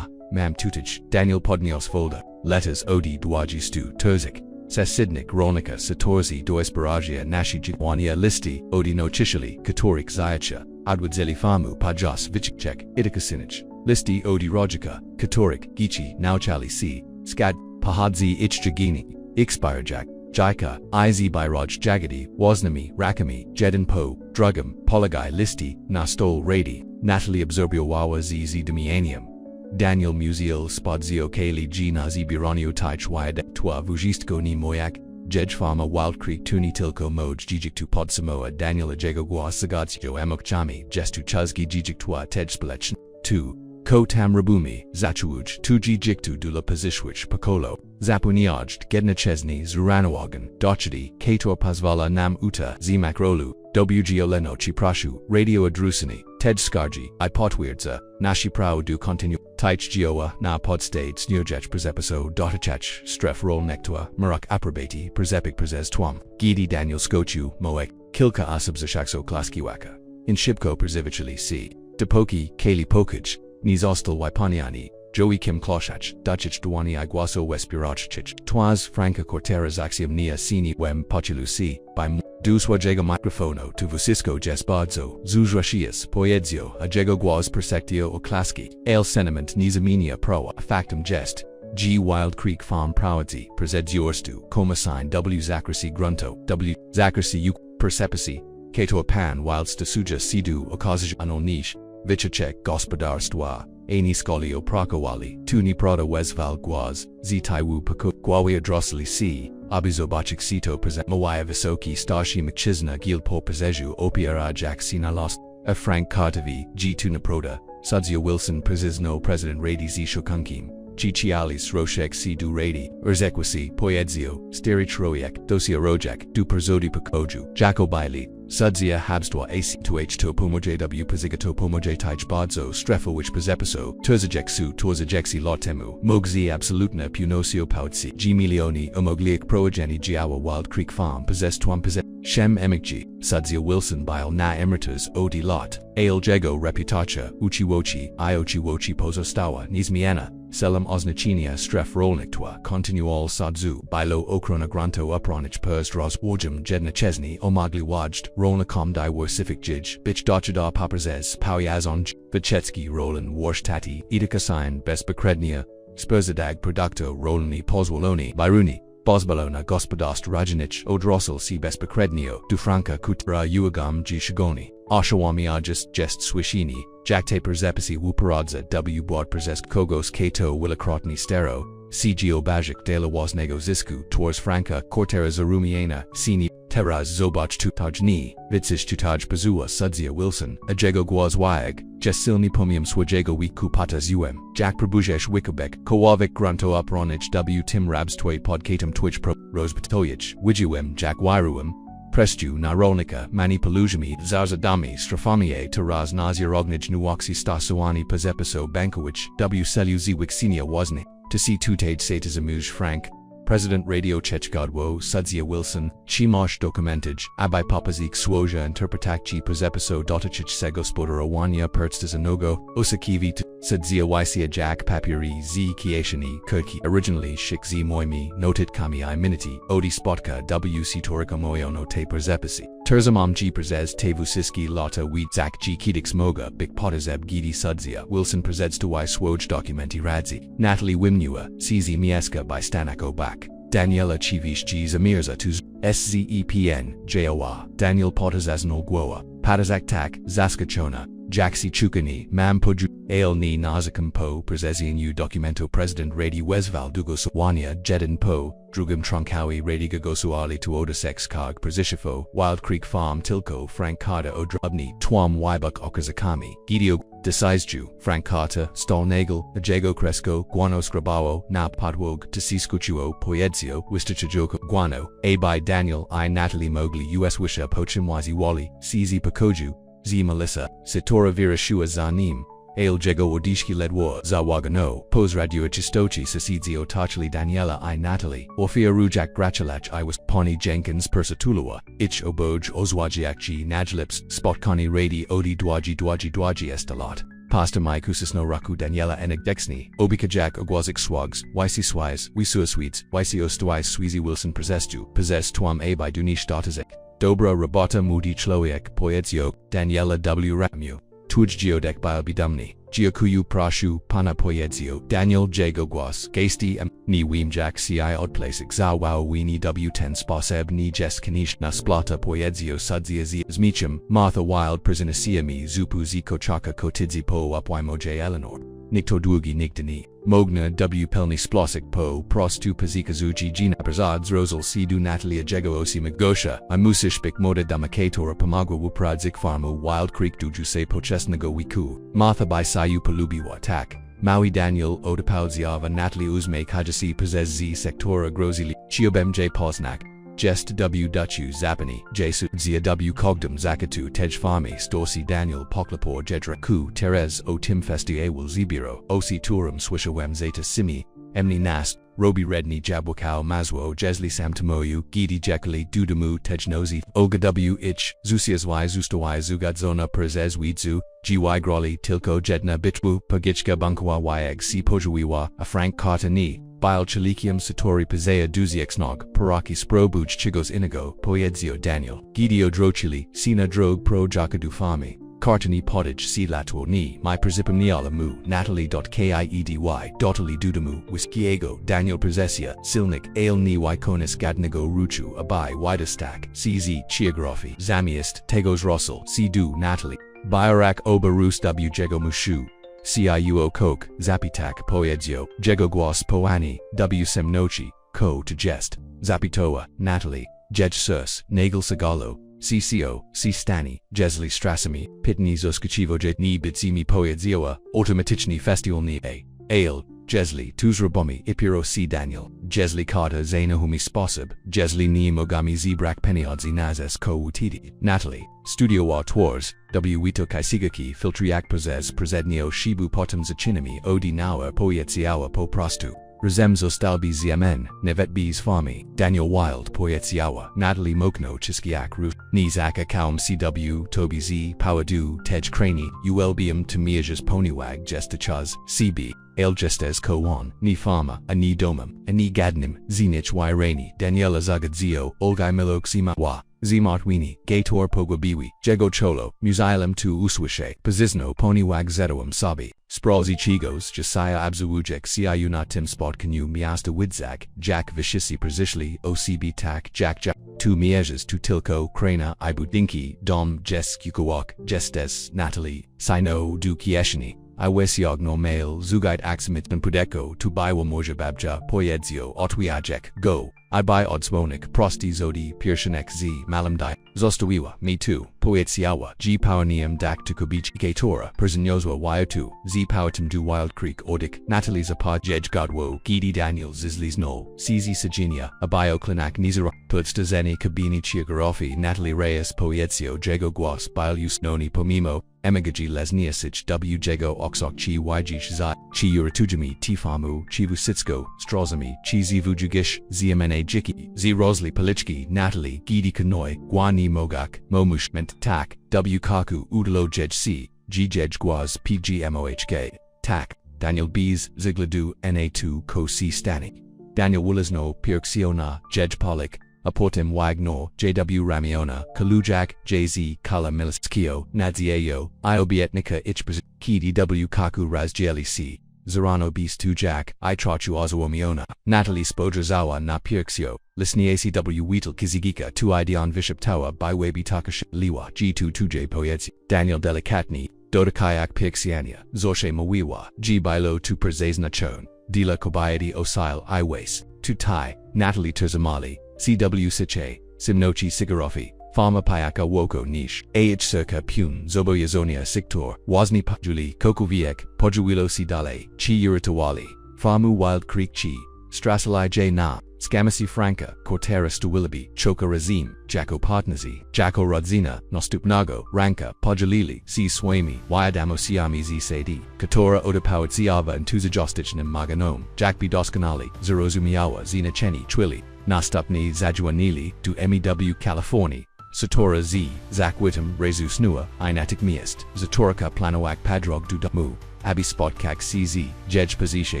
Mam Tutich, Daniel Podnios Folder, Letters Odi Dwaji Stu Terzik, Sesidnik Ronica Satorzi Doesperagia Nashi Jitwania Listi, Odi No Chishali, Katorik Zayacha, Adwadzeli Famu Pajas Vichik, Itikasinich, Listi Odi Rojica, Katorik, Gichi, Nauchali C, Skad, Pahadzi Ichjagini, Ixpirajak, Jaika, Iz Biraj Jagadi, Waznami, Rakami, Jedin Po, Drugam, Poligai Listi, Nastol Radi, Natalie Observiowawa ZZ Demianium, Daniel Musiel Spodzio Kali G Nazi Bironio Taich Wyadek Tua Vujistko Ni Moyak, Jej Farma Wild Creek Tuni Tilko Moj Jijik Tu Pod Samoa Daniel Ajego Gua Sagatsio Amokchami, Jestu Chuzgi Jijik Tua Tej Spelech 2. Ko Tam Rabumi, Zachuuj, Tuji Jiktu Dula Pozishwich Pakolo, Zapuniaj, Gedna Chesney, Zuranawagan, Dochidi, Kator Pazvala Nam Uta, Zimakrolu, Wgioleno Chiprashu, Radio Adrusini, Tej Skarji, Ipotwirza, Nashi Prau Du Continue, Taich Gioa, Na Podstate, Snurjech Prezepiso, Dotachach, Stref Roll Nectua, Murak Aprobati, Prezepik Prezes Twam, Gidi Daniel Skochu, Moek, Kilka Asabzashakso Klaskiwaka, in Shipko Prezevichali C. Depoki, Kali Pokaj, Nizostal Wipaniani, Joachim Kloschach, Dutchich Dwani Iguaso Wespirachich, Toaz Franca Corteras Axiom Nia Sini Wem Pochilusi, by Duswa Jego Microfono to Vucisco Jesbadzo, Zuzrashias, Poedzio, a Jego Guaz Persectio Oklaski, Ale Sentiment Nizaminia Proa, Factum Jest, G. Wild Creek Farm Prowadzi, Prezedziorstu, Comasine W. Zachrisi Grunto, W. Zachrisi U. Persepici, Kato Pan Wildsta Suja Sidu Okazij Anonish, Vichachek Gospodarstwa, Ani Skolio Prakowali, Tuni Prada Wesval Guaz, Z Taiwu Paku, Gwawia Drosseli C, Abizobachik Sito Prezet Mawaya Visoki Starshi Mchizna Gilpo Prezeju Opiara Jack Sina Lost, A Frank Kartavi, G. Tuna Proda, Sudzia Wilson Prezizno President Radi Z Shokunkim, Chichialis Roshek C. Du Radi, Urzekwasi, Poedzio, Sterich Royak, Dosia Rojak, Du Perzodi Pakoju, Jacobaili, Sudzia Habstwa AC to H to Pomoje W Pazigato Pomoje Taj Badzo Strefo which Pazepiso, Turzajeksu Turzajexi Lotemu, Mogzi Absolutna Punosio Pautsi, G Milioni, Omogliak Proageni Giawa Wild Creek Farm Possessed Twam Possess, Shem Emigji, Sudzia Wilson Bile Na Emeritus Odi Lot, Ale Jego Reputacha, Uchiwochi, Iochiwochi Pozostawa, Nizmiana, Selam Oznachinia Stref Rolniktwa, Continual Sadzu, Bilo Okrona Granto Upronich Pers Dros Warjum Jedna Chesney, Omagli Wajd, Rolnikom Di Worsifik Jij, Bich Dochada Papazes, Powyazon, Vichetski Roland Warshtati, Idikasign, Besbekrednia, Spurzadag Producto Rolani Pozwoloni, Biruni, Bozbalona Gospodast Rajanich, Odrossel C. Besbekrednio, Dufranca Kutra Uagam G. Shigoni, Oshawami Ajust Jest Swishini, Jakte Perzepisi Wuparadza W. Boad Perzesk Kogos Kato Willakrotni Stero, CGO Bajik de la Wasnego Zisku, Tors Franca, Cortera Zarumiena, Sini, Teraz Zobach Tutaj Vitsish Tutaj Pazua Sudzia Wilson, Ajego Guaz Wag, Jesilni Pumium Swajego Week Kupatas Jack Prabujesh Wikabek, Kowavik Grunto Upronich W. Tim Rabstway Podkatum Twitch Pro, Rose Batoyich, Wijuem, Jack Wiruem, Prestu na Rolnika, Mani Palujami, Zarzadami, Strafamie, Taraz Nazir Ognij Nuoxi Stasuani Pazepiso Bankowicz, W. Seluzzi Wixinia Wozni, to see Tutage Satazamuj Frank, President Radio Chechgodwo, Sudzia Wilson, Chimosh Dokumentage, Abai Papazik Swoja Interpretakchi Pazepiso Dotachich Segospodera Wanya Pertstazanogo, Osakivi Sudzia Wysia Jack Papiri Z Kieshani, Kirki, originally Shik Z Moimi, Noted Kami I Miniti, Odi Spotka W. Sitorika Moyono Te Perzepisi, Terzamam G. Perzez Tevusiski Lata Wheat Zak G. Kidix Moga, Bik Potazeb Gidi Sudzia, Wilson Perzeds to Y Swoj Documenti Radzi, Natalie Wimnua, CZ Mieska by Stanako Bak, Daniela Chivish G. Zamirza to SZEPN, JOA, Daniel Potazazno Gwoa, Patazak Tak, Zaskachona, Jaxi Chukani, Mam Poju, Ale Ni Nazakam Po, Perzezian U Documento President Radi Wesval Dugosu Wanya, Jedin Po, Drugam Tronkawi Radi Gagosu Ali to Odasex Kog Perzishifo, Wild Creek Farm Tilko, Frank Carter Odrubni, Twam Wybuk Okazakami, Gidio, Decisju, Frank Carter, Stolnagel, Ajego Cresco, Guano Skrabawo, Nap Potwog, Tesiskuchuo, Poyedzio, Wistachajoko, Guano, A by Daniel, I Natalie Mowgli, US Wisha Pochimwazi Wally, CZ Pakoju, Z Melissa, Sitora Virashua Zanim, Ale Jego Odishki Ledwa Zawagano, Pos Radio Chistochi Sasidzio Tachli Daniela I Natalie, Orfia Rujak Grachalach I was Pawnee Jenkins Persatulua, Ich Oboj Ozwajiakji Najlips, Spotkani Radi Odi Dwaji Estalot, Pasta Mike Usisno Raku Daniela Enigdexni, Obikajak Ogwazik Swags, YC Swise, Wisua Sweets, YC Ostwise Sweezy Wilson Possesstu, Possessed Twam A by Dunish Dotazek, Dobra Robota Mudi Chloiek Poedzio, Daniela W. Ramu, Tuj Geodek Bilbidumni, Giokuyu Prashu Pana Poyedzio, Daniel J. Gogwas, Gasty M. Ni Weemjak Ci Odplasik Zawao Weeni W10 Spaseb Ni Jes Kanish Na Splata Poyedzio Sudzia Z Zmichum, Martha Wild Prisonasiami Zupu Ziko Chaka Kotidzi Po Upwimo J. Eleanor, Nikto Dugi Nigdani, Mogna W. Pelni Splosik Po, Prostu Pazikazuji Gina Perzads Rosal Sidu Natalia Jego Osi Magosha, Imusishbik Moda Damakatora Pamagwa Wupradzik Farmu Wild Creek Dujuse Pochesnago Wiku, Martha by Sayu Palubi Watak, Maui Daniel Odapaudziava Natalie Uzme Kajasi Pazez Z Sectora Grozili, Chiobem J. Posnak, Jest W. Duchu Zapani, Jesu Zia W. Cogdum Zakatu Tej Farmi Storsi Daniel Poklapor Jedra Ku Terez O Tim Festi Awul Zibiro, Osi Turum Swishawem Zeta Simi, Emni Nast, Robi Redni Jabwakao Mazwo Jesli Samtamoyu Gidi Jekali Dudamu Tejnozi Olga W Ich Zusias Y Zustawai Zugadzona Perzez Widzu GY Groli Tilko Jedna Bitwu Pagichka Bunkawa Yeg Si Pojawiwa A Frank Carta Ni Bile Chalikium Satori Pizea Duziexnog Paraki Sprobuj Chigos Inigo Poedzio Daniel Gidio Drochili Sina Drog Pro Jakadu Fami Cartani Pottage Si Latuo Ni My Prezipum Niala Mu Natalie.kiedy Dotali Dudamu Wiskiego Daniel Prezesia Silnik Ale Ni Wykonis Gadnigo Ruchu Abai Widestak CZ Chiagrofi Zamiist Tegos Russell Si Du Natalie Biorak Oba Rus W Jego Mushu Ciuo Coke Zapitak Poedzio Jego Guas Poani W Semnochi Ko to Jest Zapitoa Natalie Jej Sus Nagel Sagalo CCO, C. Stani, Jesli Strasami, Pitni Zoskachivo Jet Ni Bitsimi Poedzioa, Automatichni Festival Ni A. Ale, Jesli, Tuzrabomi, Ipiro C. Daniel, Jesli Carter Zainahumi Sposob, Jesli Ni Mogami Zebrak Peniodzi Nazes Ko Utidi, Natalie, Studio Wa Tours, W. Wito Kaisigaki Filtriak Prezednio Shibu Potem Zachinami Odi Nawa Poetsiawa Po Prostu. Rezemzo Stalbi Ziamen, Nevet B's Fami, Daniel Wild Poetsiawa, Natalie Mokno Chiskiak Rus, Nizaka Kaum CW, Toby Z, Powadu, Tej Craney, Ulbium Tamiajas Poniwag Gestachaz, CB, Ale Gestes Kowan, Ni Fama, Ani Domum, Ani Gadnim, Zinich Wairani, Daniela Zagadzio, Olgai Milok Sima Wa. Zimotwini, Gator Pogwabiwi, Jego Cholo, Musailem tu Uswishe, Pazizno Poniwag Zetoum Sabi, Sprawlzy Chigos, Josiah Abzuwujek Ciu Tim Spot Kanu Miasta Widzak, Jack Vishisi Prezishli, OCB Tak, Jack Tu Miejas Tu Tilko, Krana, Ibudinki, Dom, Jes Kukawak, Jestes, Natalie, Sino Du Kieshini. Iwesiog no male, Zugait Aximit and Pudeko, Tu Baiwa Moja Babja, Poyedzio, Otwiajek, Go. I buy Odswonik, Prosti Zodi, Pirshanek Z, Malamdai, Zostawiwa, Me Too, Poetsiawa, G Powernium Dak to Kubich, Gatora, Persinyozwa Wyo2, Z Powertum Du Wild Creek Odik, Natalie Zapad Jej Godwo, Gidi Daniel Zizlis Nol, CZ Sajinia, Abayo Klinak Nizara, Putsta Zeni Kabini Chiagarofi, Natalie Reyes Poetsio, Jego Guas, Bileus Noni Pomimo, Emagaji Lesniasich W Jego Oksok Chi YG Shizai, Chi Uratujami Tifamu, Chivu Sitsko, Strozami, Chi Zivu Jugish, Ziamene Jiki, Z Rosli Palichki, Natalie, Gidi Kanoi, Guani Mogak, Momushment Tak, W Kaku Udalo Jej C, G Jej Guaz PGMOHK, Tak, Daniel Bees, Zigladu, Na2 Ko C Stani, Daniel Woolesno, Pirxiona, Jej Pollock, Aportim Wagno, JW Ramiona, Kalujak, JZ, Kala Miliskio, Nadziayo, Iobietnika Ichbaz, Kidi W Kaku Razjeli C, Zarano Beast 2 Jack, Itrachu Ozawomiona, Natalie Spodrazawa Na Pirxio, Lisniaci W Weetal Kizigika 2 Idion Bishop Tower by Wabi Takash, Liwa, G2 2J Poetsi, Daniel Delicatni, Dodakayak Pirxiania, Zorshe Mawiwa, G Bilo 2 Perzazna Chon, Dila Kobayadi Osile Iwace, 2 Tai, Natalie Terzamali, CW Siche, Simnochi Sigarofi, Fama Payaka Woko Nish, Ah Circa Pun, Zobo Yazonia Siktor, Wazni Pajuli, Kokoviek, Pojuwilo Sidale, Chi Uritawali, Famu Wild Creek Chi, Strasalai J Na, Scamasi Franca, Cortera Stuwillaby, Choka Razim, Jacko Partnazi, Jacko Rodzina, Nostupnago, Ranka, Pajalili, C Swami, Wyadamo Siami Z Sadi, Katora Odapawat Ziava and Tuzajostich Nim Maganom, Jack B Doskanali, Zerozumiawa, Zina Cheni, Twili, Nastupni Zajuanili, to MEW California, Satora Z, Zach Wittem, Rezu Snua, Inatic Miest, Zatorika Planowak Padrog Dudamu, Abi Spotkak CZ, Jej Pazishe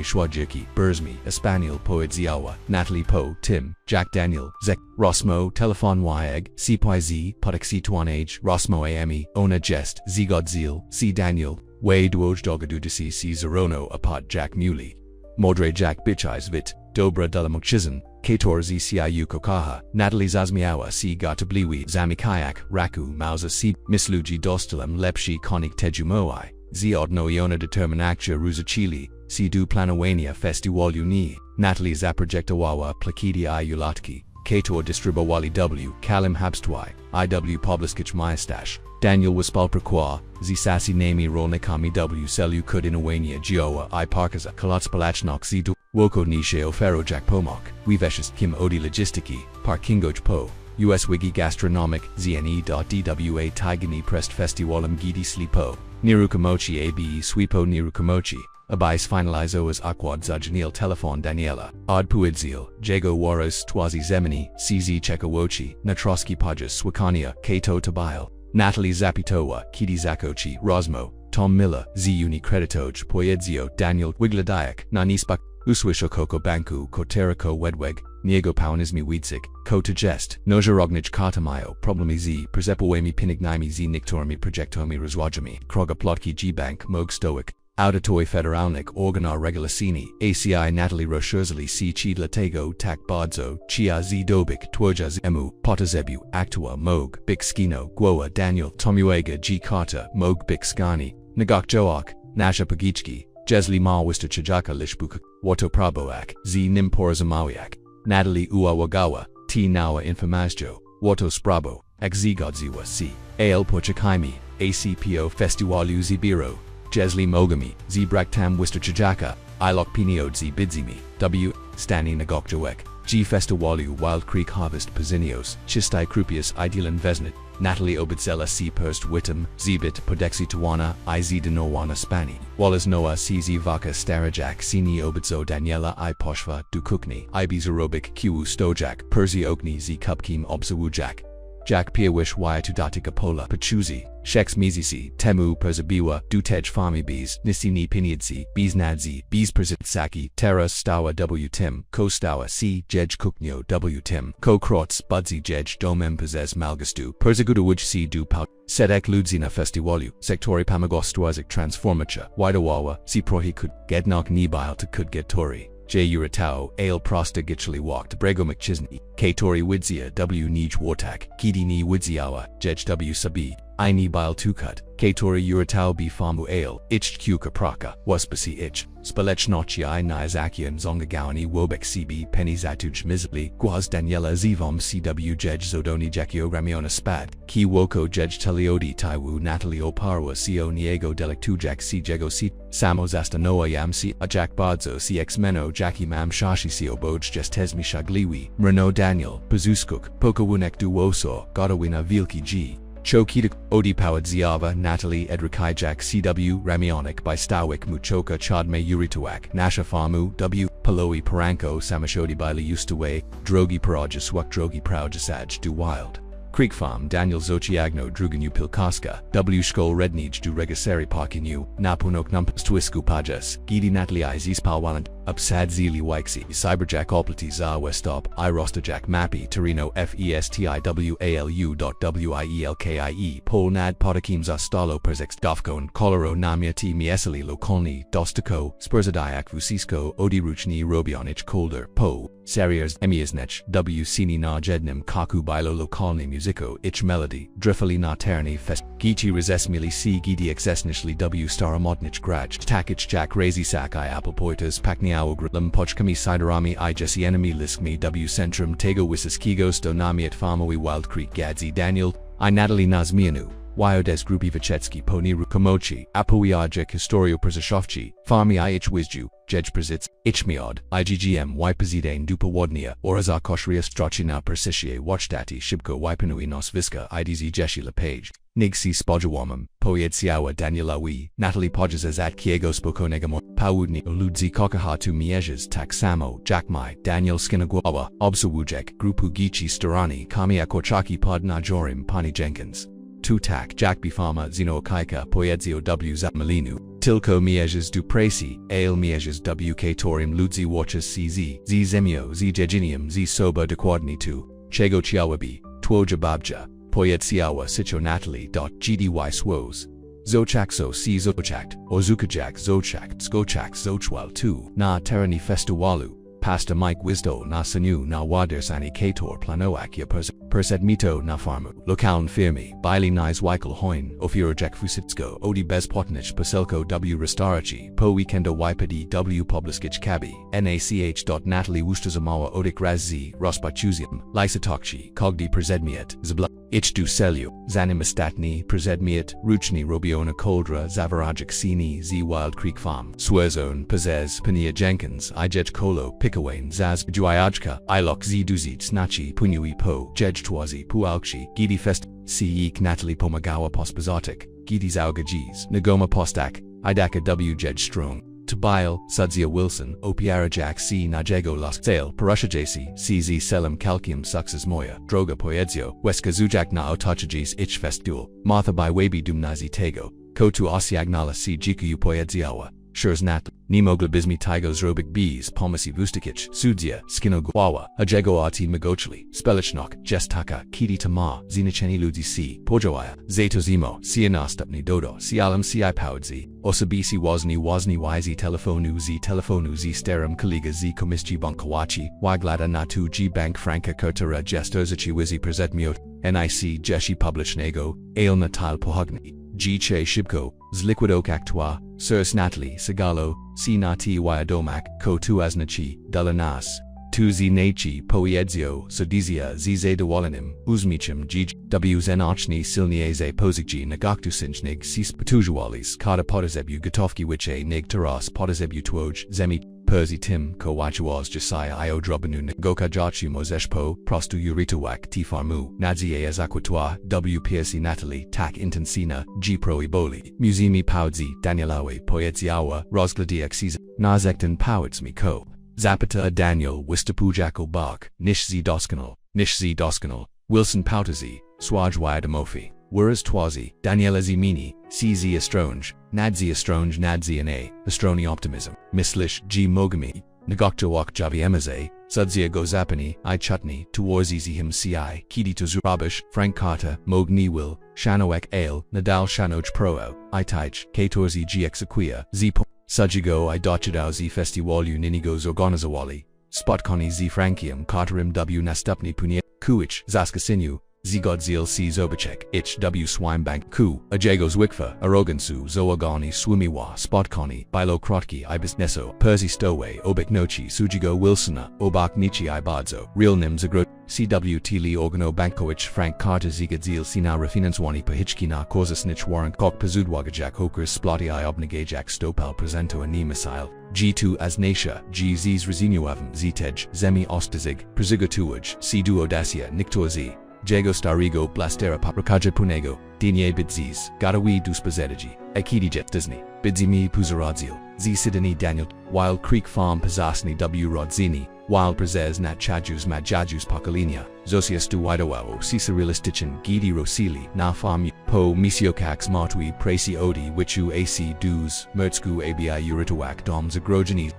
Shwajiki, Burzmi, Espaniel Poedziawa, Natalie Poe, Tim, Jack Daniel, Zek, Rosmo, Telefon Yeg, CPYZ, Putik C2Age, Rosmo AME, Ona Jest, Zigodzil, C Daniel, Way Duoj Dogadudisi C Zerono Apod Jack Muley, Modre Jack Bichais Vit, Dobra Delamokchizan, Kator ZCIU Kokaha, Natalie Zazmiawa C Gatabliwi, Zamikayak, Raku, Mauza C, Misluji Dostalem Lepshi Konik Tejumoai, Ziodno Iona Determinactia Ruzachili, C Du Planawania Festiwalu Ni, Natalie Zaprojektawawa Plakidi I Ulatki, Kator Distribowali W, Kalim Habstwai, IW Pobliskich Myastash, Daniel Wispalperqua, Z Sasi Nami Rolnikami W Selu Kudinawania Gioa I Parkaza Kalotspalachnok Z Du, Woko Nishe Ofero Jack Pomok, Weveshis Kim Odi Logistiki, Parkingoj Po, US Wigi Gastronomic, ZNE.DWA Tigani Prest Festivalum Gidi Slipo, Nirukamochi ABE Swipo Nirukamochi, Abais finalizoas akwad za Janil telefon Daniela, Ad puidzil, Jego Waros Twazi Zemini, CZ Chekowochi, Natroski Pajas Swakania, Kato Tabil, Natalie Zapitowa, Kidi Zakochi, Rosmo, Tom Miller, Zuni Kreditoj, Poyedzio, Daniel Wigladayak, Nanispak, Uswishokoko Banku, Koteriko Wedweg, Niego Pawanizmi Wiedzik, Kota Jest, Nojarognic Katamayo, Problemi Z, Przepowemi Pinignimi Z Niktormi Projectomi Rozwajami, Kroga Plotki G Bank, Mog Stoic, Auditoy Federalnik Organar Regulasini, ACI Natalie Rocherzeli C Chidla Tego Tak Badzo, Chia Z Dobik, Twerja Z Emu, Potazebu, Actua, Mog, Bik Skino, Gwoa Daniel, Tomuega G Carter, Mog Bik Skani, Nagak Joak, Nasha Pagichki, Jesli Ma Wister Chajaka Lishbuka, Wato Praboak, Z Nimporazamawiak, Natalie Uawagawa, T Nawa Infamazjo, Wato Sprabo, Xzigodziwa C. AL Pochakaimi, ACPO Festiwalu Zibiro, Jesli Mogami, Z Braktam Wister Chajaka, Ilok Piniod Z Bidzimi, W. Stani Nagokjawek, G Festiwalu Wild Creek Harvest Pazinios, Chistai Krupius Idealan Vesnit, Natalie Obitzella C. Perst Wittem, Zbit Podexi Tawana, IZ Denowana Spani, Wallace Noah CZ Vaka Starajak Sini Obitzo Daniela I Poshva Dukukni, IB Zarobik Q Stojak, Persi Okni Z Kupkim Obsawujak, Jack Piawish Wyatudatika Pola Pachuzi, Shex Mizisi, Temu Perzabiwa, Dutej Fami Bees, Nisini Piniadzi, Bees Nadzi, Bees Perzitsaki, Terra Stawa W Tim, Ko Stawa C. Jej Kuknyo W Tim, Ko Krots, Budzi Jej Domem Pezes Malgastu, Perzaguduwuj C. Du Pau, Sedek Ludzina Festiwalu, Sektori Pamagostuazik Transformacha, Widawawa, C. Prohi Kud, Gednok Nibil to Kud Getori. J. Uratao, Ale Prosta Gitchli Walked, Brego McChisney, K. Tori Widzia W. Nij Wartak, Kidi Ni Widziawa, Jej W. Sabi, I. Ni Bil Tukut, K. Tori Uratao B. Famu Ale, Ich Kuka Praka, Waspasi Ich, Spalech Nochi I. Nizakian Zongagawani Wobek CB, Penny Zatuj Mizli, Guaz Daniela Zivom CW Jej Zodoni Jekio Ramiona Spad, Ki Woko Jej Teliodi Taiwu Natalie Oparwa Co Niego Delektujak C. Jego C. Samo Zastanoa Yam C. Ajak Badzo CX Meno Jackie Mam Shashi Co. Boj Jestesmi Shagliwi, Renault Daniel, Pazuskuk, Pokawunek Duwoso, Godowina Vilki G. Chokidak, Odi Pawad Ziava, Natalie Edrikijak CW, Ramionik by Stawik Muchoka Chodme Urituak, Nasha Famu, W, Paloi Paranko Samashodi Bili Ustawe, Drogi Parajaswak Drogi Praujasaj Du Wild. Creek Farm Daniel Zochiagno Druganu Pilkaska, W Skol Rednij Du Regaseri Parkinu, Napunok Numpas Twisku Pajas, Gidi Natalie Izis Palwalant, Upsad Zili Wixi, Cyberjack Oplati Za Westop, I Rostajak Mappy, Torino FESTIWALU.WIELKIE, Polnad Potakim za Stalo Perzex Dofkon, Koloro Namia T Mieseli Lokolni, Dostako, Spurzadiak Vusisko, Odi Ruchni Robionich Kolder, Po, Seriers Emiasnech, W Sini na Jednim Kaku Bilo Lokalni Musico, Ich Melody, Drifali na Terni Fest, Gichi Rezesmili C Gidi Exesnishli W Staramotnich Graj, Takich Jack Razi Sakai Apple Poiters Pakni Lam Pochkami Siderami I Jesse Enemy Liskmi W Centrum Tego Wisas Kigos Donamiat Famoi Wild Creek Gadzi Daniel, I Natalie Nazmianu, Wyodes Grupi Vachetsky Poniru Komochi, Apoiajek Historio Przeszowci, Farmi I Ich Wizju, Jej Przitz, Ichmiod, IGGM Wypazidane Dupawodnia, Oraza Koshria Strochina Persicie Watchdati Shibko Wypanui Nosviska IDZ Jeshi Lepage, Nigsi Spojawamam, Poyetsiawa Danielawi, Natalie Podges at Kiego Spokonegamor, Pawudni Oludzi Kokahatu Mieges Taksamo, Jackmai, Daniel Skinagwawa, Obsawujek, Grupu Gichi Starani, Kamia Korchaki Pod Najorim Pani Jenkins. Tutak Jack Bifama Zino Kaika Poyedzio W Zatmalinu, Tilko Mieges du Presi, Ale Mieges WK Torium Ludzi Watches CZ, Z Zemio Z Jejinium Z Soba de Quadni 2, Chego Chiawabi, Twoja Babja, Poyetsiawa Sicho Natalie. Gdy Swos. Zochakso C Zochakt, Ozukajak Zochakt Skochak Zochwal 2, Na Terani Festiwalu, Pasta Mike Wisdo Na Sanu Na Wadersani Kator Planoak Ya Persedmito Na Farmu, Lokaln Firmi, Bili Niz Wykel Hoin, Ofirojek Fusitsko, Odi Bezpotnich Paselko W Restarachi, Po Weekendo Wypadi W Publiskich Kabi, NACH. Natalie Wustazamawa Odik Razzi, Rospachuzium, Lysatokchi, Kogdi Przedmiet, Zbla. Ich du Selju, Zanimastatni, Przedmiet, Ruchni Robiona Koldra, Zavarajik Sini, Z Wild Creek Farm, Swerzone, Pazez, Pania Jenkins, Ijej Kolo, Pikawane, Zaz, Juayajka, Ilok Z Duzit Snachi, Punui Po, Jej Twazi, Pualkshi, Gidi Fest, Siik Natalie Pomagawa Pospazotic, Gidi Zaugajis, Nagoma Postak, Idaka W Jej Strong, Tobial, Sudzia Wilson, Opiarajak C. Najego Los Sale, Parushajasi, CZ Selim Calcium Success Moya, Droga Poedzio, Weska Zujak na Otachajis Ich Festual, Martha by Wabi Dumnazi Tego, Kotu Osiagnala C. Jikuyu Poedziawa, Shurs Nat, Nemoglobizmi Tigos Robik Bees, Pomasi Vustakich, Sudzia, Skinogwawa, Ajego Ati Magochli, Spelichnok, Jestaka, Kiti Tama, Zinacheni Ludzi C. Pojoaya, Zatozimo, Sianastupni Dodo, Sialam Ci Powdzi, Osabisi Wazni Yz Telefonu Z Sterum Kaliga Z Komisji Bankawachi, Waglada Natu G Bank Franca Kurtara Jestozachi Wizi Prezetmiot, NIC Jeshi Publishnego, Ale Natal Pohagni. G. Che Shibko, Zliquidok Actua, Sirs Natalie, Sigalo, C. Nati Wyadomak, Ko Tuaznachi, Dalanas, Tu Z. Nachi, Poiedzio, Sodizia, Zize de Walanim, Uzmichim, G. W. Zenochni, Silnieze Pozigji, Nagaktu Sinchnig, Cis Patujualis, Kada Potazebu, Gotovki Wiche, Nig Taras, Potazebu Tuoj, Zemi. Perzi Tim, Ko Wachuaz Josiah Io Drobanu Goka Jachi Mozeshpo, Prostu Uritawak Tifarmu, Nadzie Azakwatwa, WPSC Natalie, Tak Intensina, G Pro Iboli, Musimi Powdzi, Danielawe, Poetziawa, Rosgladiak Caesar, Nazektan Powedzmi Ko, Zapata Daniel, Wistapujako Bach, Nishzi Doskanal, Wilson Poutazi, Swaj Wyadamofi. Wuras Twazi, Daniela Zimini, CZ Astronge, Nadzi and A, Astroni Optimism, Mislish G Mogami, Nagokjawak Javi Emaze, Sudzia Gozapani, I Chutney, Tuorzizi Him Ci, Kidi Tuzurabish, Frank Carter, Mog Niwil, Shanoek Ale, Nadal Shanoj Proel, I Taich, Katorzi G Exequia, Z Sujigo I Dochidao Z Festiwalu Ninigo Zorgonazawali, Spotkoni Z Frankium Carterim W Nastupni Punia, Kuich, Zaskasinu, Zigodzil C. Zobacek, Ich W. Swimebank, Ku, Ajagos Wikfa, Arogansu, Zoagani, Swimiwa, Spotkoni, Bilo Krotki, Ibis Neso, Perzi Stoway, Obek Nochi, Sujigo Wilsona, Obak Nichi Ibadzo, Real Nims Agro, CW Tili Organo Bankowich, Frank Carter Zigadzil Sina Refinanswani Pahichkina, Korzasnich Warrant Kok Pazudwagajak Hokers Splotty I Obnagajak Stopal Presento Ani Missile. G2 Asnacia, GZs Rezinuavim, Ztej, Zemi Ostazig, Prezigotuaj, C. Duodacia, Niktorzi. Jego Starigo Blastera Paprakaja Punego, Dinye Bidzis, Gadawi Duspazedigi, Akidi Jet Disney, Bidzimi Puzaradzil, Z Sidani Daniel, Wild Creek Farm Pazasni W Rodzini, Wild Prezes Nat Chajus Majajus Pakalinia, Zosias Duwidawao, Cicerilistichin, Gidi Rosili, Na Farm, Po Misiocax Martui, Presi Odi, Wichu AC Duz, Mertsku ABI Uritawak Dom Zagrojani,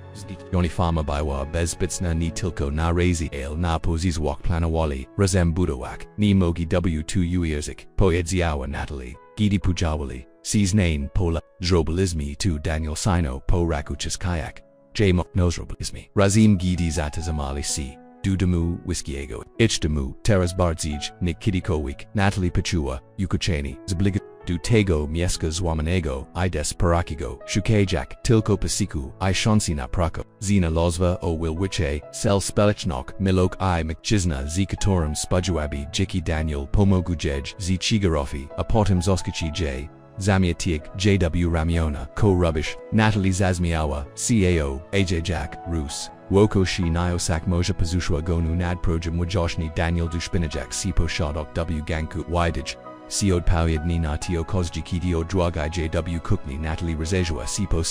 Yoni Farma Baiwa, Bezbitsna Ni Tilko Na Razi Ale Na Pozizwak Planawali, Razem Budawak, Ni Mogi W2 Uierzik, Poedziawa Natalie, Gidi Pujawali, Sees Nain, Pola, Zrobalizmi to Daniel Sino, Po Rakuchis Kayak, J. Nosrobalizmi, Razim Gidi Zatazamali C. Dudamu, Whiskiego, Ichdamu, Teras Bardzij, Nick Kidikowik, Natalie Pachua, Yukucheni, Zbliga, Dutego, Mieska Zwamanego, Ides Parakigo, Shukajak, Tilko Pasiku, I Shonsina Prako, Zina Lozva, O Wilwiche, Sel Spelichnok, Milok I Mchisna, Zikatorum Spujuabi, Jiki Daniel, Pomo Gujej, Z Chigarofi, Apotim Zoskichi J. Zamiatik, JW Ramiona, Ko Rubbish, Natalie Zazmiawa, CAO, AJ Jack, Rus, Woko Shi Niosak Moja Pazushwa Gonu Nad Projam Wajoshni Daniel Dushpinajak Sipo Shodok W Ganku Widage, Siod Pauyad Nina Tio Kozji Kidio Druagai JW Kukni Natalie Razejua Sipo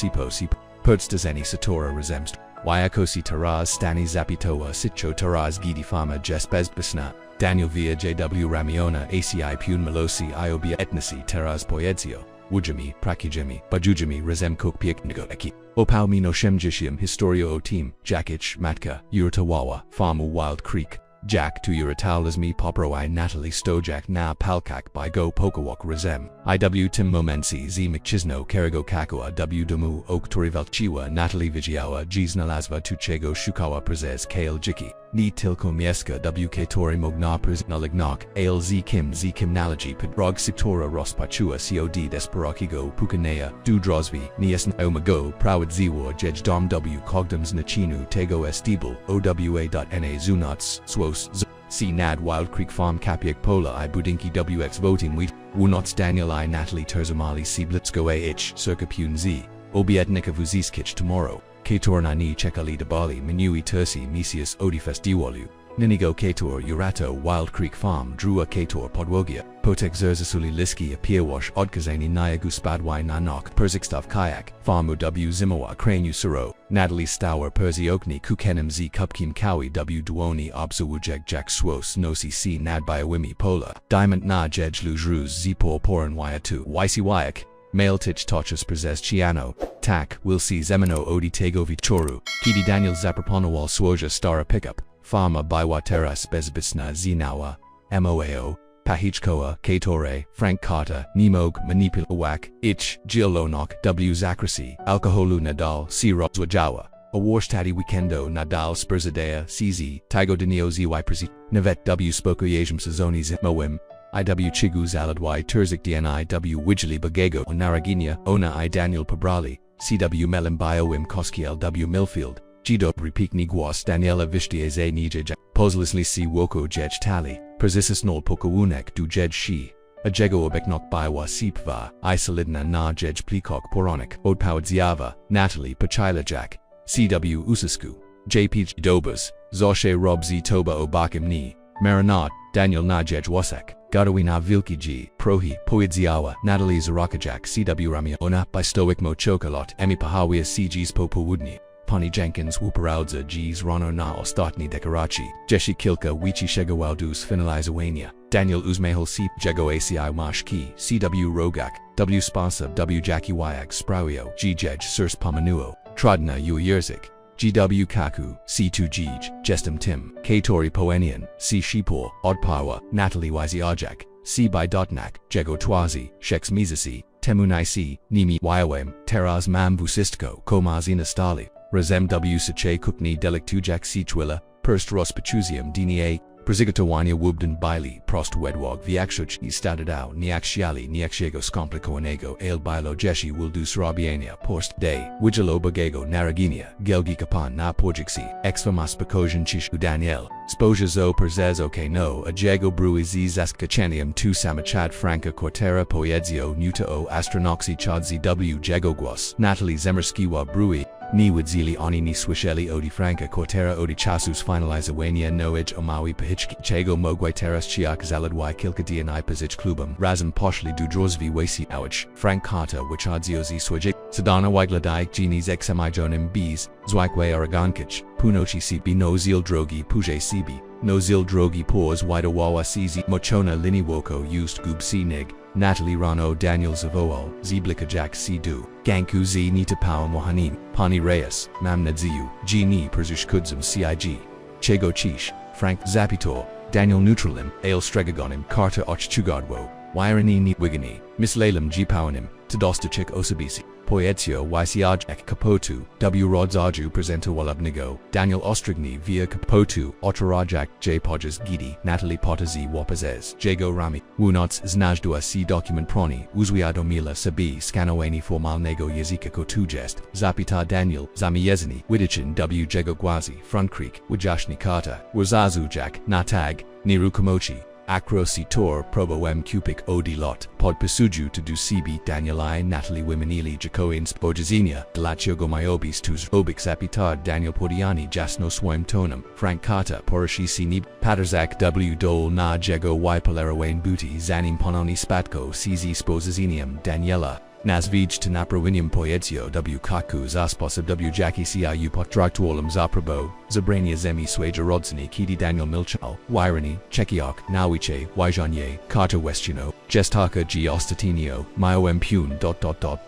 Pertstazeni Satora Rezemst, Wyakosi Taraz Stani Zapitoa Sitcho Taraz Gidi Fama Jespez Bisna, Daniel Via JW Ramiona ACI Pun Melosi Iobia Etnisi Taraz Poedzio, Wujami, Prakijami, Bajujami Rezem Kok Pieknigo Eki, Opau Mino Shemjishim Historio O Team, Jakich Matka, Uritawawa, Farmu Wild Creek, Jack to Uritalazmi Poproi Natalie Stojak Na Palkak by Go Pokawok Rezem, IW Tim Momensi Z Mchisno Kerigo Kakua W Damu Oak Torivelchiwa Natalie Vigiawa Gizna Lazva Tuchego Shukawa Prezes Kale Jiki, Ni Tilko Mieska WK Tori Mogna Nalignak, Ale Z Kim Nalaji Pedrog Sitora Rospachua COD Desperakigo Pukanea, Dudrozvi, Nias Omago, Prawad Ziwa Jej Dom W Cogdams Nachinu Tego Estibel, OWA.NA Zunots, Swos, C Nad Wild Creek Farm Kapiak Pola I Budinki WX Voting Wheat, Wunots Daniel I Natalie Terzamali C Blitzko AH Circa Pun Z, Obietnika Vuziskich Tomorrow. Katornani Chekali Dabali Minui Tersi Misius Odifest Diwalu, Ninigo Kator Urato Wild Creek Farm Drua Kator Podwogia Potek Zerzasuli Liski Apierwash Odkazani Nyagu Spadwai Nanok Perzikstav Kayak Farmu W Zimowa Kranu Suro Natalie Stour Perziokni Kukenim Z Kupkim Kawi W Duoni Obsawujeg Jack Swos Nosi C Nadbiawimi Pola Diamond Na Jej Lujruz Zipor Poran Wayatu Yc Wayak Male Tich Tochus Prezes Chiano Tak Will See Zemino Odi Tegovi Choru Kidi Daniel Zapraponawal Swoja Stara Pickup Farma Biwatera Spezbitsna Zinawa Moao Pahichkoa Katore Frank Carter Nemog Manipulawak Ich Gilonok W Zakrasi Alcoholu Nadal C Rozwajawa Awarshtadi Weekendo Nadal Spurzadea CZ Tigo Denio Zy Prezi Navet W Spokoyajum Sazoni Zitmowim IW Chigu Zaladwy Terzik DNIW Wijali Bagego Naraginia Ona I Daniel Pabrali CW Melimbayo Wim Koskiel W Millfield Gido Repikni Guas Daniela Vishtieze Nijaj Poslisli C Woko Jej Tali Persisis Nol Pokawunek Du Jej Shi Ajego Obeknok Biwa Sipva Isolidna Na Jej Plikok Poronik Odpowed Ziava Natalie Pachilajak CW Usasku JP Dobas Zoshe Rob Z Toba Obakim Ni Marinat Daniel Najej Wasek Gadawina Vilkiji Prohi Poidziawa Natalie Zarakajak CW Ramia Ona by Stoic Mo Chocolate Emi Pahawia CG's Popowudni Pani Jenkins Wuparaudza G's Rono Na Ostatni Dekarachi Jeshi Kilka Wichi Shegawaldus Finalizawania Daniel Uzmehel Seep Jego ACI Mashki CW Rogak W Spasa W Jackie Wyak Sprawio G Jej Sirs Pamanuo Trodna U Yerzik GW Kaku C2 Gij Jestem Tim Katori Poenian C Shipor Odpawa Natalie Waziajak C by Dotnak Jego Twazi Shex Mizasi Temunaisi Nimi Wyawem Teraz Mam Vusistko Komazina Stali Razem W Sache Kukni Delik Tujak C Twilla Perst Rospichusium Dini Prezigatowania Wubden Bailey Prost Wedwog Viakshuch Istadadao Niakshiali Niakshiego Skomplikowanego Ale Bilo Jeshi Wildus Rabiania Post Day Wijalo Bagego Naraginia Gelgi Kapan Na Porjiksi Exfamas Bakojan Chishu Daniel Spoja Zo Perzez Ok No Ajego Brui Z Zaskachanium Tu Samachad Franca Cortera Poedzio Nuta O Astronoxi Chadzi W Jegogwas Natalie Zemerskiwa Brui Ni Widzili Oni Ni Swisheli Odi Franca Cortera Odi Chasus Finalizawania Noej Omawi Pahichki Chego Mogwai Teras Chiak Zaladwy Kilka DNI Pazich Klubum Razem Poshli Dudrozvi Wasi Awich Frank Carter Wichadzio Z Swajik Sadana Wigladai Genis Xamijonim Bees Zwikwe Aragonkich Punochi CB Nozil Drogi Puje CB Nozil Drogi Pores Widawawa CZ Mochona Liniwoko Used Gub Nig Natalie Rano Daniel Zavoal Zblika Jack C-Du Ganku Z Nita Power Mohanim Pani Reyes Mamnadziu Gini Perzush Kudzum CIG Chego Chish Frank Zapitor Daniel Neutralim Ale Stregagonim Carter Och Chugadwo Wyrani Ni Wigani Mislalam G Powanim Tadostachik Osabisi Poetsio Ysiaj Ek Kapotu W Rodzaju Presento Walabnigo Daniel Ostrigny Via Kapotu Otarajak J Podges Gidi Natalie Potazi Wapazes Jago Rami Wunots Znajdua C Document Proni Uzwiado Mila Sabi Scanoweni Formal Nego Yazika Kotujest Zapita Daniel Zamiyezini Widichin W Jago Gwazi Front Creek Wajashni Kata Wazazujak Natag Niru Kamochi Acro Tor Probo M Cupic Odi Lot Pod Pisuju to do CB Danielai Natalie Wimanili Jacoins Bojazinia Delachio Gomayobis Tus Obik Zapitar Daniel Podiani Jasno Swoim Tonum Frank Kata Porashisi Nib Paterzak W Dole Na Jego Y Polarawain Booty Zanim Pononi Spatko CZ Sposazinium Daniela Nazvij Tanaprawinium Poedzio W Kaku Zasposa W Jackie Ciu Potraktuolum Zaprabo Zabrania Zemi Swaja Rodzini Kidi Daniel Milchal Wyrani Chekiok Nawiche Wajanye Carter Westino Jestaka G Ostatinio Mio Mpun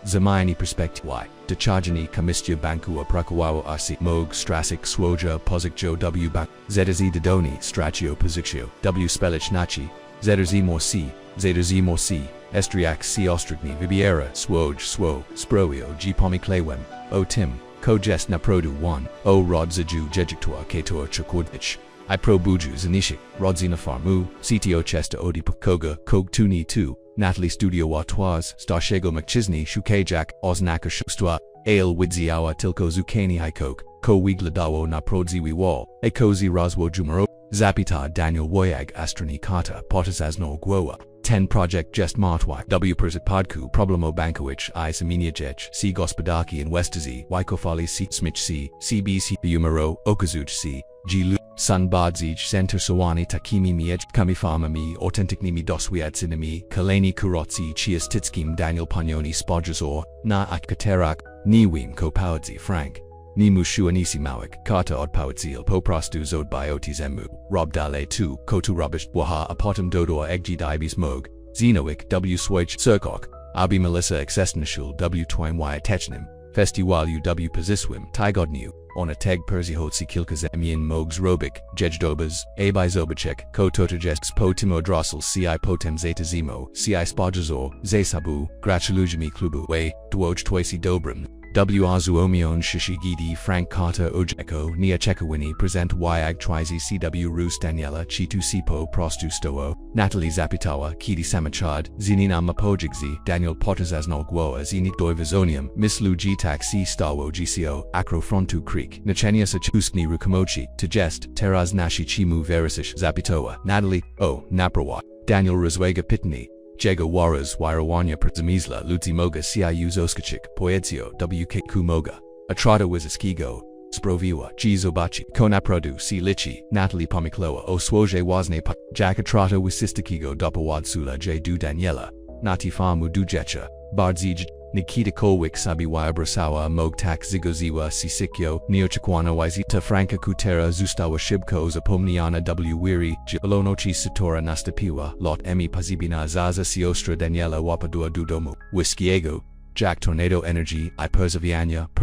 Zamayani Perspective Y Dechajani Kamistia Banku Aprakawawa Asi Mog Strasik Swoja Pozikjo W Bank Zetazi Dodoni Strachio Poziccio W Spelich Nachi Zetazi Morsi Zetazi Morsi Estriak C Ostrigny Vibiera Swoj Swo Sproio G Pomiklewem O Tim Ko Jest Naprodu 1 O Rod Zaju Jejiktua Kator Chakordich I Pro Buju Zanishik Rodzina Farmu CTO Chesta Odi Pakoga Kog Tuni 2 Natalie Studio Watoise Starshego McChisney Shukajak Oznaka Shustua Ale Widziawa Tilko Zukani Hikok Ko Wigladawo Na Prodziwi Wall Ekozi Roswo Jumaro Zapita Daniel Woyag Astrani Kata Potasazno Gwoa 10 Project Jest Martwak W Podku Problemo Bankowicz I Saminiajec C Gospodarki and Westazi Wykofali C Smich C CBC Umero Okazuch C G Lu Sun Badzij Center Sawani Takimi Miej Kamifama Mi Authenticnimi Doswiatsinimi Kaleni Kurotsi Chias Titskim Daniel Pagnoni Spodrazor Na Akkaterak Niwim Kopawadzi Frank Nimu Shuanisi Mawik Kata Odpawadzil Poprastu Zod Biotis Emu Rob Dale 2 Kotu Rubbish Waha Apotum Dodor Egji Dibis Mog Zenowick W Swoj Cirkok Abi Melissa Exestnashul W Twine Y Technim Festival UW Poziswim Tygodniu Ona Teg Persihotsi Kilkazemian Mogs Robik Jejdobas Abai Zobacek Kototajests Po Timo Drossel Ci Potem Zeta Zemo Ci Spodrazor Zasabu Gratulujami Klubu Way Dwoj Twaisi Dobrim W Azuomion Shishigidi Frank Carter Ojeko Nia Chekawini Present Yag Trizi CW Rus Daniela Chitu Sipo Prostu Stowo Natalie Zapitawa Kidi Samachad Zinina Mapojigzi Daniel Potazasnol Gwoa Zinit Doivazonium Miss Lu Gtak C Stawo GCO Acro Frontu Creek Nachenia Sachuskni Rukamochi Tejest Teraz Nashi Chimu Verisish Zapitowa Natalie O Naprawa Daniel Rizwega Pitni Jego Waras Wirawanya Przemysla Ludzi Moga Ciu Zoskachik Poedzio WK Kumoga Atrata Wizaskigo Sproviwa G Zobachi Konaprodu C Lichi Natalie Pomikloa O Swoje Wazne Pa Jack Atrata Wisistikigo Dopawadsula J Du Daniela Nati Famu Dujecha Bardzij Nikita Kolwick Sabi Brasawa Mogtak Zigoziwa Sisikyo Neochakwana Wizita Franka Kutera Zustawa Shibko Zapomniana W Wiri Jalonochi Satora Nastapiwa Lot Emi Pazibina Zaza Siostra Daniela Wapadua Dudomu Whiskiego Jack Tornado Energy I Perseviajak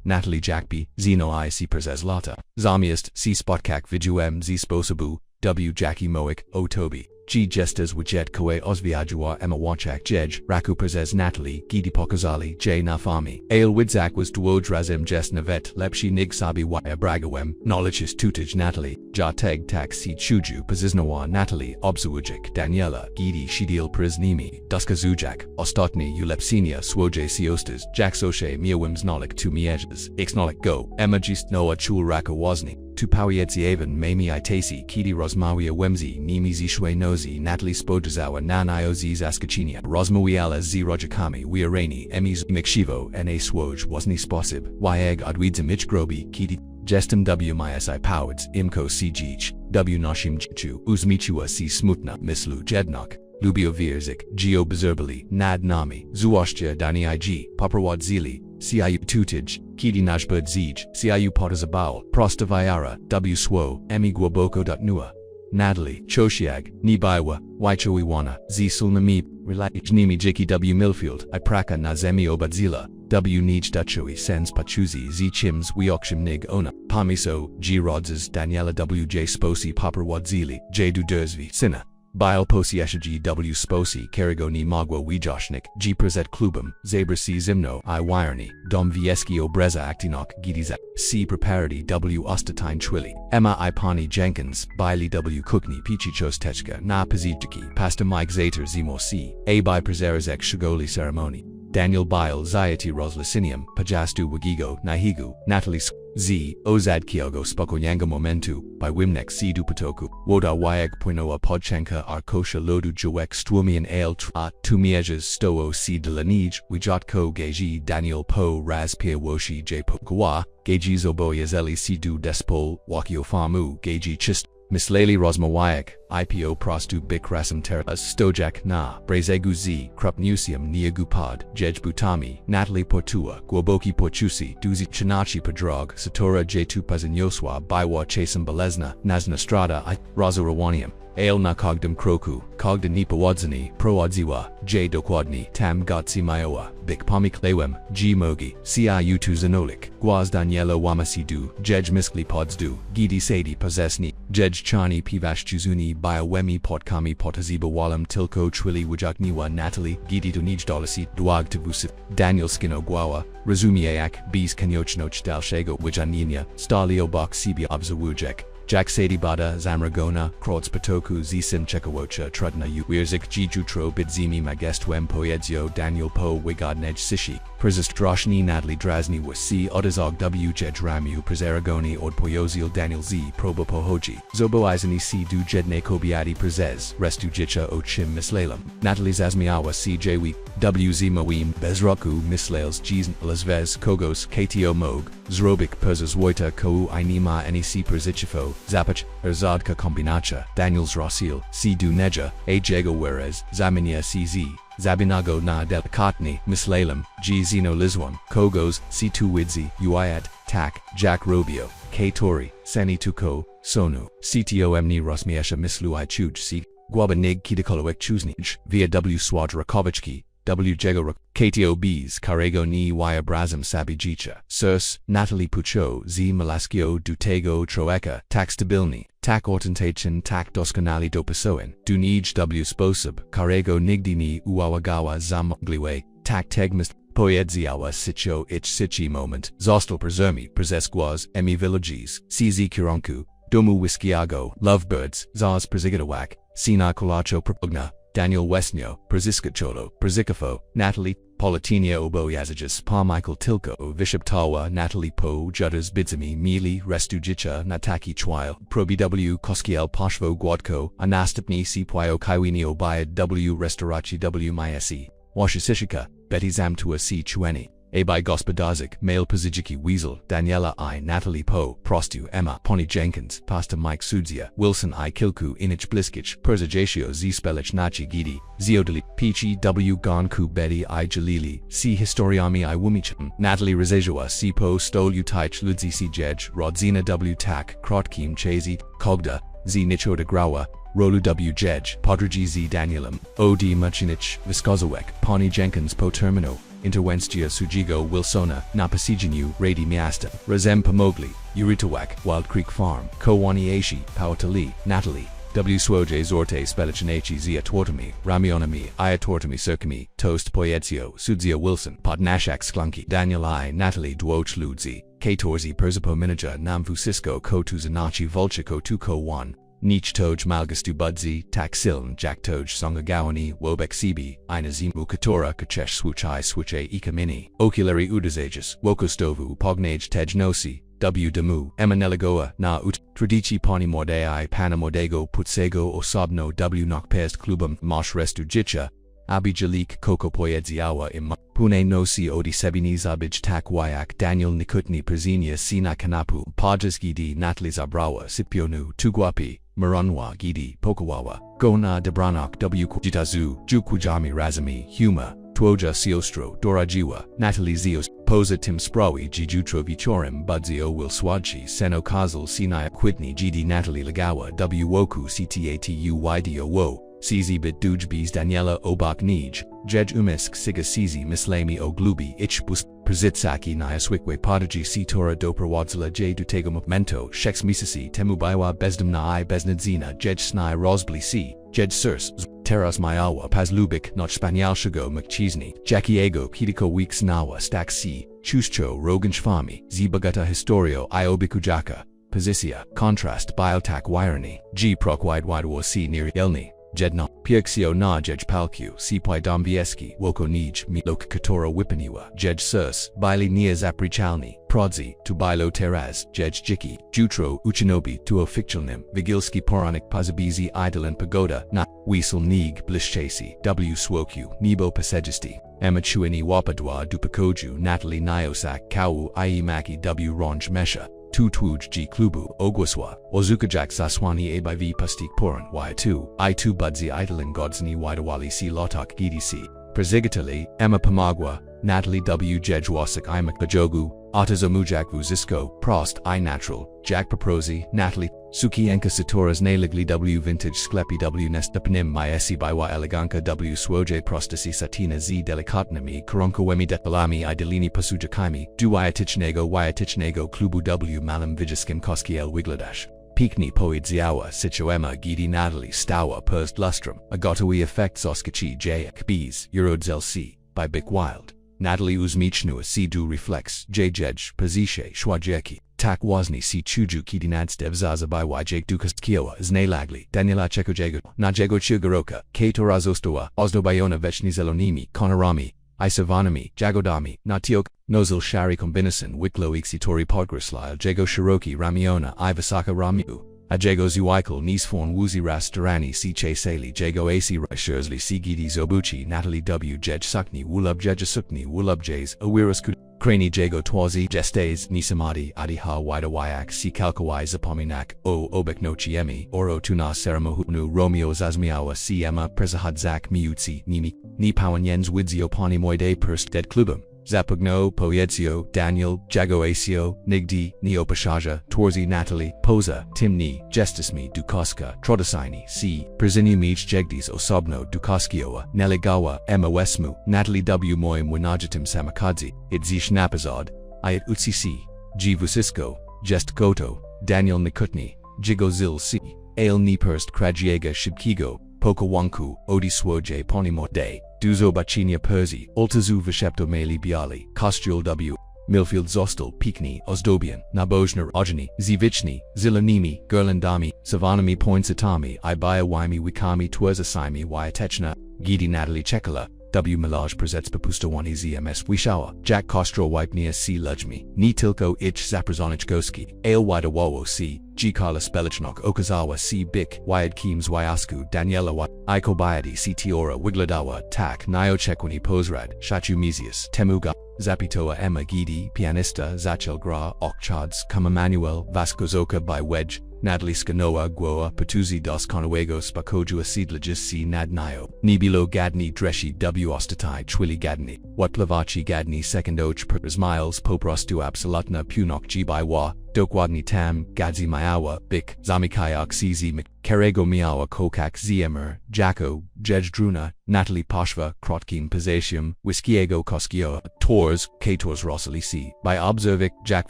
Natalie Jackby Zeno I C Perzeslata Zamiast C Spotkak Viduem Z Sposabu W Jackie Moik O Toby G Jesters Wijet Koe Osviajua Emma Wachak Jej Raku Perzez Natalie Gidi Pokazali J Nafami Ale Widzak was Duoj Razem Jest Navet Lepshi Nig Sabi Waya Bragawem Knowledge's Tutage Natalie Ja Teg Tak Si Chuju Peziznawa Natalie Obsuwujik Daniela Gidi Shidil Priznimi Duska Zujak Ostotni Ulepsinia Swoje Siostas Jack Soshe Miawims Nolik Tu Miejas Ixnolik Go Emma Gist Noa Chul Raka Wozni Tu Pawietziaven Mami Itasi Kidi Rosmawia Wemzi Nimi Zishwe Nozi Natalie Spodrazawa Nan Ioz Zaskachinia Rosmawiala Z Rojakami Wiarani Emiz Mikshivo Na Swoj Wasni Sposib Yeg Adwidza Mich Grobi Kidi Jestem W Misi Powards Imko C Gij W Noshim Jichu Uzmichua C Smutna Mislu Jednok Lubio Vierzik Geo Bezerbali Nad Nami Zuoshtia Dani Ig Paprawad Zili Ciu Tutage Kidi Najbud Zij Ciu Potazabal Prosta Viara W Swo Emi Gwaboko.nua Natalie Choshiag Nibaiwa Waichoiwana Z Sulnami Relaj Nimi Jiki W Milfield Ipraka Nazemi Obadzila W Nij Dutchoi Sens Pachuzi Z Chims Wiokshim Nig Ona Pamiso G Rodzes Daniela W J Sposi Paparwadzili J Dudersvi Sina Bile Posieshaji W Sposi Karigo Ni Magwa Wijoshnik G Prezet Klubum Zabra C Zimno I Wireni Dom Vieski Obreza Actinok Gidiza C Preparity W Ostatine Chwili Emma Ipani Jenkins Bailey W Kukni Pichichos Techka Na Pazijiki Pasta Mike Zater Zimo C A by Prezerazek Shugoli Ceremony Daniel Bile Zayati Roslicinium Pajastu Wagigo Nahigu Natalie Z Ozad Kyogo Spokonyanga Momentu by Wimnek C Dupatoku Woda Wyag Puinoa Podchenka Arkosha Lodu Joek Stuomian Ale Tra Tumiejas Stoo C Delanij Wijotko Geji Daniel Po Raz Pia Woshi J Pokawa Geji Zobo Yazeli C Du Despol Wakio Famu Geji Chist Miss Lely Rosmawayak, IPO Prostu Bik Rasam Teras Stojak Na, Brazegu Z, Krupnusium Niagupad, Jej Butami, Natalie Portua, Gwoboki Porchusi, Duzi Chinachi Padrog, Satora J2 Pazanyoswa, Baiwa Chasam Belezna, Nazna Strada, Razarawanium. Ale na Kogdam Kroku, Kogda Nipa Wadzani, Prowadziwa, J Dokwadni, Tam Gotsi Mayowa, Bik Pomik Lewem, G Mogi, Ciu Tu Zanolik, Gwaz Daniela Wamasidu, Jej Miskli Podsdu, Gidi Sadi Possessni, Jej Chani Pivash Chuzuni, Biowemi Potkami Potaziba Walam Tilko Chwili Wujakniwa Natalie, Gidi Dunij Dolasi, Duag Tavusif, Daniel Skino Gwawa, Razumiayak, Bees Kanyochnoch Dalshego Wijanina, Stalio Bok Sibi Obzawujek. Jack Sadie Bada, Zamragona, Krods Patoku, Zisim Chekawocha, Trudna U, Wirzik G Jutro Bidzimi Magestwem Poedzio, Daniel Po, Wigodnej Sishi, Przestroszny Natalie Drazni was C. Odazog W. Jedź Ramu Przeragoni od Poyozil Daniel Z. Probo Pohodzi. Zoboizani C. Du Jedne Kobiati Przez. Restu Jicha o Chim Mislalem. Natalie Zazmiawa C. Jwi. WZ Moim. Bezroku Mislales Jizn. Lazvez Kogos. KTO Mog. Zrobik Perzas Wojta Kou Inima Nec Perzichifo. Zapach. Erzadka Kombinacha. Daniels Rosil. C. Du Neja. A. Jego Werez. Zaminia CZ. Zabinago na delikatni, Mislalem, G. Zeno Lizwan, Kogos, C2 Widzi, Uiad, Tak, Jack Robio, K. Tori, Sani Tuko, Sonu, CTO Mni Rosmiesha Misluai Chuj C. Guabanig Kidikolowek Chuznij, via W. Swaj Rakovichki, W. Jego KTO Bs Karego ni Waya Brazem Sabijicha, Surs, Natalie Pucho, Z. Malaskio Dutego Troeka, Tak Stabilni, Tak Ortentachin Tak Doskonali Dopasoin, Dunij W. Sposób, Karego Nigdini Uawagawa Zamogliwe, Tak Tegmist, Poedziała Sicho Ich Sichi Moment, Zostal Przermi Przesquaz, Emi Villages, CZ Kironku, Domu Whiskyago, Lovebirds, Zaz Przigotowak, Sina Kolacho Propugna, Daniel Westnio, Przziskacholo, Przikafo, Natalie, Politinia Oboyazages, Pa Michael Tilko, Vishaptawa, Natalie Po, Judders Bidzami, Mili, Restujicha, Nataki Chwile, ProBW, Koskiel Poshvo Guadko, Anastapni Si Puyo Kaiwini Obayad W. Restaurachi W. Myesi, Washishishika, Betty Zamtua C. Chueni. Abai Gospodarzik, Male Pazijiki Weasel, Daniela I. Natalie Poe, Prostu Emma, Pony Jenkins, Pastor Mike Sudzia, Wilson I. Kilku Inich Bliskich, Perzajatio Z. Spelich Nachi Gidi, Ziodali, Peachy W. Gonku Betty I. Jalili, C. Historiami I. Wumichan, Natalie Rizejua C. Poe Stol Utich Ludzi C. Jedge, Rodzina W. Tak, Krotkim Chazy, Kogda, Z. Nichoda Grawa, Rolu W. Jedge, Podrigi Z. Danielum, O. D. Muchinich, Viskozawek, Pony Jenkins Po Termino, Interwenstia Sujigo Wilsona, Napasijinu, Radi Miasta, Razem Pomogli, Uritawak, Wild Creek Farm, Kowani Aishi, Powatali, Natalie, W. Swoje Zorte Spelichinachi Zia Tortami, Ramionami, Ayatortami Circami, Toast Poyetsio, Sudzia Wilson, Podnashak Sklunky, Daniel I. Natalie Dwoch Ludzi, K. Perzipo Minija Namfu Cisco Kotu Zanachi Vulchiko Tuko 1. Nich Toj Malgastu Budzi, Tak Siln, Jack Toj Songagawani, Wobek Sibi, Inazimu Katora Kachesh Swuchai Swuche Ikamini, Okulari Udazages, Wokostovu, Pognage Tej Nosi, W. Damu, Emaneligoa, Na Ut, Tradici Pani Mordei, Panamordego Putsego Osobno W. Nokpest Klubum, Mosh Restu Jicha, Abijalik Koko Poyedziawa im Pune Nosi Odi Sebini Zabij Tak Wayak Daniel Nikutni Perzinia Sina Kanapu, Pajas Gidi Natalie Zabrawa Sipionu, Tuguapi, Marunwa Gidi, Pokawawa, Gona Debranok W. Jitazu, Jukujami Razami, Huma, Tuoja Siostro, Dorajiwa, Natalie Zios, Posa Tim Sprawi Jijutro Vichorim Budzio Will Swadchi, Seno Kazal Sinaya Quitni Gidi Natalie Lagawa W. Woku Ctatu Ydo Wo, CZ Bit Dujbis Daniela Obak Nij, Jej Umisk Siga CZ Mislami O Glubi Ich Bus Przitsaki Nyaswikwe Podaji Sitora Doperwadzala J Dutego Mento Shex Misasi Temubaiwa Bezdamna I Beznadzina Jej Snai Rosbli C, Jej Surs, Teras Mayawa Pazlubik Noch Spanialshago Mchisni, Jakiego Kitiko Weeks Nawa Stack C, Chuscho Roganshfami, Zibagata Historio Iobikujaka, Pozisia, Contrast Biotak Wirani, G Prokwide Wadwa C near Elni. Jedna, Piexio na Jej Palku, Sipoi Dombieski, Woko Nij, Milok Katora Wipaniwa, Jej Sus, Bili Nia Zaprichalni, Prodzi, Tubilo Teraz, Jej Jiki, Jutro, Uchinobi, Tuo Fichalnim, Vigilski Poronik Pazabizi Idolin Pagoda, Na, Wiesel Nig, Blishchasi, W. Swoku, Nebo Pasejisti, Emachuini Wapadwa Dupakoju, Natalie Nyosak, Kau, Ie Maki W. Ronj Mesha. Tutuj G Klubu, Ogwaswa, Ozukajak Saswani A by V Pastik Poran Y2, I2 Budzi Idolin Godzini Widawali C Lotak GDC, Prezigatali, Emma Pamagwa, Natalie W. Jejwasak Imak Bajogu, Atazomujak Vuzisko, Prost I Natural, Jack Paprosi, Natalie, Suki Enka Satoras Naligli W Vintage Sklepi W Nestapnim Myesi Bywa Eleganka W Swoje Prostasi Satina Z Delicatnami Koronko Wemi Depalami Idelini Pasujakami, Du Wyatycznego Klubu W Malam Vijaskim Koskiel Wigladash. Pikni Poedziawa Sichoema Gidi Natalie Stawa Perst Lustrum, Agotawi Effects Oskachi Jayek Bees, Eurodzel C, by Bick Wild. Natalie Uzmichnua C Du Reflex, J Jej, Pazishe, Shwajeki, Tak Wazni C Chuju Kidinadstev Zaza by Jake Dukas Kiowa, Znalagli, Daniela Chekojego, Najego Chugoroka, K Torazostowa, Ozdobayona Vechni Zelonimi, Konarami, Isavanami, Jagodami, Natiok, Nozil Shari Kombinason, Wiklo Ixitori Podgrislile, Jago Shiroki, Ramiona, Ivasaka Ramiu. Ajego Zuikel Nisforn Wuzi Rastarani Si Che Sali Jago AC Shursley Si Gidi Zobuchi Natalie W Jej Sukni Wulub Jejasukni Wulub Jays Awirus Crani Jago Twazi Jestes Nisamadi Adiha Wida Wyak Si Kalkawai Zapominak O Obek no Chiemi Oro Tuna Seramohunu Romeo Zazmiawa Si Emma Presahad Zak Miutsi Nimi Ni Pawan Yens Widzio Pani Moide Purst Dead Klubum Zapugno, Poyedzio, Daniel, Jagoacio, Nigdi, Neopashaja, Twarzi Natalie, Poza, Timni, Gestismi, Dukoska, Trodasaini, C. Prziniu Mij Jegdis Osobno, Dukoskioa, Neligawa, Emma Wesmu, Natalie W. Moim Winajatim Samakadzi, Itzish Napazod, Ayat Utsisi, G. Vusisko, Jest Goto, Daniel Nikutni, Jigozil C. Ale Nipurst Krajiega Shibkigo, Pokawanku, Odi Swoje Ponimo Day. Duzo Bachinia Perzi, Altazu Vishepto Meli Biali, Kostiul W. Milfield Zostal, Pikni, Ozdobian, Nabojner Ojani, Zivichni, Zilanimi, Gerlandami, Savanami Poinsatami, Ibaya Wimi Wikami Twerzasaimi Wyatechna, Gidi Natalie Chekala, W. Milaj Prezets Papustawani ZMS Wishawa, Jack Kostro Wipnia C. Lujmi, Ni Tilko Ich Zaprazonich Goski, Ale Wida Wawo C. G. Carla Spelichnok Okazawa C. Bik, Wyad Keems Wyasku, Daniela Y. Iko Bayadi C. Tiora Wigladawa, Tak, Niochekwani Posrad, Shachu Mesius, Temuga, Zapitoa Emma Gidi, Pianista, Zachel Gra, Okchads, Kamamanuel, Vascozoka by Wedge, Natalie Skanoa Guoa, Patuzi dos Conuegos Bakoju Asidlagis C. Nadnayo, Nibilo Gadni Dreshi W. Ostatai Chwili Gadni, Wat Plavachi Gadni Second Och Pers Miles Poprostu Absolutna Punok G. Wa, Dokwadni Tam, Gadzi Mayawa, Bik, Zamikayak CZ Mik, Kerego Miawa Kokak Ziemer, Jacko, Jedruna, Natalie Pashva, Krotkin Pozatium, Wiskiego Koskio, Tors, Kators Rosalisi, by Observic, Jack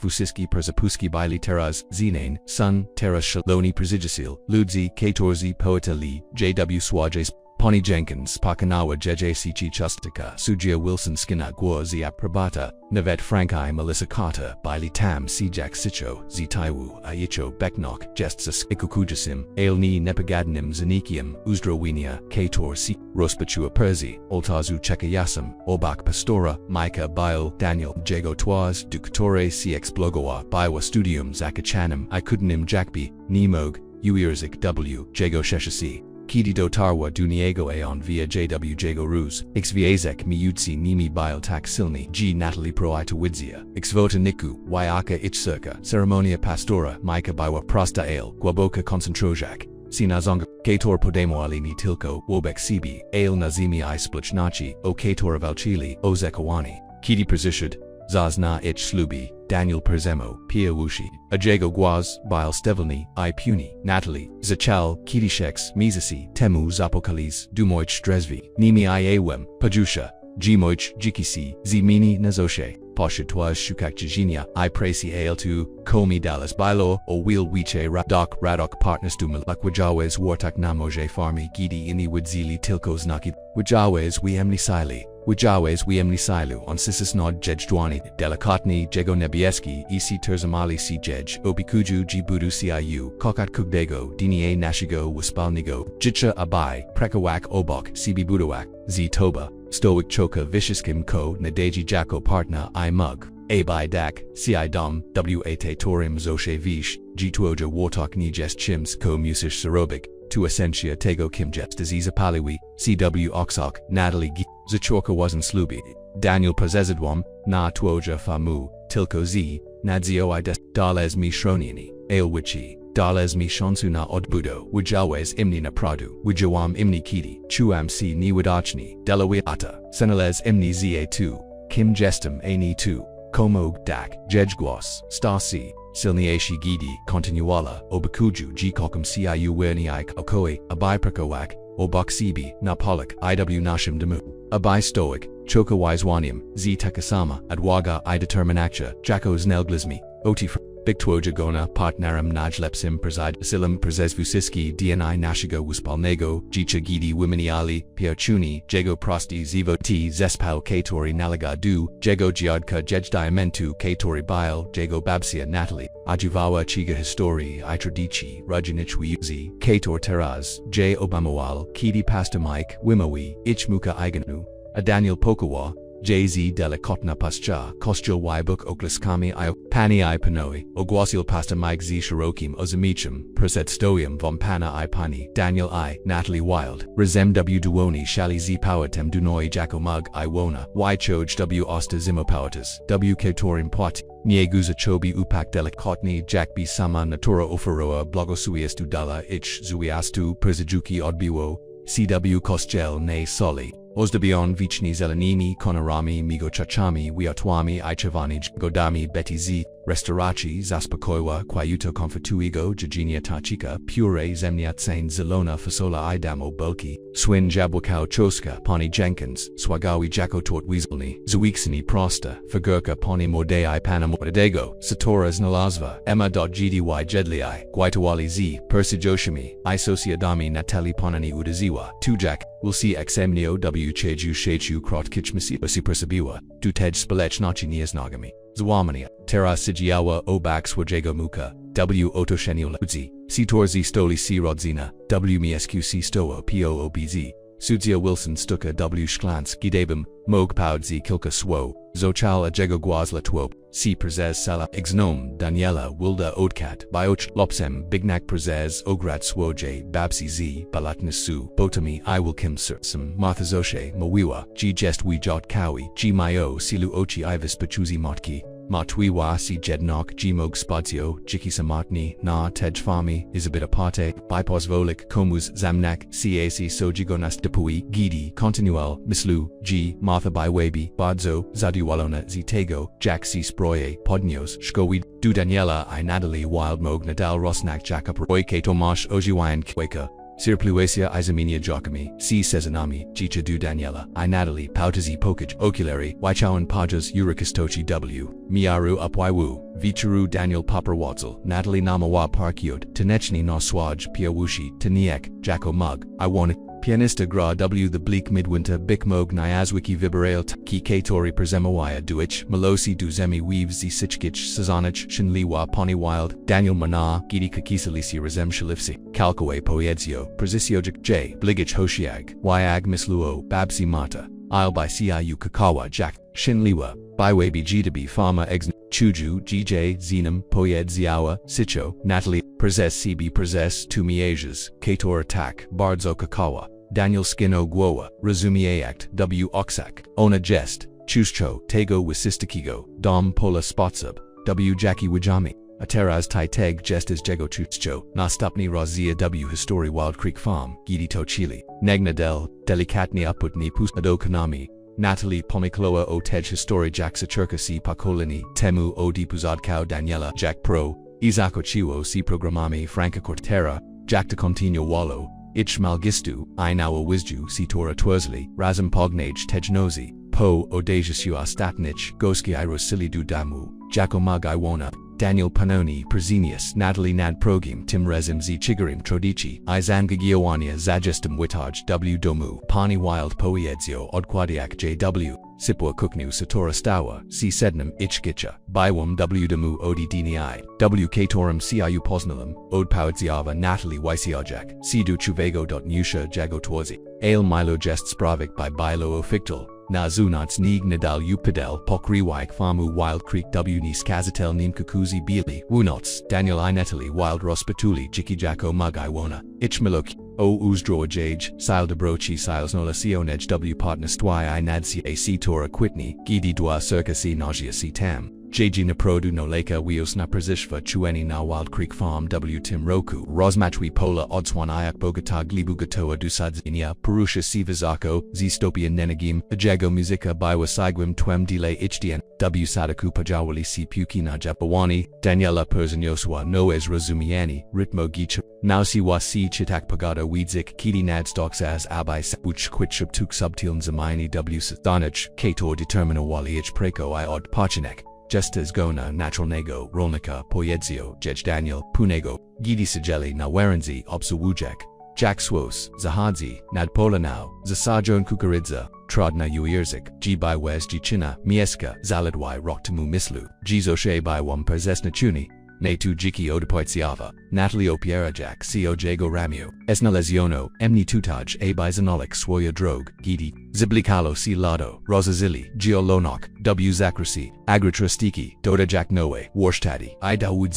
Vusiski Perzapuski by Literas, Zinane, Sun, Terra Shaloni Presidisil, Ludzi, Katorzi Poeta Lee, J.W. Swajes, Pony Jenkins, Pakanawa JJCG Chustica, Sujia Wilson Skina Guo Ziap Prabata, Navet Frankai Melissa Carter, Bailey Tam Sijak Sicho, Zitaiwu, Aicho Beknok, Jestas Ikukujasim, Ailni Nepagadnim Zanikium, Uzdrowinia, Kator C. Rospachua Perzi, Oltazu Chekayasam, Obak Pastora, Micah Bile, Daniel, Jago Twaz, Duktore CX Blogoa, Biwa Studium Zakachanum, Ikudanim Jakbi, Nemog, Uirzik W, Jago Sheshasi. Kidi Dotarwa Duniego Aeon via JW Jago Ruz, Xviazek Miutsi Nimi Biotak Silni, G. Natalie Proita Widzia, Xvota Niku, Wyaka Ichcirca, Ceremonia Pastora, Micah Biwa Prosta Ale, Guaboka Concentrojak, Sinazonga, Kator Podemo Alini Tilko, Wobek Sibi, Ale Nazimi I Splachnachi, O Kator Valchili, O Zekawani, Kidi Persishud, Zazna Ich Slubi, Daniel Perzemo, Pia Wushi, Ajego Guaz, Bile Stevelny, I Puni, Natalie, Zachal, Kidishex, Mizasi, Temu Zapokalis, Dumoich Dresvi, Nimi I Awem, Pajusha, Gmoich Jikisi, Zimini Nazoshe, Poshitwas Shukak Jijinia, I Presi Al2, Komi Dallas Bilo, O Wheel Wiche Radok Radok Partners Dumalak Wajawes Wartak Namoje Farmi Gidi Ini Wadzili Tilkos Naki, Wajawes Wiemni Sili. Wajawes Wiemni Silu on Sisis Nod Jedjduani, Delikatni, Jego Nebieski, EC Terzamali C Jej, Obikuju Jibudu CIU, Kokat Kugdego, Dinie Nashigo Wispalnigo, Jitcha Abai, Prekawak Obok, CB Budawak, Z Toba, Stoic Choka Vicious Ko, Nadeji Jako Partner I Mug, Abai Dak, CI Dom, WA Torim Zoshe Vish, G2oja Wartok Nijes Chims Ko Musish Sarobik, Tu Essentia Tego Kimjet Disease Paliwi, CW Oxok, Natalie G. Zachorka Wasn't Slubi, Daniel Pazezidwam, Na Tuoja Famu, Tilko Z, Nadzio Ides, Dales Mi Shroniani, Ailwichi, Dales Mi Shonsuna Odbudo, Wajawes Imni na Pradu, Wajawam Imni Kidi, Chuam Si Ni Wadachni, Delawi Ata, Senales Imni Za2, Kim Jestem Ani 2, Komog Dak, Jejgwas, Stasi, Silniashi Gidi, Continuala, Obakuju G Kokum Ciu Werniik Okoe, Abai Prakowak, Obak Sibi, Napolak, IW Nashim Demu, Abai Stoic, Choka Wiswanium, Z Takasama, Adwaga I Determinacha, Jakos Nelglizmi, Oti Bictwoja Gona, Partnaram Najlepsim Preside, Silim Prezesvusiski, DNI Nashigo Wuspalnego, Jicha Gidi Wiminiali, Piachuni, Jego Prosti Zivo T Zespal Katori Nalaga Du, Jego Giadka Jeddiamentu Katori Bile, Jego Babsia Natalie, Ajuvawa Chiga Histori, Itradici, Rajinich Wiuzi, Kator Teraz, J Obamawal, Kidi Pasta Mike, Wimawi, Ichmuka Iganu, A Daniel Pokawa, jz delikotna pascha, kościel bóg oklaskami I pani I panoi, ogłosił pasta Mike z szerokim ozamiczem, przedstawiam wam pana I pani, Daniel I, Natalie Wild, Razem w duoni shali z powetem dunoi jako mug I wona, y choj w osta zimopowetas, w katorim płat. Nie guza chobi upak delikotni Jack B sama natura oferowa błogosławieństwu dala ich zwiastu przejuki odbiło, cw kościel ne soli. Ozdabion wichni zelenimi konarami migo chachami wiatwami ichewani godami beti z restauraci zaspokoiła quajuto konfituigo jajinia tachika pure zemniaceń zelona fasola idamo bulki swin jabłkał choska pani Jenkins swagawi jako tort weaselni zwiksini prosta figurka pani mordei panamordego satora znalazwa emma.gdy jedli guitawali z persijoshimi isociadami natali panani udaziwa tujak will see exemnio w cheju shechu krot kichmisi persabiwa du tej spalech nachi niesnagami Zwamania, Terra Sigiawa Obax Swajego Muka, W Otoshenio Ludzi, Torzi Stoli C Rodzina, W Miesqc Stoa Poobz, Sudzia Wilson Stuka W Shklans Gidabim, Mog Poudzi Kilka Swo, Zochal Ajego Guazla Twop, C Prezes Sala Exnom, Daniela Wilda Odkat, Bioch Lopsem Bignak Prezes Ograt Swoje, Babsi Z, Balatnisu, Botami I will Kim Sursum, Martha Zoshe, Mawiwa, G Jest We Jot Kawi, G Mayo Silu Ochi Ivis Pachuzi Motki. Matwiwa si jednok gmog spazio jikisamatni na tejfami isabit apate bipozvolik komus zamnak cac sojigonas depui gidi continual mislu g martha bywabi badzo zadiwalona zitego jack c sproye podnios shkowid du daniela I Natalie Wildmog nadal rosnak jacob roy k tomash ojiwayan kweka Sirpluasia Izaminia Jokami, C. Sezanami, Chicha du Daniela, I Natalie, Pautazi Pokaj, Oculari, Wychowan Pajas Urikistochi W. Miaru Upwaiwu, Vicharu Daniel Paparwatzel, Natalie Namawa Parkiot, Tanechni no Swaj, Piawushi, Taniek, Jacko Mug, I want it. Pianista Gra W. The Bleak Midwinter Bikmog Nyazwiki Vibrail Ki Katori Prezemawaya Duich, Melosi Duzemi Weaves Z Sichkich Sazanich Shinliwa Pony Wild, Daniel Mana, Gidi Kakisalisi Razem Shalifsi, Kalkawe Poedzio, Prezisiojik J. Bligich Hoshiag, Wyag Misluo, Babsi Mata, Isle by Ciu Kakawa Jack, Shinliwa, Bywabi Gitabi Fama Eggs Chuju, GJ, Zenum, Poyed Ziawa, Sicho, Natalie, Prezes CB Prezes Tumiages, Kator Attack, Bardzo Kakawa, Daniel Skino Gwowa, Razumi Act, W Oxak, Ona Jest, Chuscho, Tego Wisistikigo, Dom Pola Spotsub, W Jackie Wijami, Ateraz Taiteg Jestas Jego Chucho, Nastapni Razia W Histori Wild Creek Farm, Gidito Chile, Negnadel, Delikatni Uputni Pusado Kanami, Natalie Pomikloa o Tej Histori Jacksa Churka si Pakolini, Temu o Dipuzadkao Daniela Jack Pro, Izako Chiwo si Programami Franca Cortera, Jack de Continuo Wallo, Ich Malgistu, Inawa Wizju si Tora Twersli, Razem Pognage Tejnozi, Po o Dejasiu Ostatnich, Goski Irosili du Damu, Jacko Mug Iwona, Daniel Panoni Prezenius, Natalie Nad Progim Tim Rezim Z Chigarim Trodici, Izangagiawania Zajestum Witaj W Domu, Pani Wild Poiedzio Odquadiak JW, Sipwa Kuknu Satora Stawa, C Sednum Ichgicha, Bywam W Damu Odi Dini, W Katorum Ciu Posnalum, Od Powedziava Natalie Wysiojak, C Du Chuvego. Nusha Jago Twazi, Ale Milo Jest Spravik by Bilo Ofictal. Na Zunats Nig Nadal Upidel Pokriwik Famu Wild Creek W Nis Kazatel Nimkakuzi Bili Wunots Daniel I Natalie Wild Rospatuli Jiki Jacko Mug Iwona Ichmiluk O Uzdroa Jage Sile de Brochi Siles Nola Sionej W Partners Twi I Nadsi AC Tora Quitni Gidi Dwa Circa Si Nausea Si Tam JG Naprodu no Leka Wios na Prezishva Chueni na Wild Creek Farm W Tim Roku Rosmatwi Pola Odswan Ayak Bogota Glibu Gatoa Dusadzinia Purusha Sivazako Zistopia Nenagim Ajego Musica Biwa Sigwim Twem Delay Ichdian W Sadaku Pajawali Si Puki na Japawani Daniela Perzanyoswa Noes Razumiani Ritmo Gicha Nausi Wasi Chitak Pagada Weedzik Kidi Nadstoks as Abai Sabuch Quitshub Tuk Subtil Zamaini W Sadanich Kator Determina Wali Ich Preko I Od Pachinek Justas Gona, Natural Nego, Rolnika, Poyedzio, Jej Daniel, Punego, Gidi Sigeli na Werenzi, Obsawujek, Jack Swos, Zahadzi, Nadpolanau, Zasajon Kukaridza, Trodna Uirzik, G by Wes Gichina, Mieska, Zaladwai Roktamu Mislu, Gizoshe by Wam Perzesnachuni, Netu Jiki Odepoitsiava, Natalie Opiera Jack, Co Jago Ramio, Esna Lesiono, Emni Tutaj, A by Zanolik Swoya Drog, Gidi. Ziblikalo C. Lado, Rozazili, Geolonok, W. Zakrasi, Agritrustiki, Doda Jack Noe, Warshtadi, I. Dawood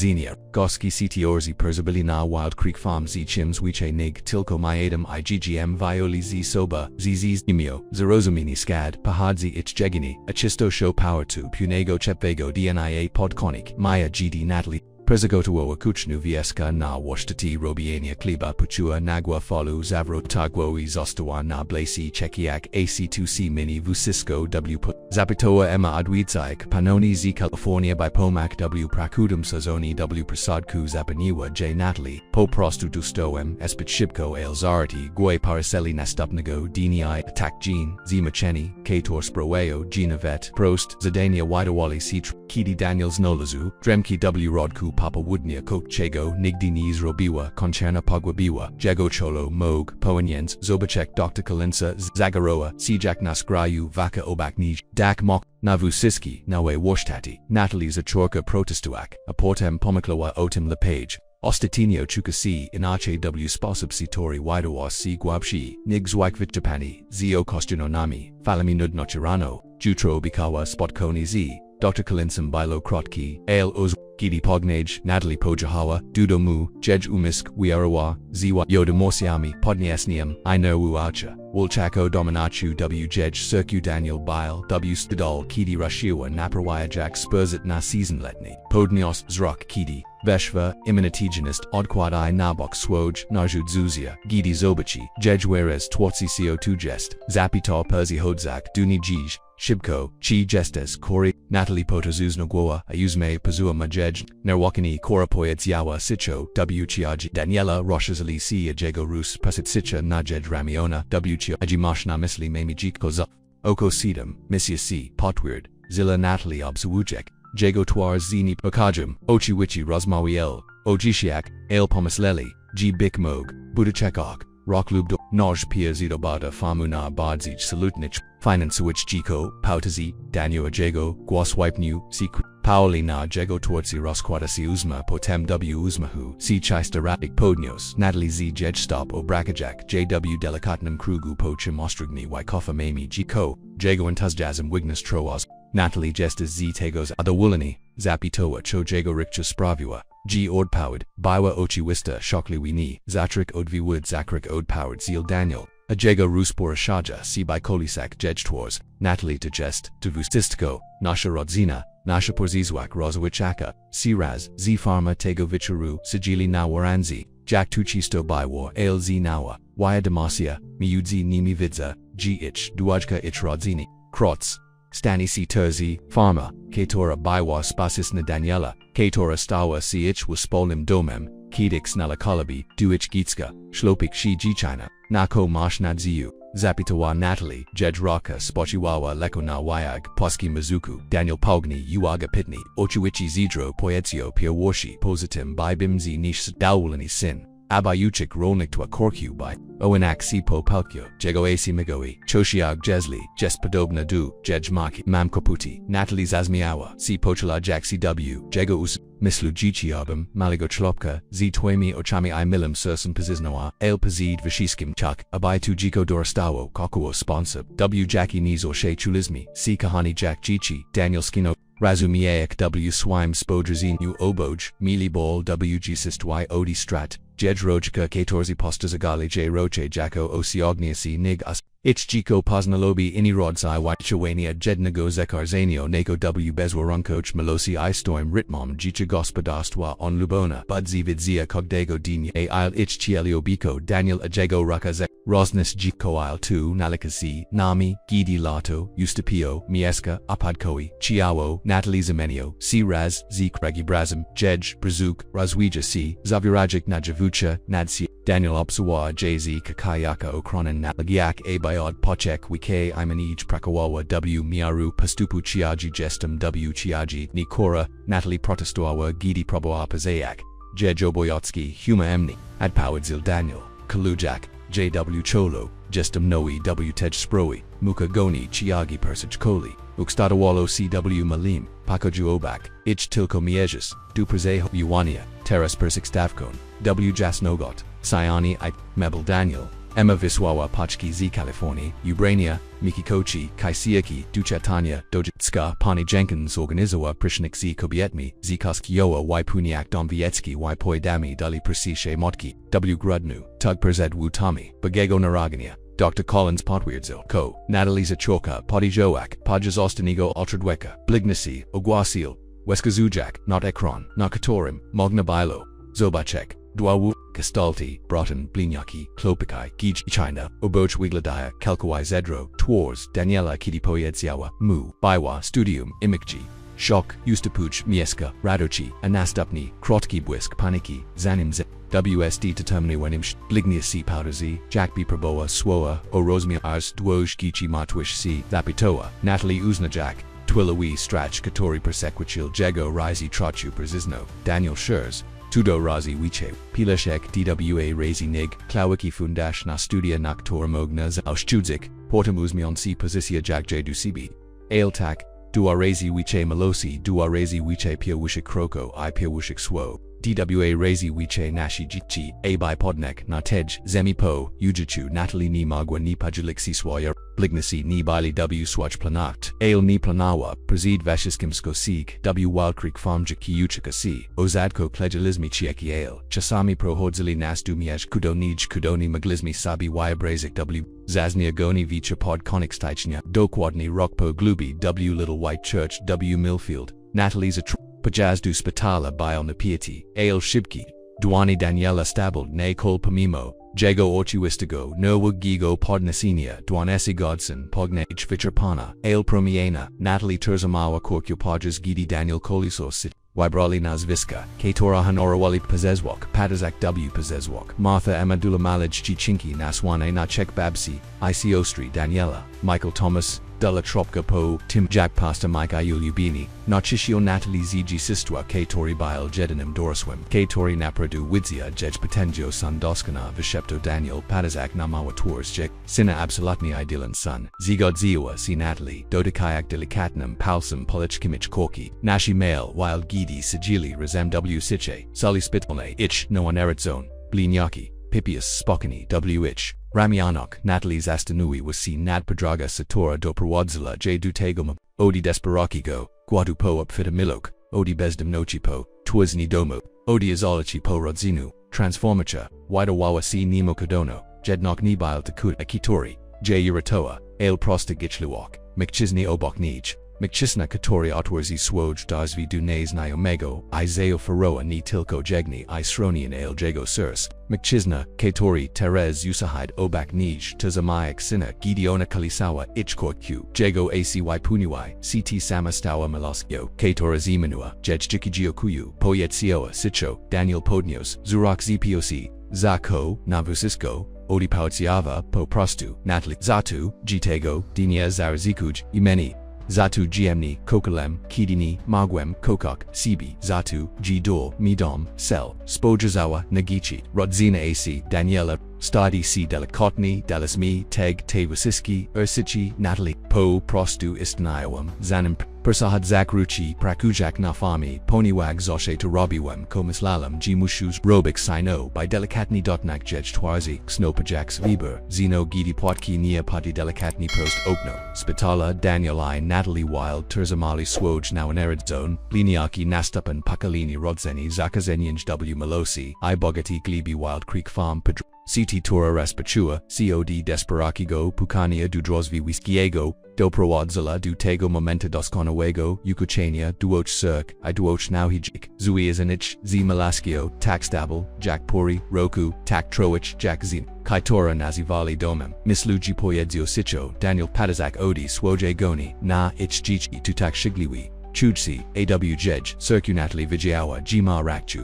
Goski C. Orzi Perzabili na Wild Creek Farm Z. Chims Wiche Nig, Tilko Myadam IGGM Violi Z. Soba, ZZ's Imio, Zerozumini Scad, Pahadzi Ich Jegini, Achisto Show Power 2 Punego Chepvego DNIA Podkonik, Maya GD Natalie, Prezagotuo Akuchnu Vieska na Washtati Robiania Kliba Puchua Nagwa Falu Zavro Tagwoi Zostawa na Blasi Chekiak AC2C Mini Vusisko W Put Zapitoa Emma Adwidzaik Panoni Z California by Pomac W Prakudum Sazoni W Prasadku Zapaniwa J Natalie Po Prostu Dustoem Espit Shibko El Zarati Gwe Paraceli Nastupnago Dini Attack Jean Zima Cheni Kator Sproweo Gina Vet Prost Zadania Widawali Citr Kidi Daniels Nolazu Dremki W Rodku Papa Woodnia Kok Chego Nigdiniz Robiwa Concherna Pagwabiwa Jego Cholo Moog Poenyens Zobachek Dr. Kalinsa Zagaroa Sijak Nasgrayu Vaka Obaknij Dak Mok Navusiski Nawe Washtati Natalie Zachorka Protestuak Aportem Pomaklawa Otim Lepage Ostatinio Chukasi Inache W Spasubsitori Widawas Si Guabshi Nigs Wakvit Japani Zio Kostunonami Falami Nudnochirano Jutro Bikawa Spotkoni Z Dr. Kalinsam Bilo Krotki Ale Oz Gidi Pognage, Natalie Pojahawa, Dudo Mu, Jej Umisk, Wiarawa, Ziwa Yoda Morsiami, Podniesnium, Inerwu Acha, Wulchako Dominachu W. Jej Circu Daniel Bile, W. Stadol Kidi Rashiwa Naprawaya Jack Spurzit Na Season Letni, Podnios Zrok Kidi, Veshva, Immunitigenist, Odquad I Nabok Swoj, Narjud Zuzia, Gidi Zobachi, Jej Weres Twatsi CO2 Jest, Zapita Perzi Hodzak, Duni Jij, Shibko, Chi Gestes Kori, Natalie Potazuzno Goa, Ayuzme Pazua Majej, Nerwakini Korapoyets Yawa Sicho, W. Chiaji, Daniela Roshazali Si Ajego Rus Pasitsicha Najej Ramiona, W. Chiaji Mashna Misli Mami Jikoza, Oko Sedum, Missia C. Potweird, Zilla Natalie Obsawujek, Jago Twar Zini Pokajum, Ochi Wichi Rosmawiel, Ojishiak, Ale Pomasleli, G. Bikmog, Budachekok, Rocklubdo, Noj Pia Zidobada Famuna Badzij Salutnich, Finansuich Jiko, Pautazi, Daniel Ajego, Guaswipenu, Si Pauli na Jego Twatsi Rosquadasi Uzma Potem W. Uzmahu, Si Chaistaratic Podnios, Natalie Z. Jedstop Obrakajak, JW Delicatnum Krugu Pochim Ostrigni Wykofa Mami Jiko, Jago and Tuzjazm Wignas Troas, Natalie Gestas Z. Tegos Adawulani, Zapitoa Cho Jago Rikcha Spravua, G. Ordpowered, Biwa Ochi Wista Shokli Wini, Zatrik Odvi Wood Zakrik Odpowered Zeal Daniel, Ajego Ruspora Shaja Si by Kolisak Jedtwars, Natalie Digest, Tuvustistko, Nasha Rodzina, Nasha Porzizwak Rozawichaka, Siraz, Z Pharma Tego Vicharu, Sigili na Waranzi, Jack Tuchisto Biwar Ale Z Nawa, Waya Demasia, Miudzi Nimi Vidza, G Ich, Duajka Ich Rodzini, Krotz, Stani C. Terzi, Pharma, Katora Biwa Spasis na Daniela, Katora Stawa Si Ich was Spolnim Domem, Kedix Nalakalabi, Duich Gitska, Shlopik Shi Jichina, Nako Mash Nadziu, Zapitawa Natalie, Jej Raka Spochiwawa Leko na Wayag, Poski Mizuku, Daniel Pogni Uaga Pitni, Ochuichi Zidro Poetzio Piawarshi Positim by Bimzi Nish Dawulani Sin, Abayuchik Rolnik to a Korku by Oenak Sipo Palkyo, Jego Asi Migoi, Choshiag Jesli, Jespadobna Du, Jejmaki, Mamkoputi, Natalie Zazmiawa, Si Pochala Jack CW, Jego Us, Mislu Jichiabum, Maligo Chlopka, Z Twemi Ochami I Milim Sursen Paziznoa, El Pazid Vishiskim Chuk, Abai Tu Jiko Dorostawo, Kokuo Sponsor, W Jackie Nizo She Chulizmi, Si Kahani Jack Jichi, Daniel Skino, Razumiaek W Swime Spodrazin U Oboj, Mili Ball W G Sist Y Odi Strat, Jej Rojka Katorzi Postazagali J Roche Jacko Osiogniasi Nig Us, Ich Jiko Poznalobi Ini Rodzai Wachawania Jednago Zekarzanio Nako W Bezwarunkoch Melosi I Storm Ritmom Jicha Gospodastwa on Lubona Budzi Vidzia Cogdago Dinya Il Ich Chielio Biko Daniel Ajego Rakazek Rosnes Jiko Il 2 Nalikasi Nami Gidi Lato Eustapio Mieska Apadkoi Chiawo Natalie Zamenio C Raz Z Kregi Brazim Jej Brazuk Razwija C Zavirajic Najavucha Nadsi Daniel Opsawa JZ Kakayaka Okronan Nalagiak Abayod Pochek Wike Imanij Prakawawa W Miaru Pastupu Chiaji Gestum W Chiaji Nikora Natalie Protestoawa Gidi Proboa Pazayak Jej Oboyotski Huma Emni Adpowered Zil Daniel Kalujak JW Cholo Gestum Noe W Tej Sproi Muka Goni Chiagi Persich Koli Uxtadawalo CW Malim Pakoju Obak Ich Tilko Miejes Duprazeho Uwania Teras Persik Stavkon W Jasnogot Siani I Mebel Daniel Emma Wisława Paczki z Kalifornii, Ubrania, Miki Kochi, Kaisiaki, Duchatania, Dojitska, Pani Jenkins Organizowała Prysznik z Kobietmi, z Koskiowa y Puniak Domwiecki y Pojdami Dali Prasisze Motki, W. Grudnu, Tug Perzed Wutami, Bagego Naragania. Dr. Collins Potwierdzil, Co. Natalie Zachoka, Podjoak, Podjas Ostanigo Ultradweka, Blignasi, Ogwasil, Weskazujak, Not Ekron, Nakatorim, Mogna Bilo, Zobacek, Dwawu, Kastalti, Broughton, Blinyaki, Klopikai, Gij China, Oboch Wigladaya, Kelkawai Zedro, Twors, Daniela Kidipoyedziawa, Mu, Biwa, Studium, Imikji, Shok, Ustapuch, Mieska, Radochi, Anastupni, Krotki Bwisk, Paniki, Zanim Z, WSD Determini Wenimsh, Blignia C Powderzi, Jack B Praboa, Swoa, O Rosemia Ars, Dwoj Gichi Matwish C, Zapitoa, Natalie Uznajak, Twilawi Strach Katori Persequichil Jego Rizi Trochu Persizno, Daniel Schurz, Tudo Razi Wiche, Pilashek DWA Razi Nig, Klawiki Fundash na Studia Naktor Mogna Auschudzik, Portamuzmion C Posicia Jak J Dusibi, Ailtak, Dua Razi Wiche Malosi, Dua Razi Wiche Pia Wushik Kroko, I Pia Wushik Swo, DWA Razi Wiche Nashi Jichi, Abai Podnek, Natej, Zemipo, Ujichu, Natalie Ni Magwa Ni Pajuliksi Swaya, Blignasi Ni Bali W Swatch Planakt, Ale Ni Planawa, Prezid Vashискimsko Sieg, W Wild Creek Farm Jaki Uchika C, Ozadko Klejalizmi Chieki Ale, Chasami Prohodzili Nastu Miej Kudonij Kudoni Maglizmi Sabi Wyabrazik W, Zaznia Goni Vicha Pod Konixtaichnia, Dokwadni Rockpo Glubi W Little White Church W Millfield, Natalie's Pajazdu Spitala Bio Napieti, Ale Shibki, Duani Daniela Stabald Ne Kol Pamimo, Jego Orchiwistigo, Nowa Gigo Podnasinia, Duanesi Godson, Pogne Ficherpana, Ale Promiena, Natalie Turzamawa Korkyo Podjas Gidi Daniel Kolisos, Wybrali Nazviska, Katora Hanorawali Pazezwok, Patazak W Pazezwok, Martha Amadula Malaj Chichinki Naswane Nachek Babsi, IC Ostri Daniela, Michael Thomas, Della Tropka Po, Tim Jack Pasta Mike Ayul Ubini, Nachishio Natalie Zg Sistwa Katori Bile Jedanim Doraswim, Katori Napradu Widzia Jej Patengio Sandoskana Vishepto Daniel Patazak Namawa Tours Jek, Sina Absolutni Idilan Sun, Zigod Ziwa Si Natalie, Dodikayak Delicatnam Palsam Polichkimich Korki, Nashi Male Wild Gidi Sigili Razem W Siche, Sully Spitbalne Ich No One Eritzone, Blinyaki, Pipius Spokany WH, Ramianok, Natalie Zastanui was seen Nad Padraga Satora do Prawodzila J Dutagoma, Odi Desperakigo, Guadupo Upfita Milok, Odi Bezdem Nochipo, Twazni Domo, Odi Azolachi Po Rodzinu, Transformacha, Widawawa C Nemo Kodono, Jednok Nibil Takut Akitori, J Uratoa, Ale Prosta Gichluwak, McChisney Obok Nij, McChisna Katori Otwarzi Swoj Darsvi Dunays Niomego, Zaoferowała Ni Tilko Jegni I Sronian Ale Jego Surs, McChisna, Katori Terez Usahide Obak Nij Tazamayak Sina Gideona Kalisawa Ichkort Q, Jego Acy Puniwai, CT Samastawa Malaskio, Katora Zimanua, Jej Jikijio Kuyu, Poyetsioa Sicho, Daniel Podnios, Zurak ZPOC, Zako, Navusisko, Odi Pautsiava, Po Prostu, Natalie Zatu, Gitego, Dinia Zarazikuj, Imeni, Zatu Gmni, Kokalem, Kidini, Magwem, Kokok, Sibi, Zatu, Gdor, Midom, Sel, Spojazawa, Nagichi, Rodzina AC, Daniela, Stadi C Delikotni, Delismi, Teg, Tevasiski, Ursichi, Natalie, Po, Prostu Istniawam, Zanim, Persahad Zakruchi, Prakujak Nafami, Poniwag Zoshe to Robiwem, Komislalam, Gmushus, Robik Sino, by Delikatni Dotnak Jej Twarzi, Snopajaks Viber, Zeno Gidi Potki Nia Pati Delikatni Prost Okno, Spitala, Daniel I, Natalie Wild, Turzamali Swoj now in Arid Zone, Liniaki Nastupan Pakalini Rodzeni, Zakazenianj W Malosi, I Bogati Glibi Wild Creek Farm, CT Tora Raspachua, COD Desperakigo, Pukania du Drozvi Wiskiego, do Prowodzala du Tego Momenta dos Conowego, Yukuchania, Duoch Cirque, I Duoch Nauhijik, Zui Izanich, Z Malaskio, Takstabel, Jack Pori, Roku, Tak Troich, Jack Zin, Kaitora Nazivali Domem, Misluji Poyedzio Sicho, Daniel Patazak Odi Swoje Goni, Na Ich Jichi Tutak Shigliwi, Chujsi, AW Jej, Circu Natalie Vijayawa, Jima Rakchu.